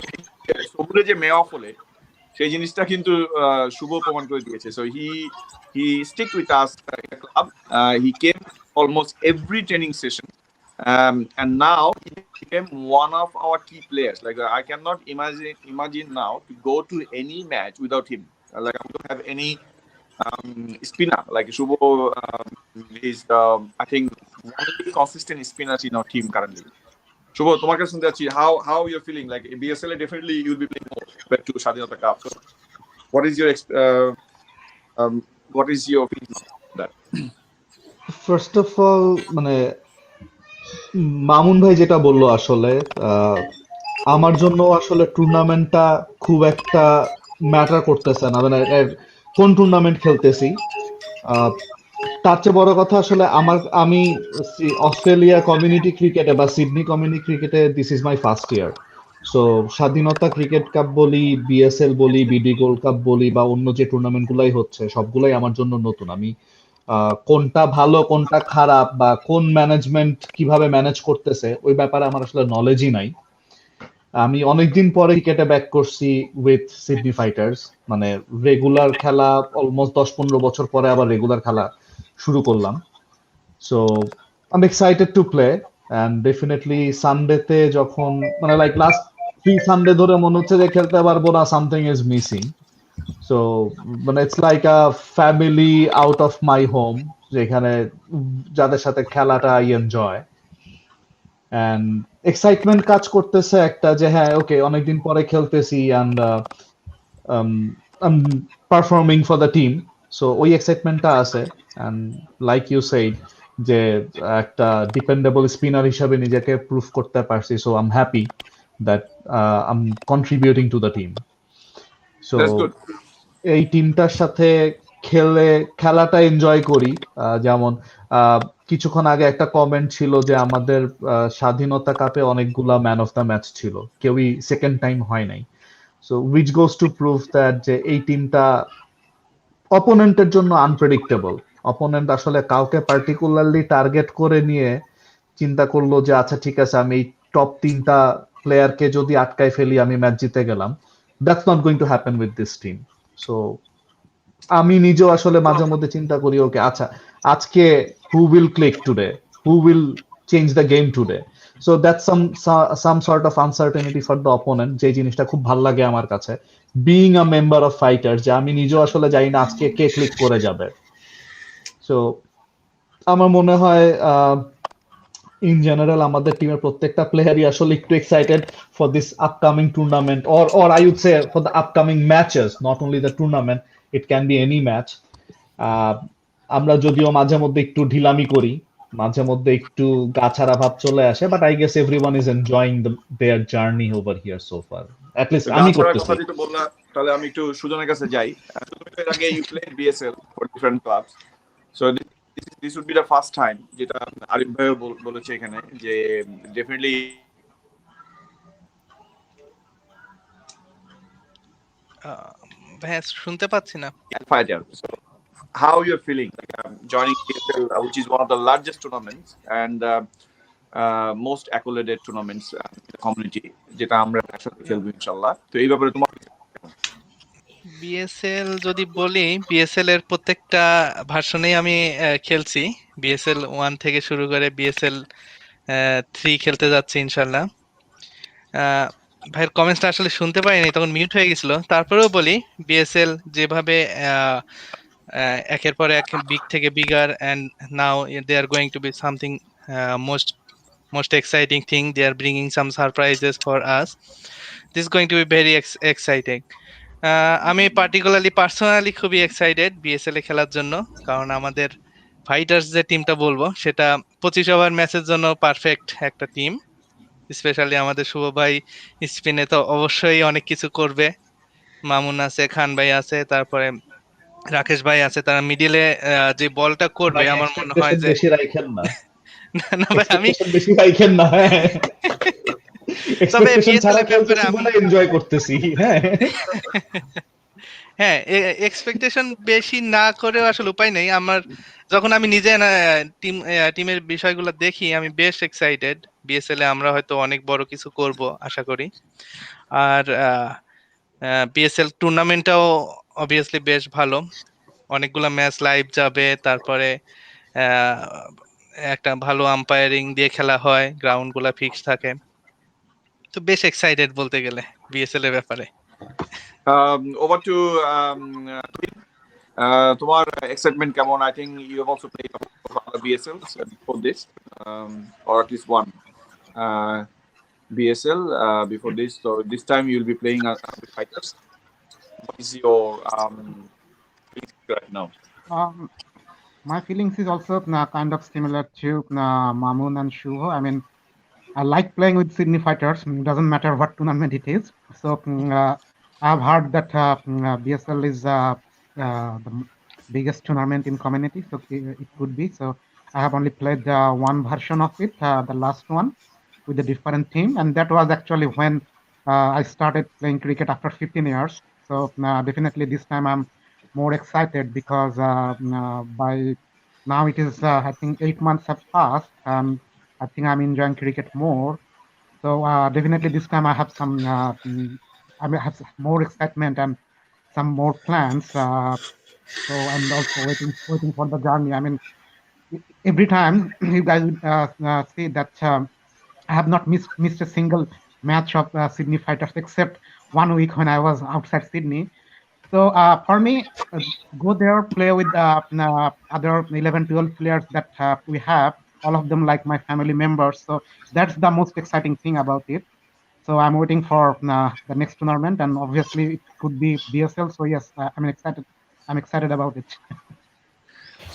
সবুরে যে মে অফ হলে সেই জিনিসটা কিন্তু শুভ প্রমাণ করে দিয়েছে। So he stick with us in the club. He came almost every training session, and now he became one of our key players. Like I cannot imagine now to go to any match without him. Like I don't have any spinner. Like Shubho is I think one of the consistent spinners in our team currently. Shubho, তোমার কাছে শুনতে যাচ্ছি, how you're feeling? Like BSL definitely you'll be playing more compared to Shadinata Cup. So what is your opinion on that? First of all মানে মামুন ভাই যেটা বললো আসলে আমার জন্য আসলে টুর্নামেন্টটা খুব একটা ম্যাটার করতেছে না, মানে কোন টুর্নামেন্ট খেলতেছি তার চেয়ে বড় কথা আসলে আমি অস্ট্রেলিয়া কমিউনিটি ক্রিকেটে বা সিডনি কমিউনিটি ক্রিকেটে this is my first year. So স্বাধীনতা ক্রিকেট কাপ বলি, বিএসএল বলি, বিডি গোল্ড কাপ বলি বা অন্য যে টুর্নামেন্ট গুলাই হচ্ছে সবগুলাই আমার জন্য নতুন। আমি কোনটা ভালো কোনটা খারাপ বা কোন ম্যানেজমেন্ট কিভাবে ম্যানেজ করতেছে ওই ব্যাপারে আমার আসলে নলেজই নাই। আমি অনেকদিন পরে ক্রিকেটে ব্যাক করছি উইথ সিডনি ফাইটার্স, মানে রেগুলার খেলা অলমোস্ট 10-15 বছর পরে আবার রেগুলার খেলা শুরু করলাম। So I am excited to play and definitely সানডেতে যখন মানে লাইক লাস্ট 3 সানডে ধরে মনে হচ্ছে যে খেলতে পারবো না, সামথিং ইজ মিসিং। সো মানে it's like a family out of my home, যেখানে যাদের সাথে খেলাটা আই এনজয় অ্যান্ড এক্সাইটমেন্ট কাজ করতেছে একটা যে হ্যাঁ ওকে অনেকদিন পরে খেলতেছি and performing for the team. So ওই এক্সাইটমেন্টটা আছে অ্যান্ড লাইক ইউ সেইড যে একটা ডিপেন্ডেবল স্পিনার হিসাবে নিজেকে প্রুভ করতে পারছি। So I am happy that I am contributing to the team. So এই টিমটার সাথে খেলাটা এনজয় করি। যেমন কিছুক্ষণ আগে একটা কমেন্ট ছিল যে আমাদের স্বাধীনতা কাপে অনেকগুলা ম্যান অফ দ্য ম্যাচ ছিল, কেউই সেকেন্ড টাইম হয় নাই। So which goes to prove that যে এই টিমটা অপোনেন্টের জন্য আনপ্রেডিক্টেবল। অপোনেন্ট আসলে কাউকে পার্টিকুলারলি টার্গেট করে নিয়ে চিন্তা করলো যে আচ্ছা ঠিক আছে আমি এই টপ 3টা প্লেয়ারকে যদি আটকায় ফেলি আমি ম্যাচ জিতে গেলাম। That's not going to happen with this team. So আমি নিজেও আসলে মাঝে মধ্যে চিন্তা করি ওকে আচ্ছা আজকে who will click today, who will change the game today. So that's some sort of uncertainty for the opponent, যে জিনিসটা খুব ভালো লাগে আমার কাছে being a member of fighter, যে আমি নিজেও আসলে জানি না আজকে কে ক্লিক করে যাবে। সো আমার মনে হয় ইন জেনারেল আমাদের টিমের প্রত্যেকটা প্লেয়ারই আসলে একটু excited for this upcoming tournament or I would say for the upcoming matches, not only the tournament, it can be any match. আমরা যদিও মাঝে মধ্যে একটু ঢিলামি করি, মাঝে মধ্যে একটু গাছাড়া ভাব চলে আসে, but I guess everyone is enjoying their journey over here so far, at least আমি গাছাড়ার করতেছি। কথা যেটা বললা, তাহলে আমি একটু সুজনের কাছে যাই। এর আগে you played BSL for different clubs, so this would be the first time, যেটা আরিফ ভাইও বলেছে এখানে, যে ডেফিনেটলি ভাইয়া শুনতে পাচ্ছি না। fighter. So how you're feeling like joining BSL, which is one of the largest tournaments and most accoladed tournaments in the community, যেটা আমরা একসাথে খেলবো ইনশাআল্লাহ। তো এই ব্যাপারে তোমার বিএসএল যদি বলি, বিএসএল এর প্রত্যেকটা ভার্সনেই আমি খেলছি, বিএসএল 1 থেকে শুরু করে বিএসএল 3 খেলতে যাচ্ছি ইনশাল্লাহ। ভাইয়ের কমেন্টসটা আসলে শুনতে পাইনি, তখন মিউট হয়ে গেছিল। তারপরেও বলি, বিএসএল যেভাবে একের পর এক বিগ থেকে bigger, and now they are going to be something most exciting thing. They are bringing some surprises for us. This is going to be very exciting. আমি পার্সোনালি খুবই এক্সাইটেড বিএসএল এ খেলার জন্য, কারণ আমাদের ফাইটার্স যে টিমটা বলবো সেটা 25 ওভার ম্যাচের জন্য পারফেক্ট একটা টিম। স্পেশালি আমাদের শুভ ভাই স্পিনে তো অবশ্যই অনেক কিছু করবে, মামুন আছে, খান ভাই আছে, তারপরে রাকেশ ভাই আছে, তারা মিডিলে যে বলটা করবে আমার মনে হয় যে বেশি রাখেন না, না ভাই আমি বেশি রাখেন না, হ্যাঁ তবে এক্সপেকটেশন বিএসএল ছাড়া এর ব্যাপারে খেলতেছি বলে এনজয় করতেছি। হ্যাঁ হ্যাঁ, এক্সপেকটেশন বেশি না করেও আসলে উপায় নেই আমার। যখন আমি নিজে টিমের বিষয়গুলো দেখি, আমি বেশ এক্সাইটেড। বিএসএল এ আমরা হয়তো অনেক বড় কিছু করব আশা করি। আর বিএসএল টুর্নামেন্টটাও অবভিয়াসলি বেশ ভালো, অনেকগুলো ম্যাচ লাইভ যাবে, তারপরে একটা ভালো আম্পায়ারিং দিয়ে খেলা হয়, গ্রাউন্ড গুলা ফিক্স থাকে, তো বেশ এক্সাইটেড বলতে গেলে বিএসএল এর ব্যাপারে। over to তোমার excitement কেমন? I think you have also played other BSLs before this, or at least one BSL before this. So this time you'll be playing with fighters. What is your feelings right now? My feelings is also kind of similar to Mamun and Shuho. I mean, I like playing with Sydney fighters. Doesn't matter what tournament it is. So I've heard that BSL is the biggest tournament in community. So it could be. So I have only played one version of it, the last one, with a different team, and that was actually when I started playing cricket after 15 years. So definitely this time I'm more excited because by now it is I think 8 months have passed, and I think I'm enjoying cricket more. So definitely this time I have some I have more excitement and some more plans. So I'm also waiting for the journey. I mean, every time you guys say that I have not missed a single match of Sydney fighters except 1 week when I was outside Sydney. So for me, go there, play with other 11, 12 players that we have, all of them like my family members. So that's the most exciting thing about it. So I'm waiting for the next tournament, and obviously it could be BSL. So yes, I'm excited. I'm excited about it.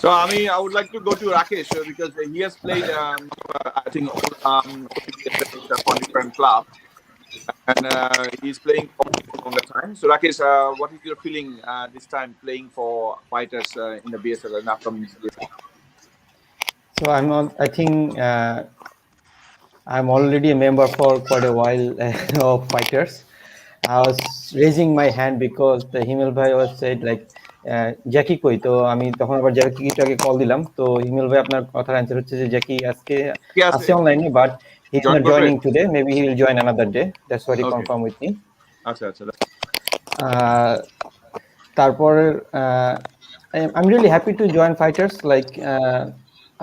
So I would like to go to Rakesh because he has played I think for different clubs, and he's playing for a longer time. So Rakesh, what is your feeling this time playing for fighters in the BSL and upcoming BSL? So I think I'm already a member for quite a while of fighters. I was raising my hand because the Himel bhai was said like Jackie কই, তো আমি তখন আবার জ্যাকিটাকে call দিলাম, তো হিমেল ভাই আপনার কথার অ্যান্সার হচ্ছে যে জ্যাকি আজকে আছে অনলাইনে, but he is not joining today, maybe he will join another day, that's what he confirm with me. আচ্ছা আচ্ছা। তারপর I'm really happy to join Fighters. Like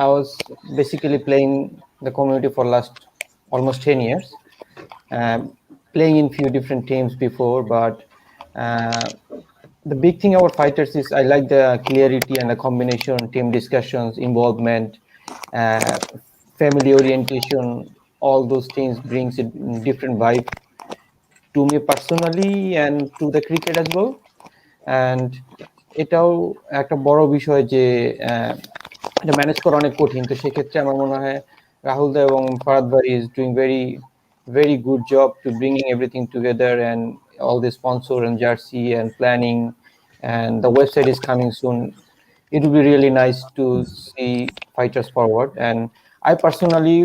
I was basically playing the community for last almost 10 years, playing in few different teams before, but the big thing about Fighters is I like the clarity and the combination, team discussions, involvement, family orientation. All those things brings a different vibe to me personally and to the cricket as well. And এটাও একটা বড় বিষয় যে এটা manage করা অনেক কঠিন। তো সেক্ষেত্রে আমার মনে হয় রাহুল দা এবং ফারাদ ভাই is doing very good job to bringing everything together and all the sponsor and jersey and planning, and the website is coming soon. It will be really nice to see Fighters forward. And I personally,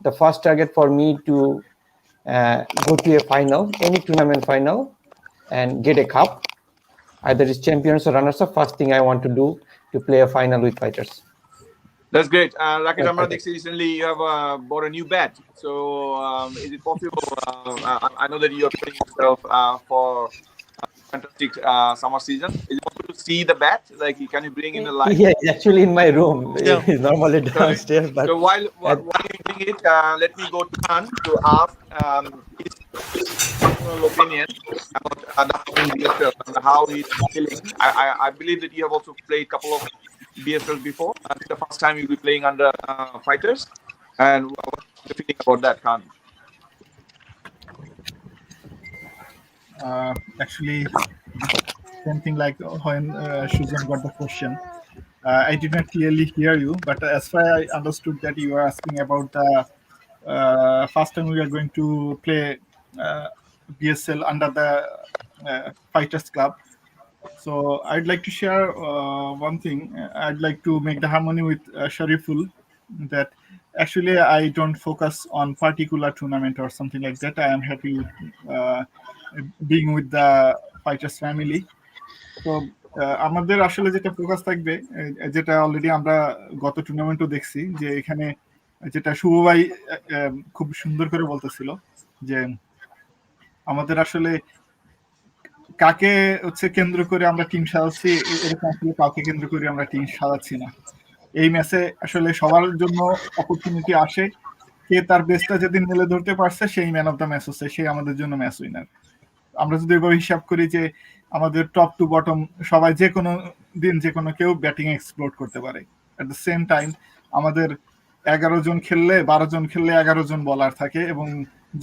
the first target for me to go to a final, any tournament final, and get a cup, either it's champions or runners up. First thing I want to do to play a final with Fighters. That's great. Rakesh, I'm recently you have bought a new bat. So is it possible? I know that you are putting yourself for a fantastic summer season. Is it possible to see the bat? Like, can you bring in a live? Yeah, it's actually in my room. It's normally downstairs. But so while you bring it, let me go to Khan to ask his personal opinion about the upcoming BSL and how he's feeling. I believe that you have also played a couple of BSL before, and it's the first time you'll be playing under Fighters. And what's the feeling about that, Khan? Actually, something like when Shuzan got the question, I did not clearly hear you, but as far as I understood that you are asking about the first time we are going to play BSL under the Fighters Club. So I'd like to share one thing. I'd like to make the harmony with Shariful that actually I don't focus on particular tournament or something like that. I am happy with being with the Fighters family. So আমাদের আসলে যেটা focus থাকবে, যেটা already আমরা গত টুর্নামেন্টও দেখছি, যে এখানে যেটা শুভ ভাই খুব সুন্দর করে বলতেছিল যে আমাদের আসলে কাকে হচ্ছে কেন্দ্র করে আমরা টিম সাজাচ্ছি, এরকম আসলে কাউকে কেন্দ্র করে আমরা টিম সাজাচ্ছি না। এই ম্যাচে আসলে সবার জন্য অপরচুনিটি আসে, কে তার বেস্টটা যেদিন মেলে ধরতে পারছে সেই ম্যান অফ দ্য ম্যাচ হচ্ছে, সেই আমাদের জন্য ম্যাচ উইনার। আমরা যদি এভাবে হিসাব করি যে আমাদের টপ টু বটম সবাই যে কোনো দিন যে কোনো কেউ ব্যাটিং এক্সপ্লোর করতে পারে, এট দ্য সেম টাইম আমাদের 11 জন খেললে 12 জন খেললে 11 জন বলার থাকে, এবং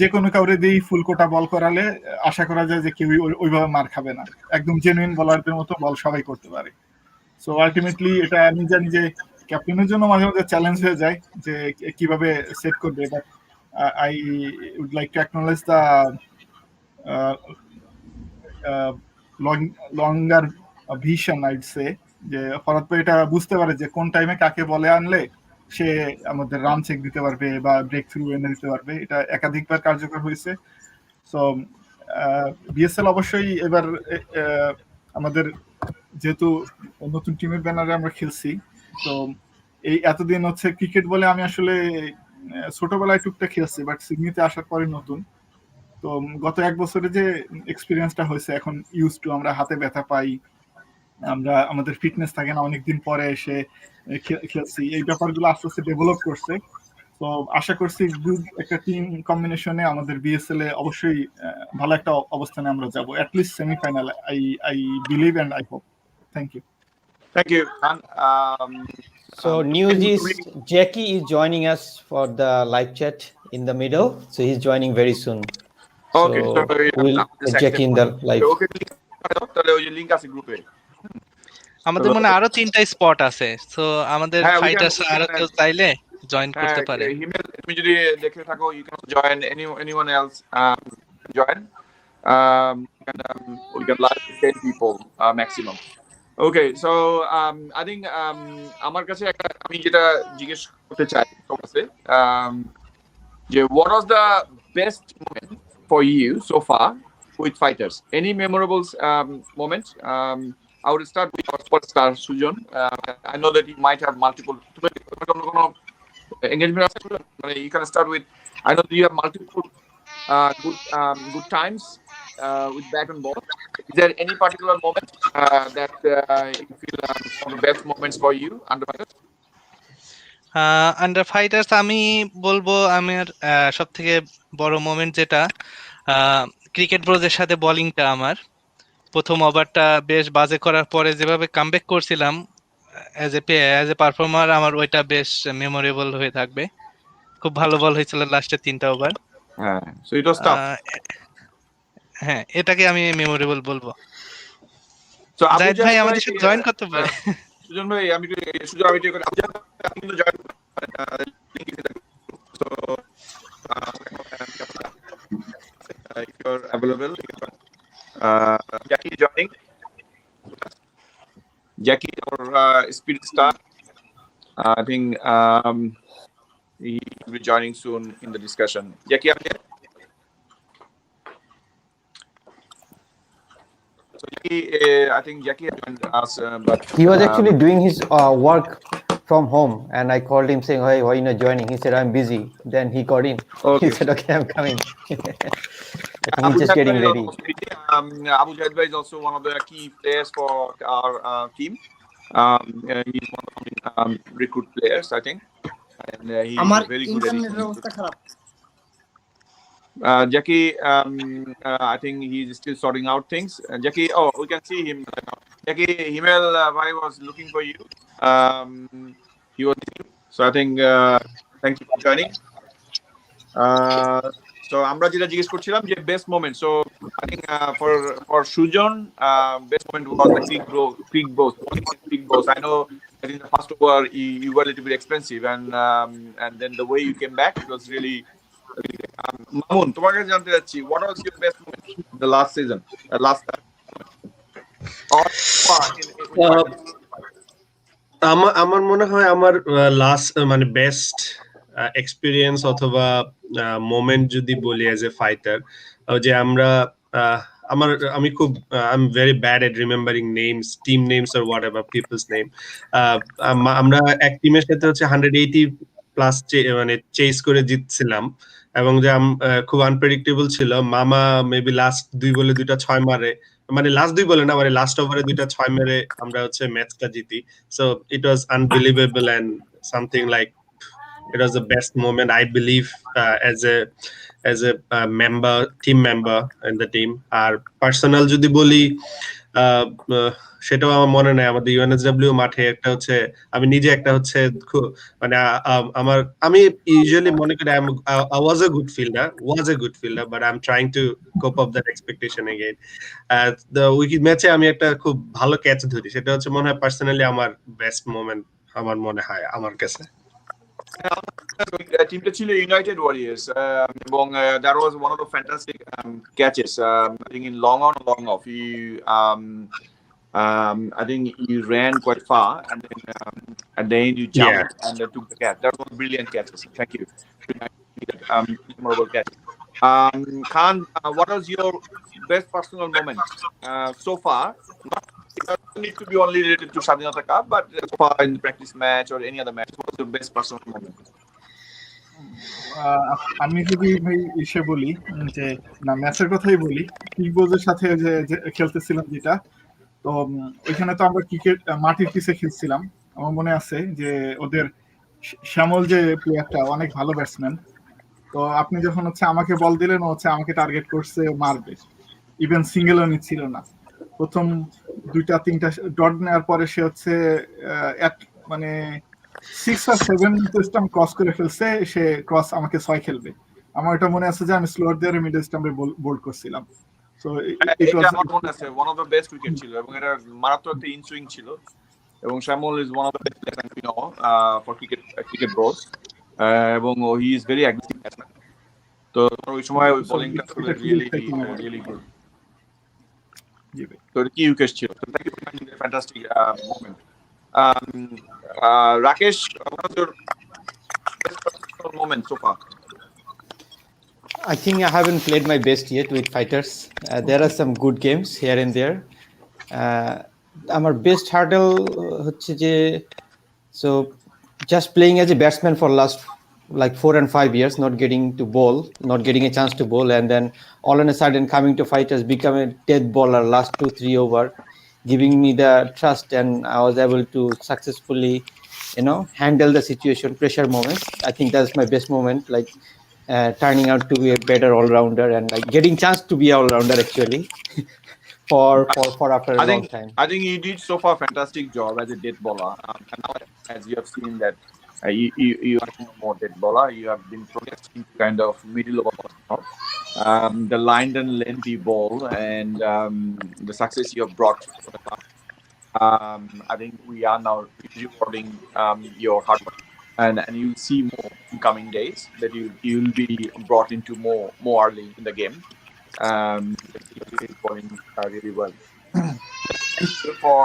যে কোনো কাউরে দিয়েই ফুল কোটা বল করালে আশা করা যায় যে কেউ ওইভাবে মার খাবে না, একদম জেনুইন বলারদের মতো বল সবাই করতে পারে। সো আলটিমেটলি এটা আমি জানি যে ক্যাপ্টেনের জন্য মাঝে মাঝে চ্যালেঞ্জ হয়ে যায় যে কিভাবে সেট করবে, but I would like to acknowledge the longer vision, I'd say, যে ফরাদ ভাই এটা বুঝতে পারে যে কোন টাইমে কাকে বলে আনলে সে আমাদের রান চেক দিতে পারবে বা ব্রেক থ্রু এনে দিতে পারবে। এটা একাধিকবার কার্যকর হয়েছে। সো বিএসএল অবশ্যই এবার আমাদের যেহেতু নতুন টিমের ব্যানারে আমরা খেলছি, তো এই এতদিন হচ্ছে ক্রিকেট বলে আমি আসলে ছোটবেলায় টুকটাক খেলছি, বাট সিডনিতে আসার পরে নতুন। তো গত 1 বছরে যে এক্সপিরিয়েন্সটা হয়েছে, এখন ইউজ টু, আমরা হাতে ব্যথা পাই, আমরা আমাদের ফিটনেস থাকে না, অনেকদিন পরে এসে খেলছি, এই ব্যাপারগুলো আস্তে আস্তে ডেভেলপ করছে। তো আশা করছি গুড একটা টিম কম্বিনেশনে আমাদের বিএসএল এ অবশ্যই ভালো একটা অবস্থানে আমরা যাব, at least semifinal. I believe and I hope. Thank you. Thank you. So news is Jackie is joining us for the live chat in the middle, so he's joining very soon. Okay, so we'll get Jackie in the live. Okay, তাহলে ওই যে link আছে গ্রুপে। আমাদের মনে আরো 3টা spot আছে, সো আমাদের ফাইটার্স আরো কেউ চাইলে জয়েন করতে পারে। তুমি যদি দেখে থাকো, you can join anyone else join. We can live 10 people maximum. Okay, so I think আমার কাছে একটা আমি যেটা জিজ্ঞেস করতে চাই তোমার কাছে, যে what was the best moment for you so far with Fighters? Any memorable moment? I would start with our superstar Sujan. I know that you might have multiple engagement. You can start with, I know that you have multiple good times with bat and ball. Is there any particular moment that you feel one of the best moments for you under fighters? Under fighters আমি বলবো আমার সব থেকে বড় moment যেটা cricket ব্রোজের সাথে বোলিংটা আমার প্রথম ওভারটা বেশ বাজে করার পরে যেভাবে কামব্যাক করছিলাম অ্যাজ এ পারফর্মার আমার ওইটা বেশ মেমোরেবল হয়ে থাকবে। খুব ভালো বল হয়েছিল লাস্টের 3টা ওভার। হ্যাঁ, সো ইট ওয়াজ টাফ। হ্যাঁ, এটাকে আমি মেমোরেবল বলবো। সো আবু জাহিদ ভাই আমাদের সাথে জয়েন করতে পারে। সুজন ভাই আমি সুজন আমি করে আবু জাহিদ আপনি কিন্তু join so if you're available Jackie joining. Jackie or Speed Star, I think he will be joining soon in the discussion. Jackie, are you there? So Jackie, I think Jackie has joined us, but he was actually doing his work from home, and I called him saying, "Hey, why are you not joining?" He said, "I'm busy." Then he got in. Okay. He said, "Okay, I'm coming." He's just getting ready. Abu Jaid is also one of the key players for our team. He's one of the recruit players, I think, and he's very good at it. Jackie, I think he's still sorting out things. Jackie, oh, we can see him right now. Jackie, Himel Bhai was looking for you. He was with you. So I think thank you for joining. So আমরা যেটা জিজ্ঞেস করছিলাম যে best moment, so I think for Sujon best moment was the quick boss. I know I think the first over you were a little bit expensive, and then the way you came back it was really Mamun তোমার কাছে জানতে চাচ্ছি what was your best moment the last season last time আমার মনে হয় আমার last মানে best experience অথবা মোমেন্ট যদি বলি অ্যাজ এ ফাইটার, যে আমরা আমি খুব I am very bad at remembering names, team names or whatever people's name. আমরা এক টিমের সাথে হচ্ছে 180 প্লাস মানে চেস করে জিতছিলাম, এবং যে খুব আনপ্রেডিক্টেবল ছিল। মামা মেবি লাস্ট 2 বলে 2টা 6 মারে, মানে লাস্ট 2 বলে না, মানে লাস্ট ওভারে 2টা 6 মেরে আমরা হচ্ছে ম্যাচটা জিতি। So it was unbelievable and something like it was the best moment I believe as a member, team member in the team. আর পার্সোনাল যদি বলি সেটাও আমার মনে নাই, আমাদের ইউএনএসডব্লিউ মাঠে একটা হচ্ছে আমি নিজে একটা হচ্ছে মানে আমি ইউজুয়ালি মনে করি I was a good fielder but I'm trying to cope up that expectation again. The wicket ম্যাচে আমি একটা খুব ভালো ক্যাচ ধরি, সেটা হচ্ছে মনে হয় পার্সোনালি আমার বেস্ট মোমেন্ট আমার মনে হয় আমার কাছে। টিমটা ছিল ইউনাইটেড ওয়ারিয়ার্স এবং that was one of the fantastic catches. I think in long on long off I think you ran quite far and then you jumped and took the catch. That was brilliant catches. Thank you. Memorable catch. Khan, what was your best personal moment so far? It doesn't need to be only related to Shadinata Cup, but so far in the practice match or any other match, what was your best personal moment? আমি যদি ভাই এসে বলি যে না ম্যাচের কথাই বলি, কিক বোজের সাথে যে খেলতেছিলাম যেটা, তো ওইখানে তো আমরা ক্রিকেট মাটির পিছে খেলছিলাম। আমার মনে আছে যে ওদের শ্যামল যে প্লেয়ারটা অনেক ভালো ব্যাটসম্যান, তো আপনি যখন হচ্ছে আমাকে বল দিলেন ও হচ্ছে আমাকে টার্গেট করছে মারবে, ইভেন সিঙ্গেলও নিচ্ছিল না। প্রথম 2টা 3টা ডট নেওয়ার পরে সে হচ্ছে মানে 6 or 7 স্টাম্প ক্রস করে ফেলছে, সে ক্রস আমাকে 6 খেলবে। আমার এটা মনে আছে যে আমি স্লোয়ার দিয়ে মিডল স্টাম্পে বোল্ড করছিলাম। সো ইট ওয়াজ আমার মনে আছে one of the best wicket ছিল এবং এটা মারাত্মক একটা ইনসুইং ছিল এবং Shyamal is one of the best player we know for cricket bros এবং he is very aggressive batsman. তো ওই সময় ওই বোলিংটা রিয়েলি গুড। তো কি উইকেট ছিল। Thank you for the fantastic moment. Rakesh, what was your best personal moment so far? I think I haven't played my best yet with fighters. There are some good games here and there. Our best hurdle হচ্ছে যে so just playing as a batsman for last like 4 and 5 years, not getting to bowl, not getting a chance to bowl, and then all of a sudden coming to fighters, become a death bowler last 2-3 over, giving me the trust, and I was able to successfully, handle the situation, pressure moments. I think that's my best moment, like turning out to be a better all-rounder and like getting chance to be all-rounder actually for after a long time. I think you did so far a fantastic job as a dead bowler. And now, as you have seen that you are no more dead bowler. You have been progressing to kind of middle over now. The line and lengthy ball and the success you have brought for the club. I think we are now rewarding your hard work, and you'll see more in coming days that you'll be brought into more early in the game. You're performing really well. Thank you for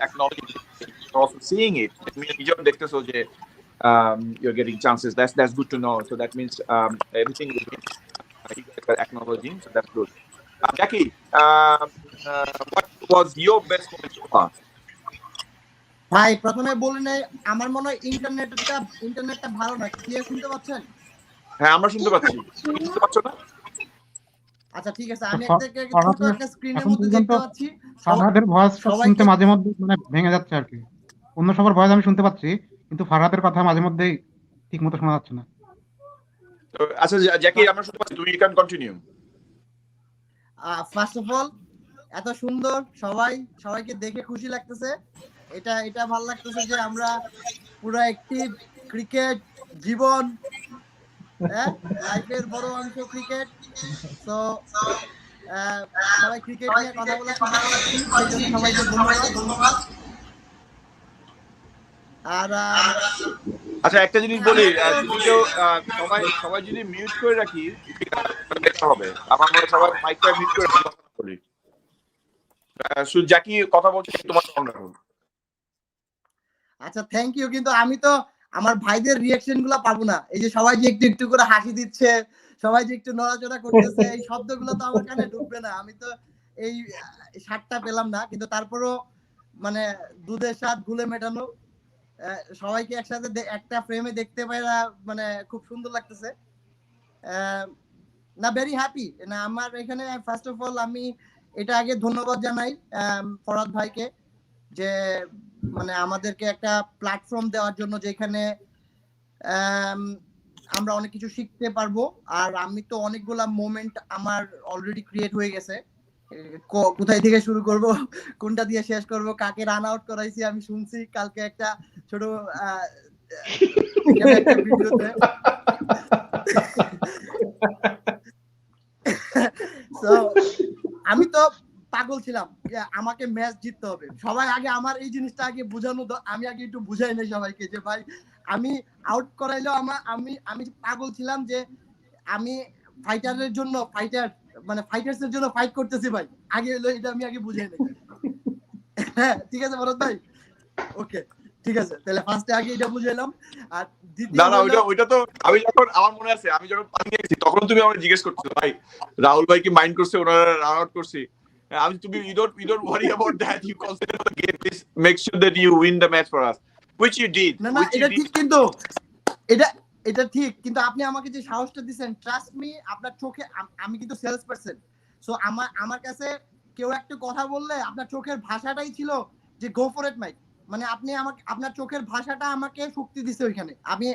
acknowledging it, for also seeing it. You're getting chances. That's good to know. So that means everything will be you guys are acknowledging. So that's good. Jackie, what was your best moment so far? ভাই প্রথমে বলে নেই আমার মনে হয় ইন্টারনেটটা ভালো না, clear শুনতে পাচ্ছেন? হ্যাঁ আমরা শুনতে পাচ্ছি, শুনতে পাচ্ছ না? আচ্ছা ঠিক আছে, আমি ছোট একটা স্ক্রিনের মধ্যে দেখতে পাচ্ছি ফারহাদের ভয়েস শুনতে মাঝে মধ্যে মানে ভেঙে যাচ্ছে আর কি। অন্য সবার ভয়েস আমি শুনতে পাচ্ছি, কিন্তু ফারহাদের কথা মাঝে মধ্যেই ঠিকমতো শোনা যাচ্ছে না। আচ্ছা জ্যাকি আমরা শুনতে পাচ্ছি, তুমি can continue. First of all এত সুন্দর সবাইকে দেখে খুশি লাগতেছে, এটা ভালো লাগতেছে যে আমরা পুরো অ্যাক্টিভ ক্রিকেট জীবন, লাইফের বড় অংশ ক্রিকেট। তো সবাই ক্রিকেট নিয়ে কথা বলা শুরু করছি, সেজন্য সবাইকে ধন্যবাদ। আর আচ্ছা একটা জিনিস বলি, সবাই যদি মিউট করে রাখি বেটার হবে। আমার মনে হয় সবাই মাইকটা মিউট করে কথা বলি। জ্যাকি কথা বলছি, তোমার সাউন্ড রাখো। আচ্ছা থ্যাংক ইউ, কিন্তু আমি তো আমার ভাইদের রিঅ্যাকশন গুলো পাবো না। এই যে সবাই যে একটু করে হাসি দিচ্ছে, সবাই যে একটু নড়াচড়া করতেছে, এই শব্দগুলো তো আমার কানে ঢুকবে না। আমি তো এই স্বাদটা পেলাম না, কিন্তু তারপরও মানে দুধের স্বাদ গুলে মেটানো, সবাইকে একসাথে একটা ফ্রেমে দেখতে পাইরা মানে খুব সুন্দর লাগতেছে। না ভেরি হ্যাপি না। আমার এখানে ফার্স্ট অফ অল আমি এটা আগে ধন্যবাদ জানাই ফরহাদ ভাইকে, যে মানে আমাদেরকে একটা প্ল্যাটফর্ম দেওয়ার জন্য, যেখানে আমরা অনেক কিছু শিখতে পারবো। আর আমি তো অনেকগুলা মোমেন্ট আমার অলরেডি ক্রিয়েট হয়ে গেছে। কোথায় থেকে শুরু করব, কোনটা দিয়ে শেষ করব, কাকে রান আউট করাইছি আমি শুনছি কালকে একটা ছোট একটা ভিডিওতে। সো আমি তো পাগল ছিলাম, আমাকে ম্যাচ জিততে হবে। সবাই আগে আমার এই জিনিসটা আগে বুঝানো, আমি আগে একটু বুঝাই নাই সবাইকে যে ভাই আমি আউট করাইলেও আমি পাগল ছিলাম যে আমি ফাইটারের জন্য ফাইটার্সের জন্য ফাইট করতেছি ভাই। আগে হলো এটা আমি আগে বুঝাই নাই। হ্যাঁ ঠিক আছে ভরত ভাই, ওকে ঠিক আছে, তাহলে ফার্স্টে আগে এটা বুঝাইলাম। আর ওইটা তো আমি যখন আমার মনে আছে আমি যখন পানি গেছি তখন তুমি আমাকে জিজ্ঞেস করছো ভাই রাহুল ভাই কি মাইন্ড করছে ওনারা রান আউট করছি। আমি তুমি you don't worry about that, you concentrate on the game, please make sure that you win the match for us, which you did. না এটা ঠিক, কিন্তু এটা ঠিক, কিন্তু আপনি আমাকে যে সাহসটা দিবেন, ট্রাস্ট মি, আপনার চোখে আমি কিন্তু সেলস পারসন। সো আমার কাছে কেউ একটা কথা বললে আপনার চোখের ভাষাটাই ছিল যে গো ফর ইট মাইক, মানে আপনি আমাকে আপনার চোখের ভাষাটা আমাকে শক্তি দিছে ওইখানে। আমি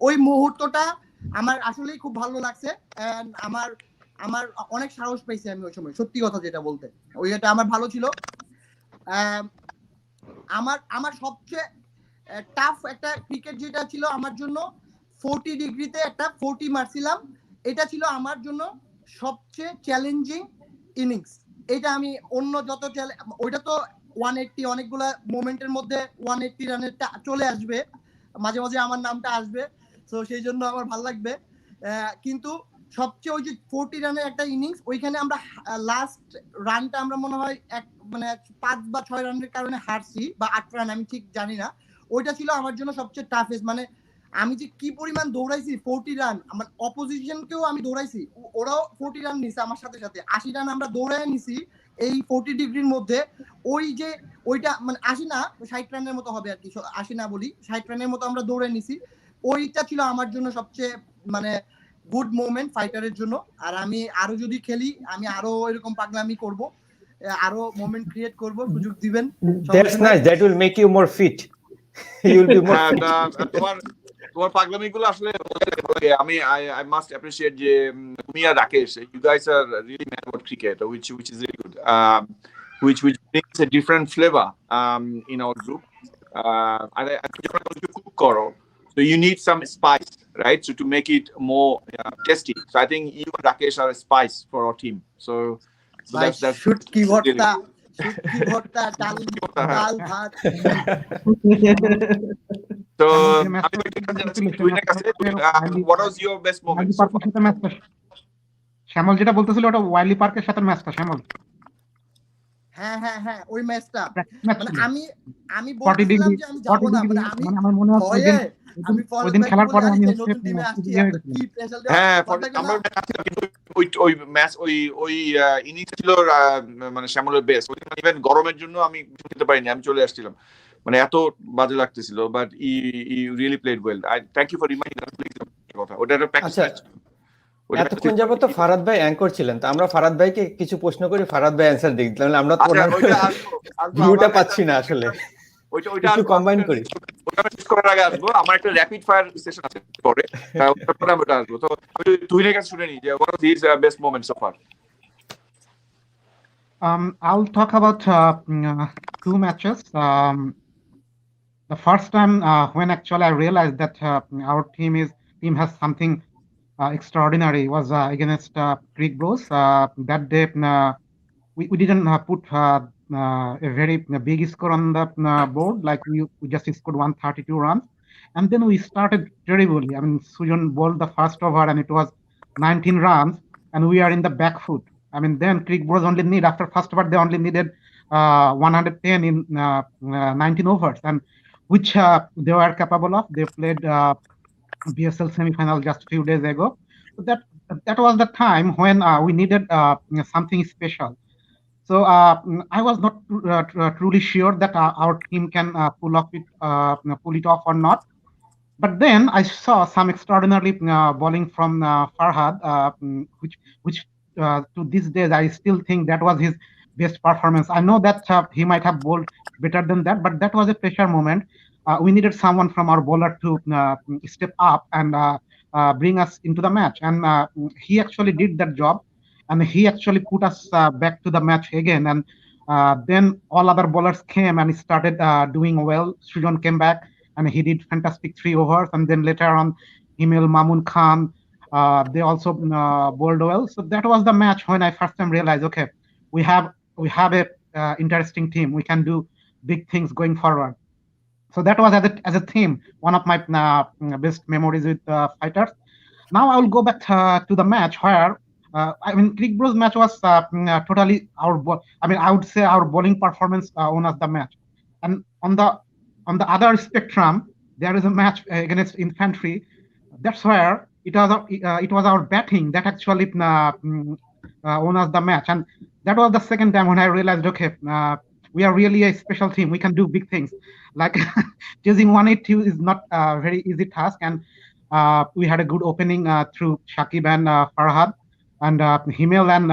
ওই মুহূর্তটা আমার আসলেই খুব ভালো লাগছে, এন্ড আমার অনেক সাহস পাইছি আমি ওই সময়, সত্যি কথা যেটা বলতে ওইটা আমার ভালো ছিল। আমার সবচেয়ে টাফ একটা ক্রিকেট যেটা ছিল আমার জন্য, 40 ডিগ্রিতে একটা 40 মারছিলাম, এটা ছিল আমার জন্য সবচেয়ে চ্যালেঞ্জিং ইনিংস। এটা আমি অন্য যত ওইটা তো 180 অনেকগুলা মোমেন্টের মধ্যে 180 রানের চলে আসবে, মাঝে মাঝে আমার নামটা আসবে, তো সেই জন্য আমার ভালো লাগবে। কিন্তু সবচেয়ে ওই যে 40 রানের একটা ইনিংস, ওইখানে আমরা লাস্ট রানটা আমরা মনে হয় 5 বা 6 রানের কারণে হারছি, বা 8 রান আমি ঠিক জানি না। ওইটা ছিল আমার জন্য সবচেয়ে টাফেস্ট। মানে আমি যে কি পরিমাণ দৌড়াইছি, 40 রান, আমার অপোজিশনকেও আমি দৌড়াইছি, ওরাও 40 রান নিছে আমার সাথে সাথে, 80 রান আমরা দৌড়ায় নিছি এই 40 ডিগ্রির মধ্যে। ওইটা মানে 80 না 60 রানের মতো হবে আর কি, 80 না বলি 60 রানের মতো আমরা দৌড়ে নিছি। ওইটা ছিল আমার জন্য সবচেয়ে মানে গুড মোমেন্ট ফাইটারের জন্য। আর আমি আরো যদি খেলি আমি আরো এরকম পাগলামি করব, আরো মোমেন্ট ক্রিয়েট করব, সুযোগ দিবেন। That's nice. That will make you more fit. You will be more fit. তোমার পাগলামিগুলো আসলে আমি I must appreciate যে তুমি আর Rakesh, you guys are really mad about cricket, which is really good, which brings a different flavor in our group. And you cook করো, so you need some spice, right? So to make it more tasty. So I think you and Rakesh are a spice for our team. So that's শুটকি ভর্তা, শুটকি ভর্তা, ডাল ভাত। So what was your best moment? শ্যামল যেটা বলতেছিল ওটা ওয়াইলি পার্কের সাথে ম্যাচটা, শ্যামল। হ্যাঁ ওই ম্যাচটা মানে আমি বলছিলাম যে আমি যাব না, মানে আমি আমার মনে হয় আমি ওইদিন খেলার পরে আমি নতুন টিমে আসছি, কি প্রেসার দেওয়া। হ্যাঁ আমরা ওই ম্যাচ ওই ইনিংস ছিল মানে শ্যামলের বেস্ট। ওই ইভেন গরমের জন্য আমি খেলতে পারিনি, আমি চলে আসছিলাম, মানে এত বাজে লাগতেছিল। But I really played well. I thank you for reminding কথা। ওটা একটা প্র্যাকটিস ম্যাচ। এতক্ষণ যাবত তো ফারাদ ভাই অ্যাঙ্কর ছিলেন, তো আমরা ফারাদ ভাইকে কিছু প্রশ্ন করি, ফারাদ ভাই অ্যানসার দিই, তাহলে আমরা তো ভিউটা পাচ্ছি না আসলে। ওইটা একটু কম্বাইন করি। ওটা শেষ করার আগে আসবো, আমার একটা র‍্যাপিড ফায়ার সেশন আছে পরে, তারপরে আমরা আসবো। তো তুই না কাছে শুনে নি যে what was his best moment so far? I'll talk about two matches. The first time when actually I realized that our team has something extraordinary was against Creek Bros. That day we didn't put a very big score on the board, like we just scored 132 runs, and then we started terribly. I mean, Sujan bowled the first over and it was 19 runs, and we are in the back foot. I mean, then Creek Bros only need, after first over they only needed 110 in 19 overs, and which they were capable of. They played BSL semi-final just a few days ago. So that was the time when we needed something special. So I was not truly sure that our team can pull it off or not. But then I saw some extraordinary bowling from Farhad, which to these days I still think that was his best performance. I know that he might have bowled better than that, but that was a pressure moment. We needed someone from our bowler to step up and bring us into the match, and he actually did that job, and he actually put us back to the match again. And then all other bowlers came and started doing well. Srijan came back and he did fantastic 3 overs, and then later on Himel, Mamun Khan, they also bowled well. So that was the match when I first time realized, okay, we have a interesting team, we can do big things going forward. So that was as a theme one of my best memories with fighters. Now I will go back to the match where I mean, Creek Bros match was totally I would say our bowling performance won us the match. And on the other spectrum, there is a match against Infantry. That's where it was our batting that actually won us the match. And that was the second time when I realized, okay, we are really a special team. We can do big things. Like chasing 182 is not a very easy task. And we had a good opening through Shakib and Farhad. And Himel and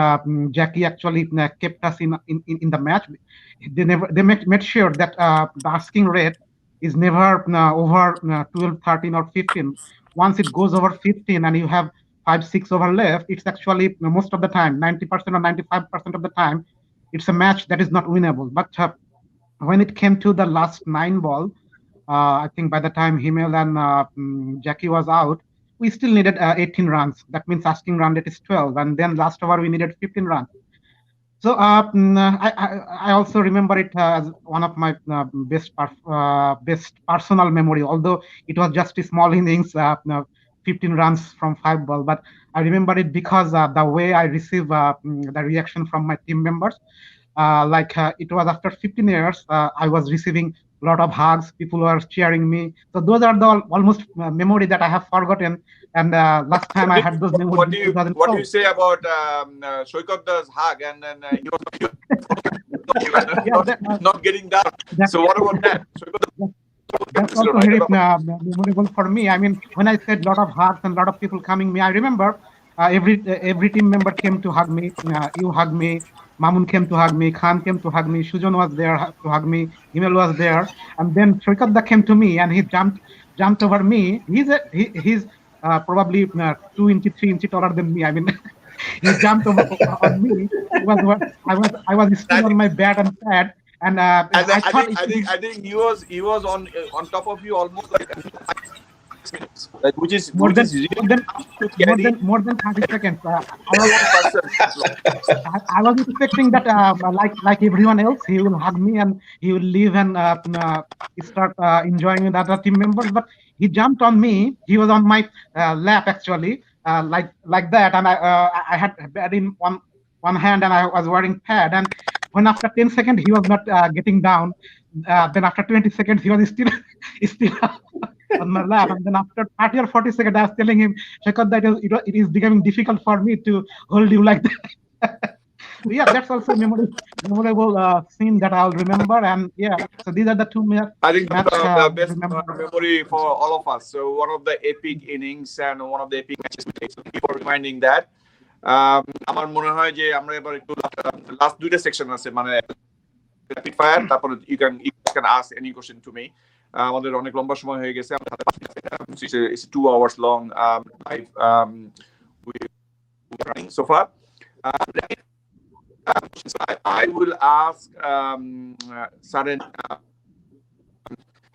Jackie actually kept us in the match. They made sure that the asking rate is never over 12, 13 or 15. Once it goes over 15 and you have 5-6 over left, it's actually most of the time 90% or 95% of the time it's a match that is not winnable. But when it came to the last 9 ball, I think by the time Himel and Jackie was out, we still needed 18 runs. That means asking run rate is 12, and then last over we needed 15 runs. So I also remember it as one of my best personal memory, although it was just a small innings, 15 runs from 5 balls. But I remember it because the way I received the reaction from my team members. It was after 15 years, I was receiving a lot of hugs. People were cheering me. So those are the almost memory that I have forgotten. And last time I had those memories. What do you say about Shoikabda's hug and then he was not getting down? So what about that? That's also very memorable for me. I mean, when I said lot of hugs and lot of people coming me, I remember every team member came to hug me. You hug me. Mamun came to hug me. Khan came to hug me. Sujan was there to hug me. Emil was there, and then Shrikadda came to me and he jumped over me. He's probably 2 inches, 3 inches taller than me. I mean, he jumped over on me. I was still on my bed and sad. And I think he was on top of you almost like which is more than carry. more than 30 seconds. I was expecting that like everyone else, he will hug me and he will leave and start enjoying with other team members. But he jumped on me. He was on my lap actually, like that, and I had bed in one hand and I was wearing pad. And when after 10 seconds he was not getting down, then after 20 seconds he was still still on my lap, and then after 30 or 40 seconds I was telling him, Shekhar, that it is becoming difficult for me to hold you like that. So yeah, that's also a memorable scene that I'll remember. And yeah, so these are the two I think the best memory for all of us. So one of the epic innings and one of the epic matches we played. So thank you for reminding that. আমার মনে হয় যে আমরা এবার একটু last দুইটা section আছে মানে র্যাপিড ফায়ার, তারপর you can ask any question to me. আমাদের অনেক লম্বা সময় হয়ে গেছে, আমাদের হাতে 5 মিনিট আছে। It's 2 hours long live we're running so far. So I will ask certain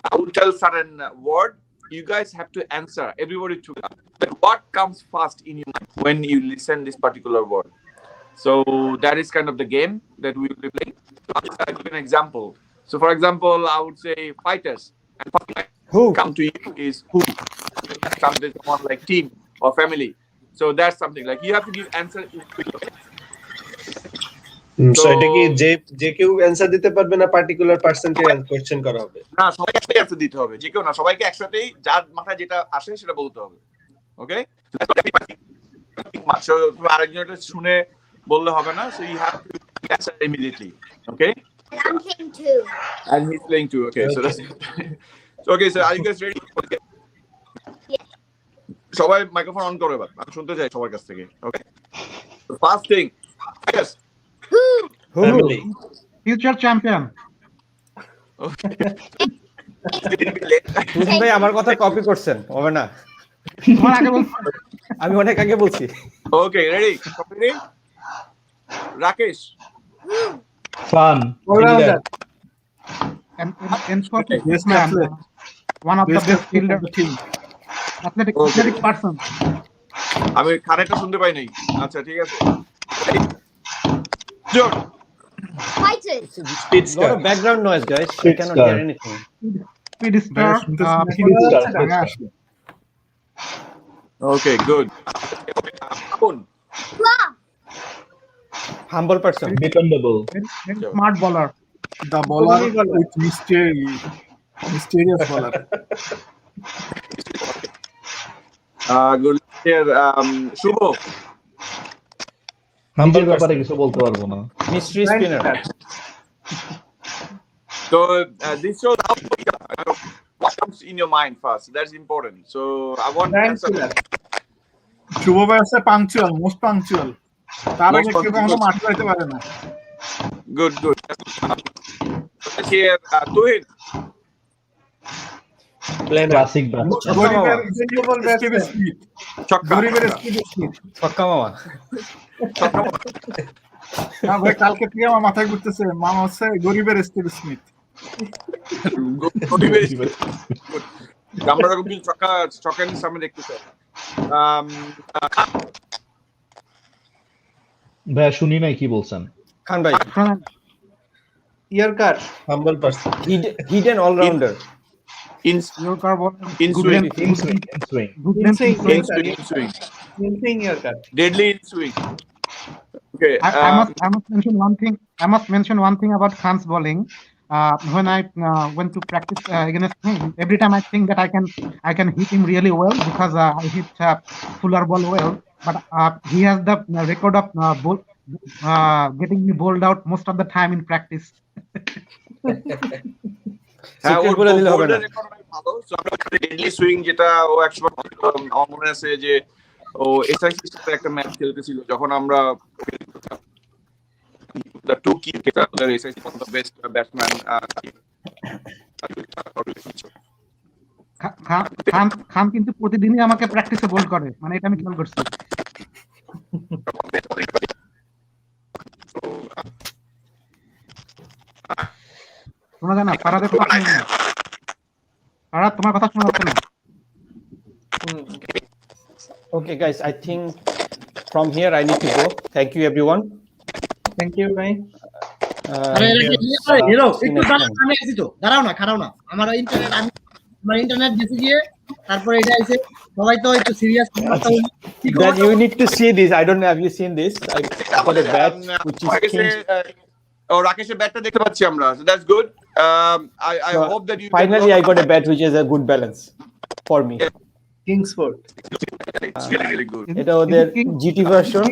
I will tell certain word. You guys have to answer, everybody together. But what comes first in your mind when you listen this particular word? So that is kind of the game that we will be playing. So I'll give an example. So for example, I would say fighters. And who come to you is who. Something someone like team or family. So that's something like you have to give answer in quick. So এটা কি যে কেউ answer দিতে পারবে না, particular পার্সনকে question করা হবে? না, সবাইকে একসাথে অ্যানসার দিতে হবে, যে কেউ না, সবাইকে একসাথেই যার মাথায় যেটা আসে সেটা বলতে হবে। ওকে, সো তুমি আরেকজনটা শুনে বললে হবে না, so you have to answer immediately. Okay, I'm playing too. And he's playing too. Okay, so that's so okay. So are you guys ready? সবাই মাইক্রোফোন অন করো এবার, আমি শুনতে চাই সবার কাছ থেকে। ওকে, the first thing, yes. Family. Future champion. তুই ভাই আমার কথা কপি করছেন, হবে না? আমি অনেক আগে বলছি। Okay, ready? Ready? Rakesh. Fun. And yes, ma'am. One of the best fielder of the team. Athletic person. আমি খানেটা শুনতে পাই নাই। আচ্ছা, ঠিক আছে। John. Fighters. A lot of background noise, guys. I cannot hear anything. Speed star. Okay, good. Humble person. Dependable. Very smart bowler. The bowler with mysterious bowler. Good. Here, Shubho. নিজের ব্যাপারে কিছু বলতে পারবো না। Mystery spinner. So this shows how what comes in your mind first. That's important. So I want to answer. শুভ ভাই আছে punctual, most punctual. তার আগে কেউ কখনো মাঠে যাইতে পারে না। Good. Here, Tuhin. Classic bat. গরিবের রিজনেবল স্টিভ স্মিথ। গরিবের স্টিভ স্মিথ। ছক্কা মামা। না ভাই, কালকে থেকে আমার মাথায় ঘুরতেছে, মামা হচ্ছে গরিবের স্টিভ স্মিথ। আমরা এরকম ছক্কা সামনে দেখতেছি। ভাই শুনি নাই কি বলছেন। খান ভাই। Yorker. Humble person. Hidden allrounder. In swing. Deadly in swing. Okay. I must mention one thing about Khan's bowling. When I went to practice against him, every time I think that I can hit him really well because I hit fuller ball well. But he has the record of getting me bowled out most of the time in practice. হ্যাঁ, secret ওর বলে দিলে হবে না। বোল্ডের record অনেক ভালো। So আমরা deadly swing যেটা ও একসময় আমার মনে আছে যে ও এসআইসির সাথে একটা ম্যাচ খেলতেছিল যখন আমরা the two key hitters SIC one of the best batsman খান কিন্তু প্রতিদিনই আমাকে প্র্যাকটিসে বোল্ড করে, মানে এটা আমি খেয়াল করছি। শোনা যায় না, ফারাদের কথা শোনা যায় না। ফারাদ, তোমার কথা শোনা যাচ্ছে না। Okay, guys, I think from here I need to go. Thank you, everyone. Thank you ভাই। আরে হিরো একটু next দাঁড়াও, time. আমি আসি তো, দাঁড়াও না, খারাও না। আমার ইন্টারনেট গেছে গিয়ে তারপরে এটা এসে সবাই তো একটু serious. That you need to see this. I don't know, have you seen this? I got a bat which is King's. রাকেশের ব্যাটটা দেখতে পাচ্ছি আমরা, so that's good. I So, hope that you finally I got a bat which is a good balance for me. Kingsford it's really good. এটা ওদের GT version,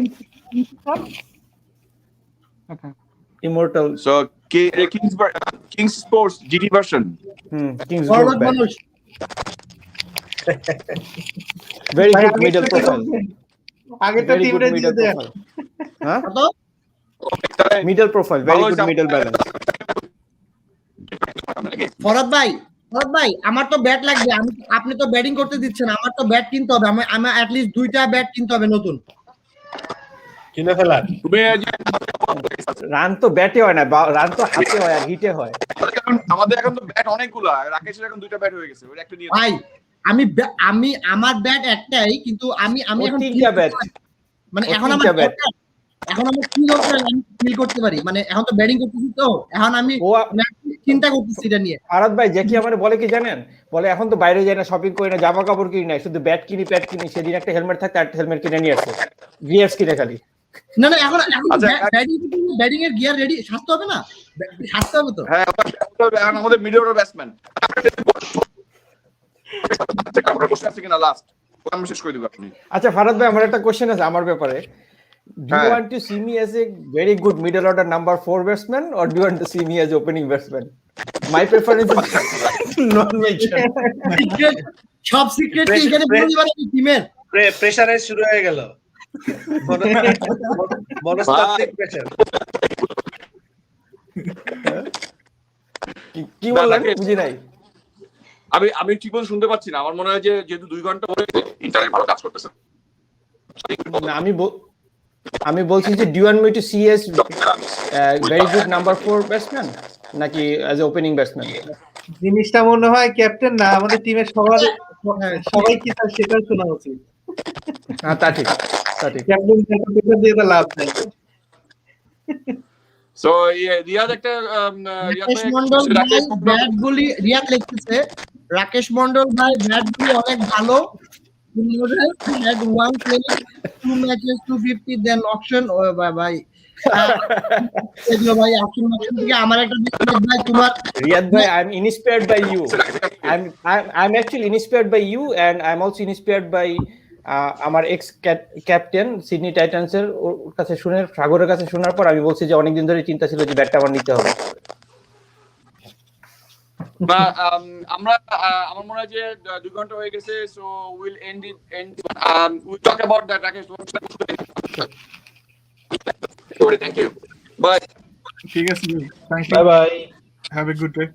Okay. Immortal. So Kings Sports GT version. King's forward good bat. মানুষ Very good middle profile. আগেরটা Very team good রে middle দিয়ে দেন। profile. Huh? কত Middle profile, very good middle balance. Forward ভাই আমার তো ব্যাট লাগবে। আপনি তো ব্যাটিং করতে দিচ্ছেন, আমার তো ব্যাট কিনতে হবে। আমার অ্যাট লিস্ট 2টা ব্যাট কিনতে হবে নতুন। কিনে ফেলার রান তো ব্যাটে হয় না, রান তো হাতে হয় আর হিটে হয়। আমাদের এখন তো ব্যাট অনেকগুলো, রাকেশের এখন 2টা ব্যাট হয়ে গেছে, ওটা একটা নিয়ে ভাই আমি আমার ব্যাট একটাই, কিন্তু আমি এখন 3টা ব্যাট, মানে এখন আমার এখন আমি কি দরকার আমি ফিল করতে পারি, মানে এখন তো ব্যাটিং করতেছি তো, এখন আমি চিন্তা করতেছি এটা নিয়ে। আরাদ ভাই জ্যাকি আমার বলে কি জানেন, বলে এখন তো বাইরে যাই না, শপিং করি না, জামা কাপড় কিনি না, শুধু ব্যাট কিনি প্যাড কিনি। সেদিন একটা হেলমেট থাকতে একটা হেলমেট কিনে নিয়ে আসছে, গিয়ার্স কিনে খালি। না এখন ব্যাটিং এর গিয়ার রেডি, সাজতে হবে না, সাজতে হবে তো। হ্যাঁ, এখন আমাদের মিডল অর্ডার ব্যাটসম্যান আমরা বসে আছি কিনা লাস্ট আমি শেষ করে দিব আপনি। আচ্ছা ফারাদ ভাই, আমার একটা কোশ্চেন আছে আমার ব্যাপারে। Do you want to see me as a very good middle order number 4 batsman, or do you want to see me as opening batsman? My preference is not mentioned. সব সিক্রেট কি এখানে বলে দিবেন টিমের? Pressurise শুরু হয়ে গেল, মনস্তাত্ত্বিক প্রেসার। কি বললেন বুঝি নাই। আমি ঠিক মতো শুনতে পাচ্ছি না। আমার মনে হয় যে যেহেতু 2 ঘন্টা হয়ে গেছে, ইন্টারনেট ভালো কাজ করতেছে না। আমি বলছি যে do you want me to see as very good number 4 batsman নাকি as opening batsman? জিনিসটা মনে হয় ক্যাপ্টেন না, আমাদের টিমের সবাই কি তার সেটা শোনা উচিত। হ্যাঁ তা ঠিক। ক্যাপ্টেন দিয়ে তো লাভ নাই। সো রিয়াদ একটা রাকেশ মন্ডল ভাই ব্যাট গুলি, রিয়াদ লিখতেছে রাকেশ মন্ডল ভাই ব্যাট গুলি অনেক ভালো। had one play, 2 matches, 250, then auction. ভাই ভাই auction থেকে আমার একটা ভাই তোমার রিয়াদ ভাই, I'm inspired by you. I'm actually inspired by you, and I'm also inspired by আমার এক্স ক্যাপ্টেন সিডনি টাইটান্সের কাছে শুনে, সাগরের কাছে শোনার পর আমি বলছি যে অনেকদিন ধরে চিন্তা ছিল যে ব্যাটটা আমার নিতে হবে। আমরা আমার মনে হয় যে 2 ঘন্টা হয়ে গেছে, so will end will talk about that. Rakesh, thank you, bye. ঠিক আছে, thank you, bye bye, have a good day.